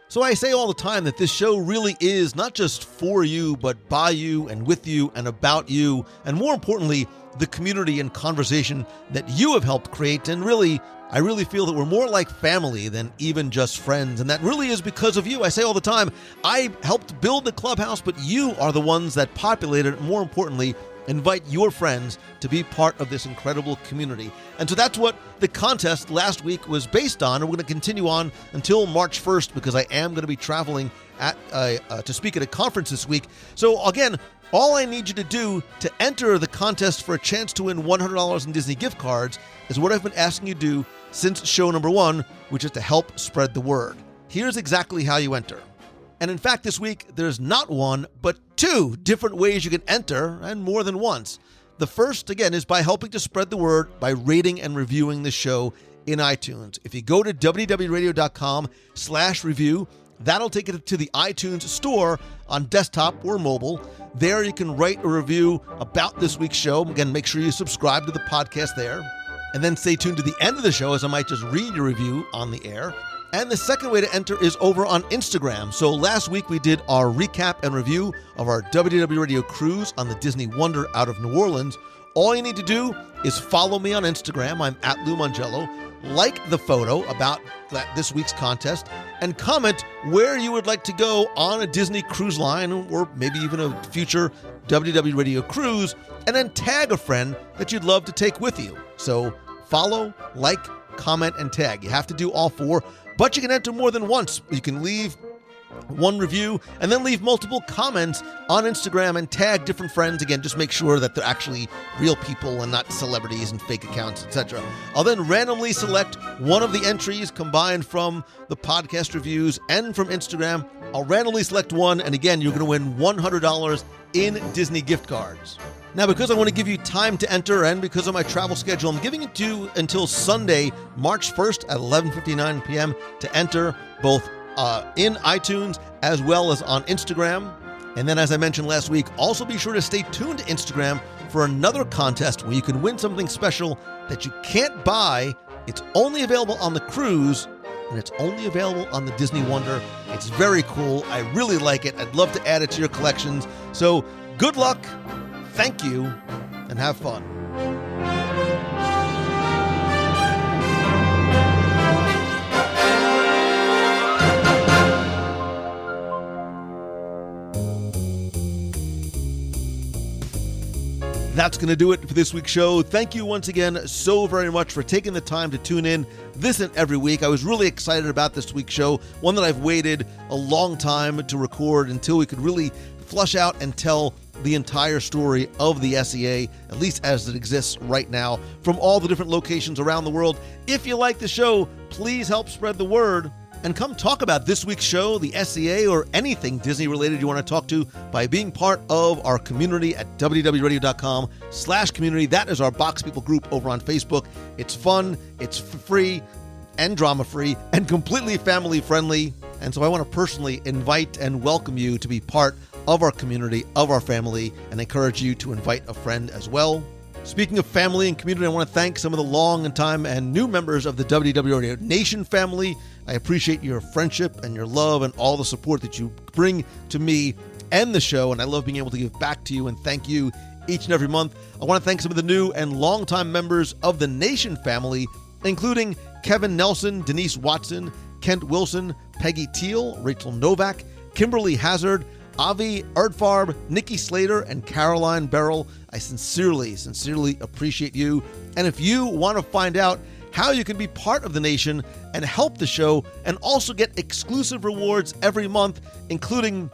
So I say all the time that this show really is not just for you, but by you and with you and about you, and more importantly, the community and conversation that you have helped create. And really, I really feel that we're more like family than even just friends, and that really is because of you. I say all the time, I helped build the clubhouse, but you are the ones that populated it. More importantly, invite your friends to be part of this incredible community. And so that's what the contest last week was based on, and we're going to continue on until March 1st because I am going to be traveling to speak at a conference this week. So again, all I need you to do to enter the contest for a chance to win $100 in Disney gift cards is what I've been asking you to do since show number 1, which is to help spread the word. Here's exactly how you enter. And in fact, this week, there's not one, but 2 different ways you can enter, and more than once. The first, again, is by helping to spread the word by rating and reviewing the show in iTunes. If you go to wdwradio.com/review, that'll take you to the iTunes store on desktop or mobile. There you can write a review about this week's show. Again, make sure you subscribe to the podcast there. And then stay tuned to the end of the show as I might just read your review on the air. And the second way to enter is over on Instagram. So last week we did our recap and review of our WDW Radio cruise on the Disney Wonder out of New Orleans. All you need to do is follow me on Instagram. I'm at Lou Mongello. Like the photo about this week's contest and comment where you would like to go on a Disney cruise line or maybe even a future WDW Radio cruise, and then tag a friend that you'd love to take with you. So follow, like, comment, and tag. You have to do all 4. But you can enter more than once. You can leave one review and then leave multiple comments on Instagram and tag different friends. Again, just make sure that they're actually real people and not celebrities and fake accounts, etc. I'll then randomly select one of the entries combined from the podcast reviews and from Instagram. I'll randomly select one, and again, you're going to win $100 in Disney gift cards. Now, because I want to give you time to enter and because of my travel schedule, I'm giving it to you until Sunday, March 1st at 11:59 p.m. to enter both in iTunes as well as on Instagram. And then, as I mentioned last week, also be sure to stay tuned to Instagram for another contest where you can win something special that you can't buy. It's only available on the cruise, and it's only available on the Disney Wonder. It's very cool. I really like it. I'd love to add it to your collections. So good luck. Thank you, and have fun. That's going to do it for this week's show. Thank you once again so very much for taking the time to tune in this and every week. I was really excited about this week's show, one that I've waited a long time to record until we could really flush out and tell the entire story of the S.E.A., at least as it exists right now, from all the different locations around the world. If you like the show, please help spread the word. And come talk about this week's show, the S.E.A., or anything Disney-related you want to talk to by being part of our community at wdwradio.com/community. That is our Box People group over on Facebook. It's fun, it's free, and drama-free, and completely family-friendly. And so I want to personally invite and welcome you to be part of our community, of our family, and encourage you to invite a friend as well. Speaking of family and community, I want to thank some of the long time and new members of the WDW Radio Nation family. I appreciate your friendship and your love and all the support that you bring to me and the show, and I love being able to give back to you and thank you each and every month. I want to thank some of the new and longtime members of the Nation family, including Kevin Nelson, Denise Watson, Kent Wilson, Peggy Teal, Rachel Novak, Kimberly Hazard, Avi Erdfarb, Nikki Slater, and Caroline Beryl. I sincerely appreciate you. And if you want to find out how you can be part of the Nation and help the show and also get exclusive rewards every month, including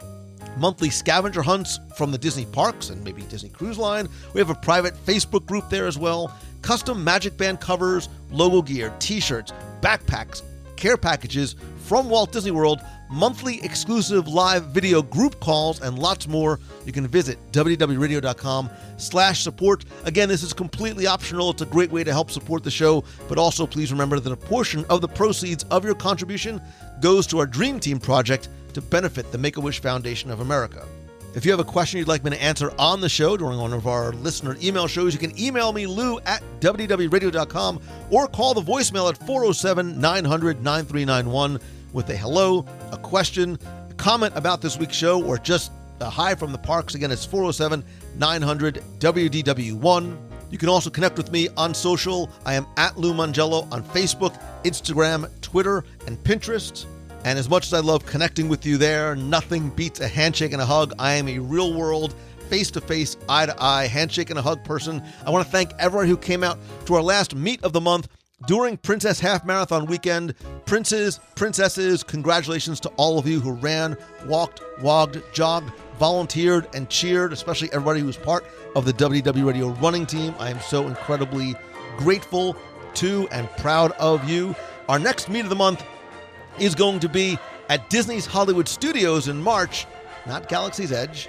monthly scavenger hunts from the Disney Parks and maybe Disney Cruise Line. We have a private Facebook group there as well. Custom Magic Band covers, logo gear, t-shirts, backpacks, care packages from Walt Disney World, monthly exclusive live video group calls, and lots more. You can visit wdwradio.com/support. Again, this is completely optional. It's a great way to help support the show, but also please remember that a portion of the proceeds of your contribution goes to our Dream Team project to benefit the Make-A-Wish Foundation of America. If you have a question you'd like me to answer on the show during one of our listener email shows, you can email me, lou@wdwradio.com, or call the voicemail at 407-900-9391 with a hello, a question, a comment about this week's show, or just a hi from the parks. Again, it's 407-900-WDW1. You can also connect with me on social. I am at Lou Mongello on Facebook, Instagram, Twitter, and Pinterest. And as much as I love connecting with you there, nothing beats a handshake and a hug. I am a real-world, face-to-face, eye-to-eye handshake and a hug person. I want to thank everyone who came out to our last meet of the month during Princess Half Marathon weekend. Princes, princesses, congratulations to all of you who ran, walked, wogged, jogged, volunteered, and cheered, especially everybody who was part of the WDW Radio running team. I am so incredibly grateful to and proud of you. Our next meet of the month is going to be at Disney's Hollywood Studios in March, not Galaxy's Edge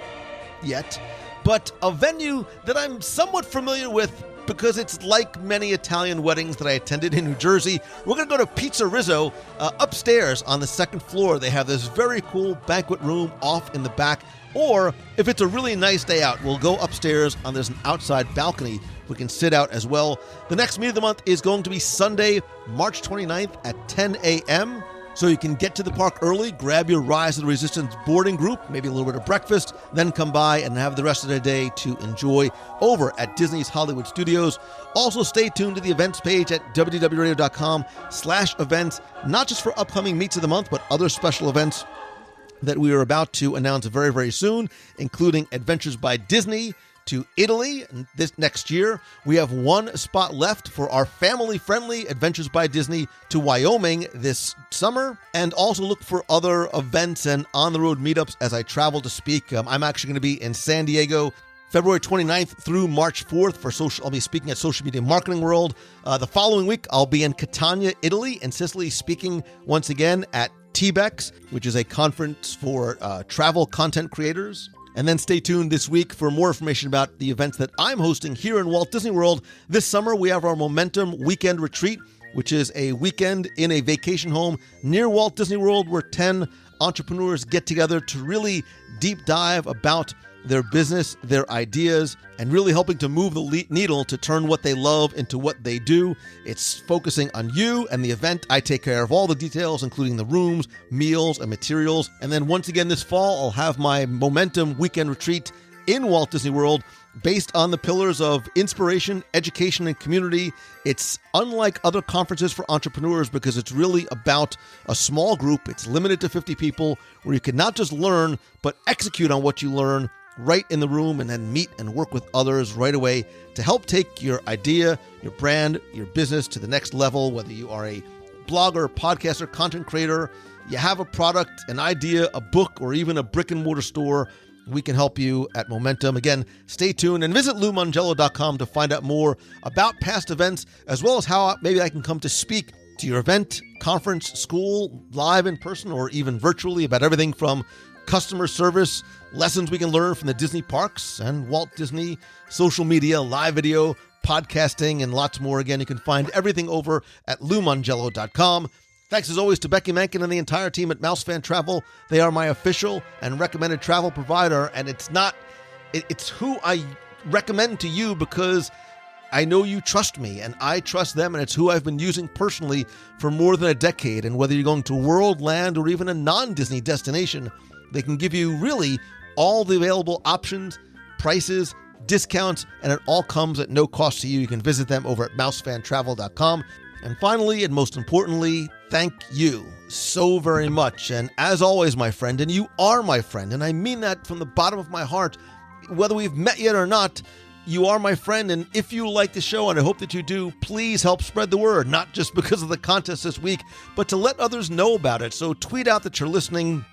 yet, but a venue that I'm somewhat familiar with because it's like many Italian weddings that I attended in New Jersey. We're going to go to Pizza Rizzo. Upstairs on the second floor, they have this very cool banquet room off in the back. Or if it's a really nice day out, we'll go upstairs and there's an outside balcony. We can sit out as well. The next meet of the month is going to be Sunday, March 29th at 10 a.m., so you can get to the park early, grab your Rise of the Resistance boarding group, maybe a little bit of breakfast, then come by and have the rest of the day to enjoy over at Disney's Hollywood Studios. Also, stay tuned to the events page at wdwradio.com/events, not just for upcoming meets of the month, but other special events that we are about to announce very, very soon, including Adventures by Disney to Italy this next year. We have one spot left for our family-friendly Adventures by Disney to Wyoming this summer, and also look for other events and on-the-road meetups as I travel to speak. I'm actually going to be in San Diego February 29th through March 4th for social. I'll be speaking at Social Media Marketing World. The following week, I'll be in Catania, Italy, and Sicily, speaking once again at TBEX, which is a conference for travel content creators. And then stay tuned this week for more information about the events that I'm hosting here in Walt Disney World. This summer, we have our Momentum Weekend Retreat, which is a weekend in a vacation home near Walt Disney World where 10 entrepreneurs get together to really deep dive about their business, their ideas, and really helping to move the needle to turn what they love into what they do. It's focusing on you and the event. I take care of all the details, including the rooms, meals, and materials. And then once again this fall, I'll have my Momentum Weekend Retreat in Walt Disney World based on the pillars of inspiration, education, and community. It's unlike other conferences for entrepreneurs because it's really about a small group. It's limited to 50 people where you can not just learn, but execute on what you learn right in the room, and then meet and work with others right away to help take your idea, your brand, your business to the next level. Whether you are a blogger, podcaster, content creator, you have a product, an idea, a book, or even a brick and mortar store, we can help you at Momentum. Again, stay tuned and visit LouMongello.com to find out more about past events, as well as how maybe I can come to speak to your event, conference, school, live in person, or even virtually, about everything from customer service, lessons we can learn from the Disney parks and Walt Disney, social media, live video, podcasting, and lots more. Again, you can find everything over at LouMongello.com. Thanks as always to Becky Mankin and the entire team at Mousefan Travel. They are my official and recommended travel provider, and it's who I recommend to you because I know you trust me, and I trust them, and it's who I've been using personally for more than a decade. And whether you're going to World, Land, or even a non-Disney destination, they can give you really all the available options, prices, discounts, and it all comes at no cost to you. You can visit them over at mousefantravel.com. And finally, and most importantly, thank you so very much. And as always, my friend, and you are my friend, and I mean that from the bottom of my heart, whether we've met yet or not, you are my friend. And if you like the show, and I hope that you do, please help spread the word, not just because of the contest this week, but to let others know about it. So tweet out that you're listening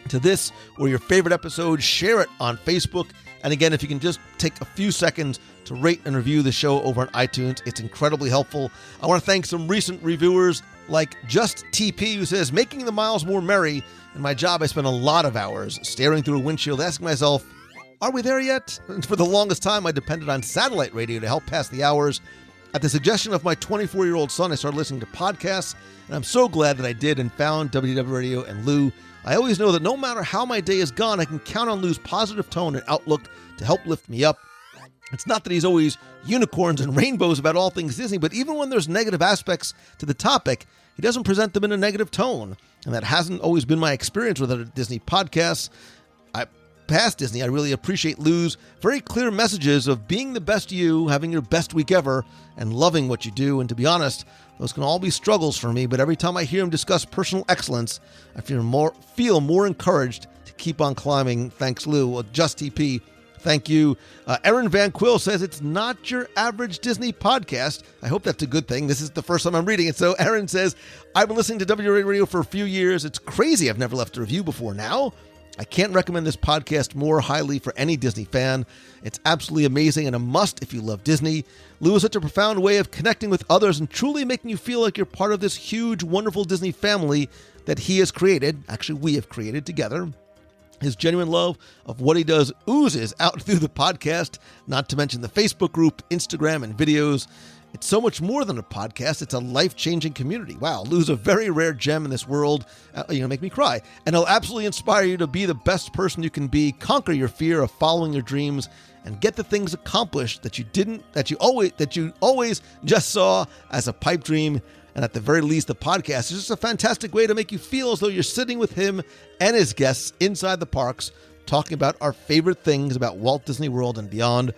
to this or your favorite episode, share it on Facebook. And again, if you can just take a few seconds to rate and review the show over on iTunes, it's incredibly helpful. I want to thank some recent reviewers like Just TP, who says, making the miles more merry. In my job, I spend a lot of hours staring through a windshield, asking myself, are we there yet? And for the longest time, I depended on satellite radio to help pass the hours. At the suggestion of my 24-year-old son, I started listening to podcasts, and I'm so glad that I did and found WDW Radio and Lou. I always know that no matter how my day is gone, I can count on Lou's positive tone and outlook to help lift me up. It's not that he's always unicorns and rainbows about all things Disney, but even when there's negative aspects to the topic, he doesn't present them in a negative tone. And that hasn't always been my experience with other Disney podcasts. Past Disney, I really appreciate Lou's very clear messages of being the best you, having your best week ever, and loving what you do. And to be honest, those can all be struggles for me, but every time I hear him discuss personal excellence, I feel more encouraged to keep on climbing. Thanks, Lou. Well, Just TP, thank you. Erin Van Quill says it's not your average Disney podcast. I hope that's a good thing. This is the first time I'm reading it. So Erin says, I've been listening to WDW Radio for a few years. It's crazy I've never left a review before now. I can't recommend this podcast more highly for any Disney fan. It's absolutely amazing and a must if you love Disney. Lou is such a profound way of connecting with others and truly making you feel like you're part of this huge, wonderful Disney family that he has created. Actually, we have created together. His genuine love of what he does oozes out through the podcast, not to mention the Facebook group, Instagram, and videos. It's so much more than a podcast. It's a life-changing community. Wow, Lou's a very rare gem in this world. Make me cry. And he'll absolutely inspire you to be the best person you can be, conquer your fear of following your dreams, and get the things accomplished that you always just saw as a pipe dream. And at the very least, the podcast is just a fantastic way to make you feel as though you're sitting with him and his guests inside the parks, talking about our favorite things about Walt Disney World and beyond.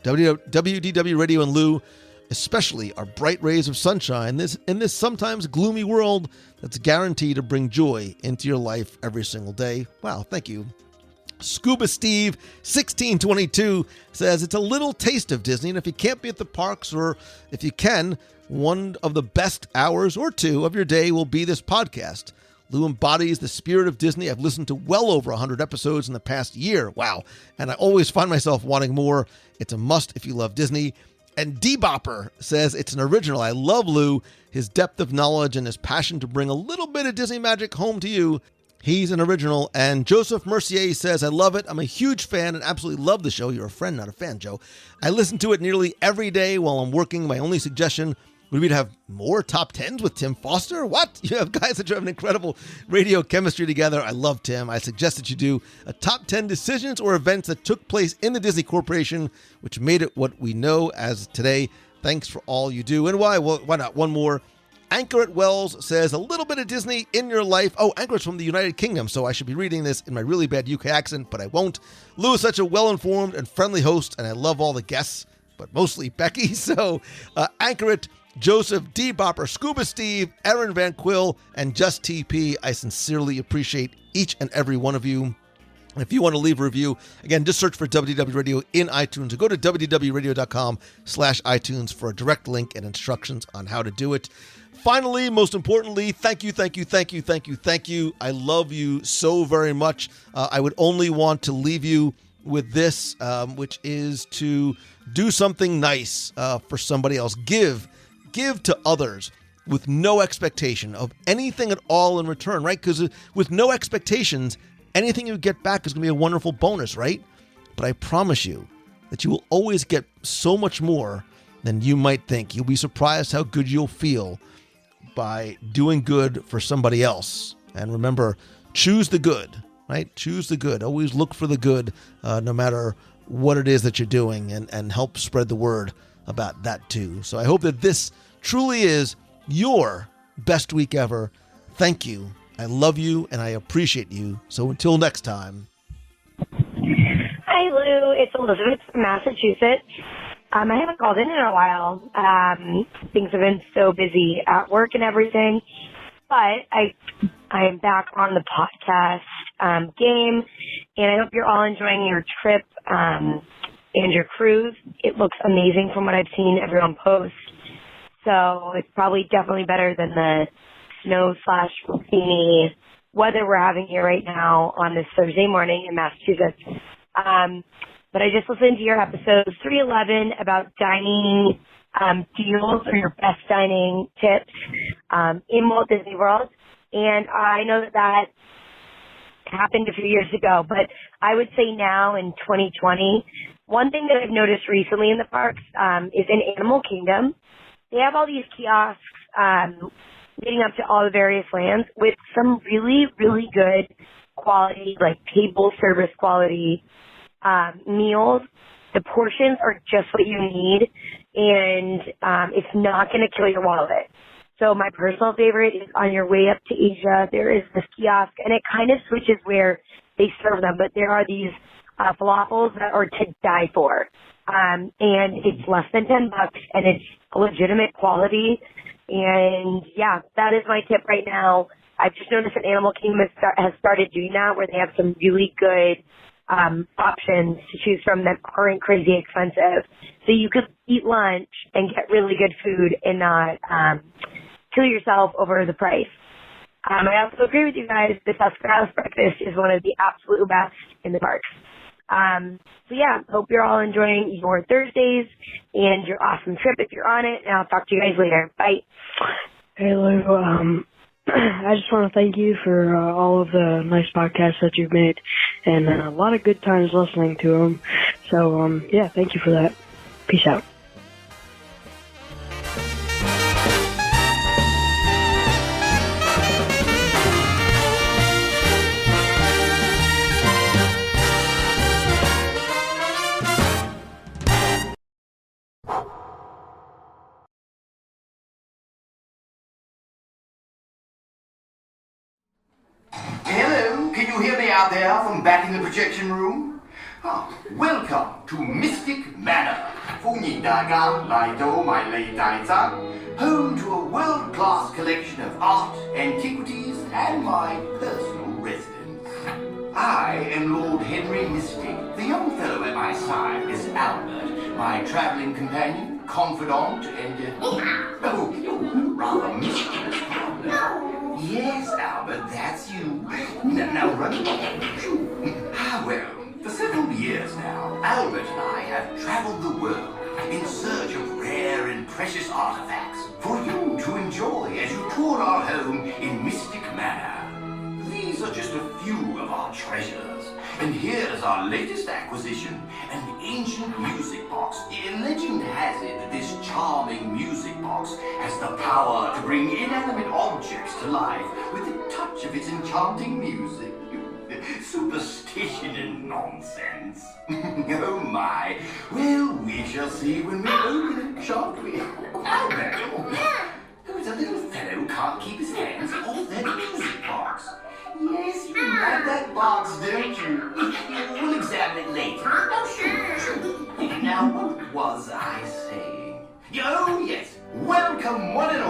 WDW Radio and Lou especially are bright rays of sunshine in this sometimes gloomy world that's guaranteed to bring joy into your life every single day. Wow, thank you. Scuba Steve 1622 says it's a little taste of Disney, and if you can't be at the parks, or if you can, one of the best hours or two of your day will be this podcast. Lou embodies the spirit of Disney. I've listened to well over 100 episodes in the past year. Wow. And I always find myself wanting more. It's a must if you love Disney. And D-Bopper says it's an original. I love Lou, his depth of knowledge and his passion to bring a little bit of Disney magic home to you. He's an original. And Joseph Mercier says, I love it. I'm a huge fan and absolutely love the show. You're a friend, not a fan, Joe. I listen to it nearly every day while I'm working. My only suggestion would be to have more top 10s with Tim Foster. What? You have guys that have an incredible radio chemistry together. I love Tim. I suggest that you do a top 10 decisions or events that took place in the Disney Corporation, which made it what we know as today. Thanks for all you do. And why? Well, why not? One more. Anchor at Wells says, a little bit of Disney in your life. Oh, Anchor's from the United Kingdom, so I should be reading this in my really bad UK accent, but I won't. Lou is such a well-informed and friendly host, and I love all the guests, but mostly Becky. So, Anchor it, Joseph, D-Bopper, Scuba Steve, Erin Van Quill, and Just TP. I sincerely appreciate each and every one of you. And if you want to leave a review, again, just search for WDW Radio in iTunes or go to www.radio.com/iTunes for a direct link and instructions on how to do it. Finally, most importantly, thank you. I love you so very much. I would only want to leave you with this, which is to do something nice for somebody else. Give to others with no expectation of anything at all in return, right? Because with no expectations, anything you get back is going to be a wonderful bonus, right? But I promise you that you will always get so much more than you might think. You'll be surprised how good you'll feel by doing good for somebody else. And remember, choose the good, right? Choose the good. Always look for the good, no matter what it is that you're doing, and help spread the word about that too. So I hope that this truly is your best week ever. Thank you. I love you and I appreciate you. So until next time. Hi, Lou. It's Elizabeth from Massachusetts. I haven't called in a while. Things have been so busy at work and everything. But I am back on the podcast game, and I hope you're all enjoying your trip and your cruise. It looks amazing from what I've seen everyone post. So it's probably definitely better than the snow/rainy weather we're having here right now on this Thursday morning in Massachusetts. But I just listened to your episode 311 about dining deals or your best dining tips in Walt Disney World. And I know that happened a few years ago, but I would say now in 2020, one thing that I've noticed recently in the parks is in Animal Kingdom. They have all these kiosks leading up to all the various lands with some really, really good quality, like table service quality meals. The portions are just what you need, and it's not going to kill your wallet. So my personal favorite is on your way up to Asia, there is this kiosk, and it kind of switches where they serve them, but there are these falafels that are to die for. And it's less than $10, and it's legitimate quality. And yeah, that is my tip right now. I've just noticed that Animal Kingdom has started doing that, where they have some really good options to choose from that aren't crazy expensive. So you could eat lunch and get really good food and not kill yourself over the price. I also agree with you guys. The Tuscarawas breakfast is one of the absolute best in the parks. So yeah, hope you're all enjoying your Thursdays and your awesome trip if you're on it, and I'll talk to you guys later. Bye. Hey Lou, I just want to thank you for all of the nice podcasts that you've made, and a lot of good times listening to them. So yeah, thank you for that. Peace out. Hello, can you hear me out there from back in the projection room? Welcome to Mystic Manor, 歡迎大家嚟到迷離大宅, home to a world-class collection of art, antiquities, and my personal residence. I am Lord Henry Mystic. The young fellow at my side is Albert, my traveling companion, confidant, and rather mischievous partner. Yes, Albert, that's you. Now run along. Well, for several years now, Albert and I have traveled the world in search of rare and precious artifacts for you to enjoy as you tour our home in Mystic Manor. These are just a few of our treasures. And here's our latest acquisition, an ancient music box. Legend has it that this charming music box has the power to bring inanimate objects to life with the touch of its enchanting music. Superstition and nonsense. Oh my. Well, we shall see when we open it, shan't we? Albert, who's a little fellow who can't keep his hands off that music box. Yes, you like that box, don't you? We'll examine it later. Oh, sure. Now, what was I saying? Oh, yes. Welcome, one and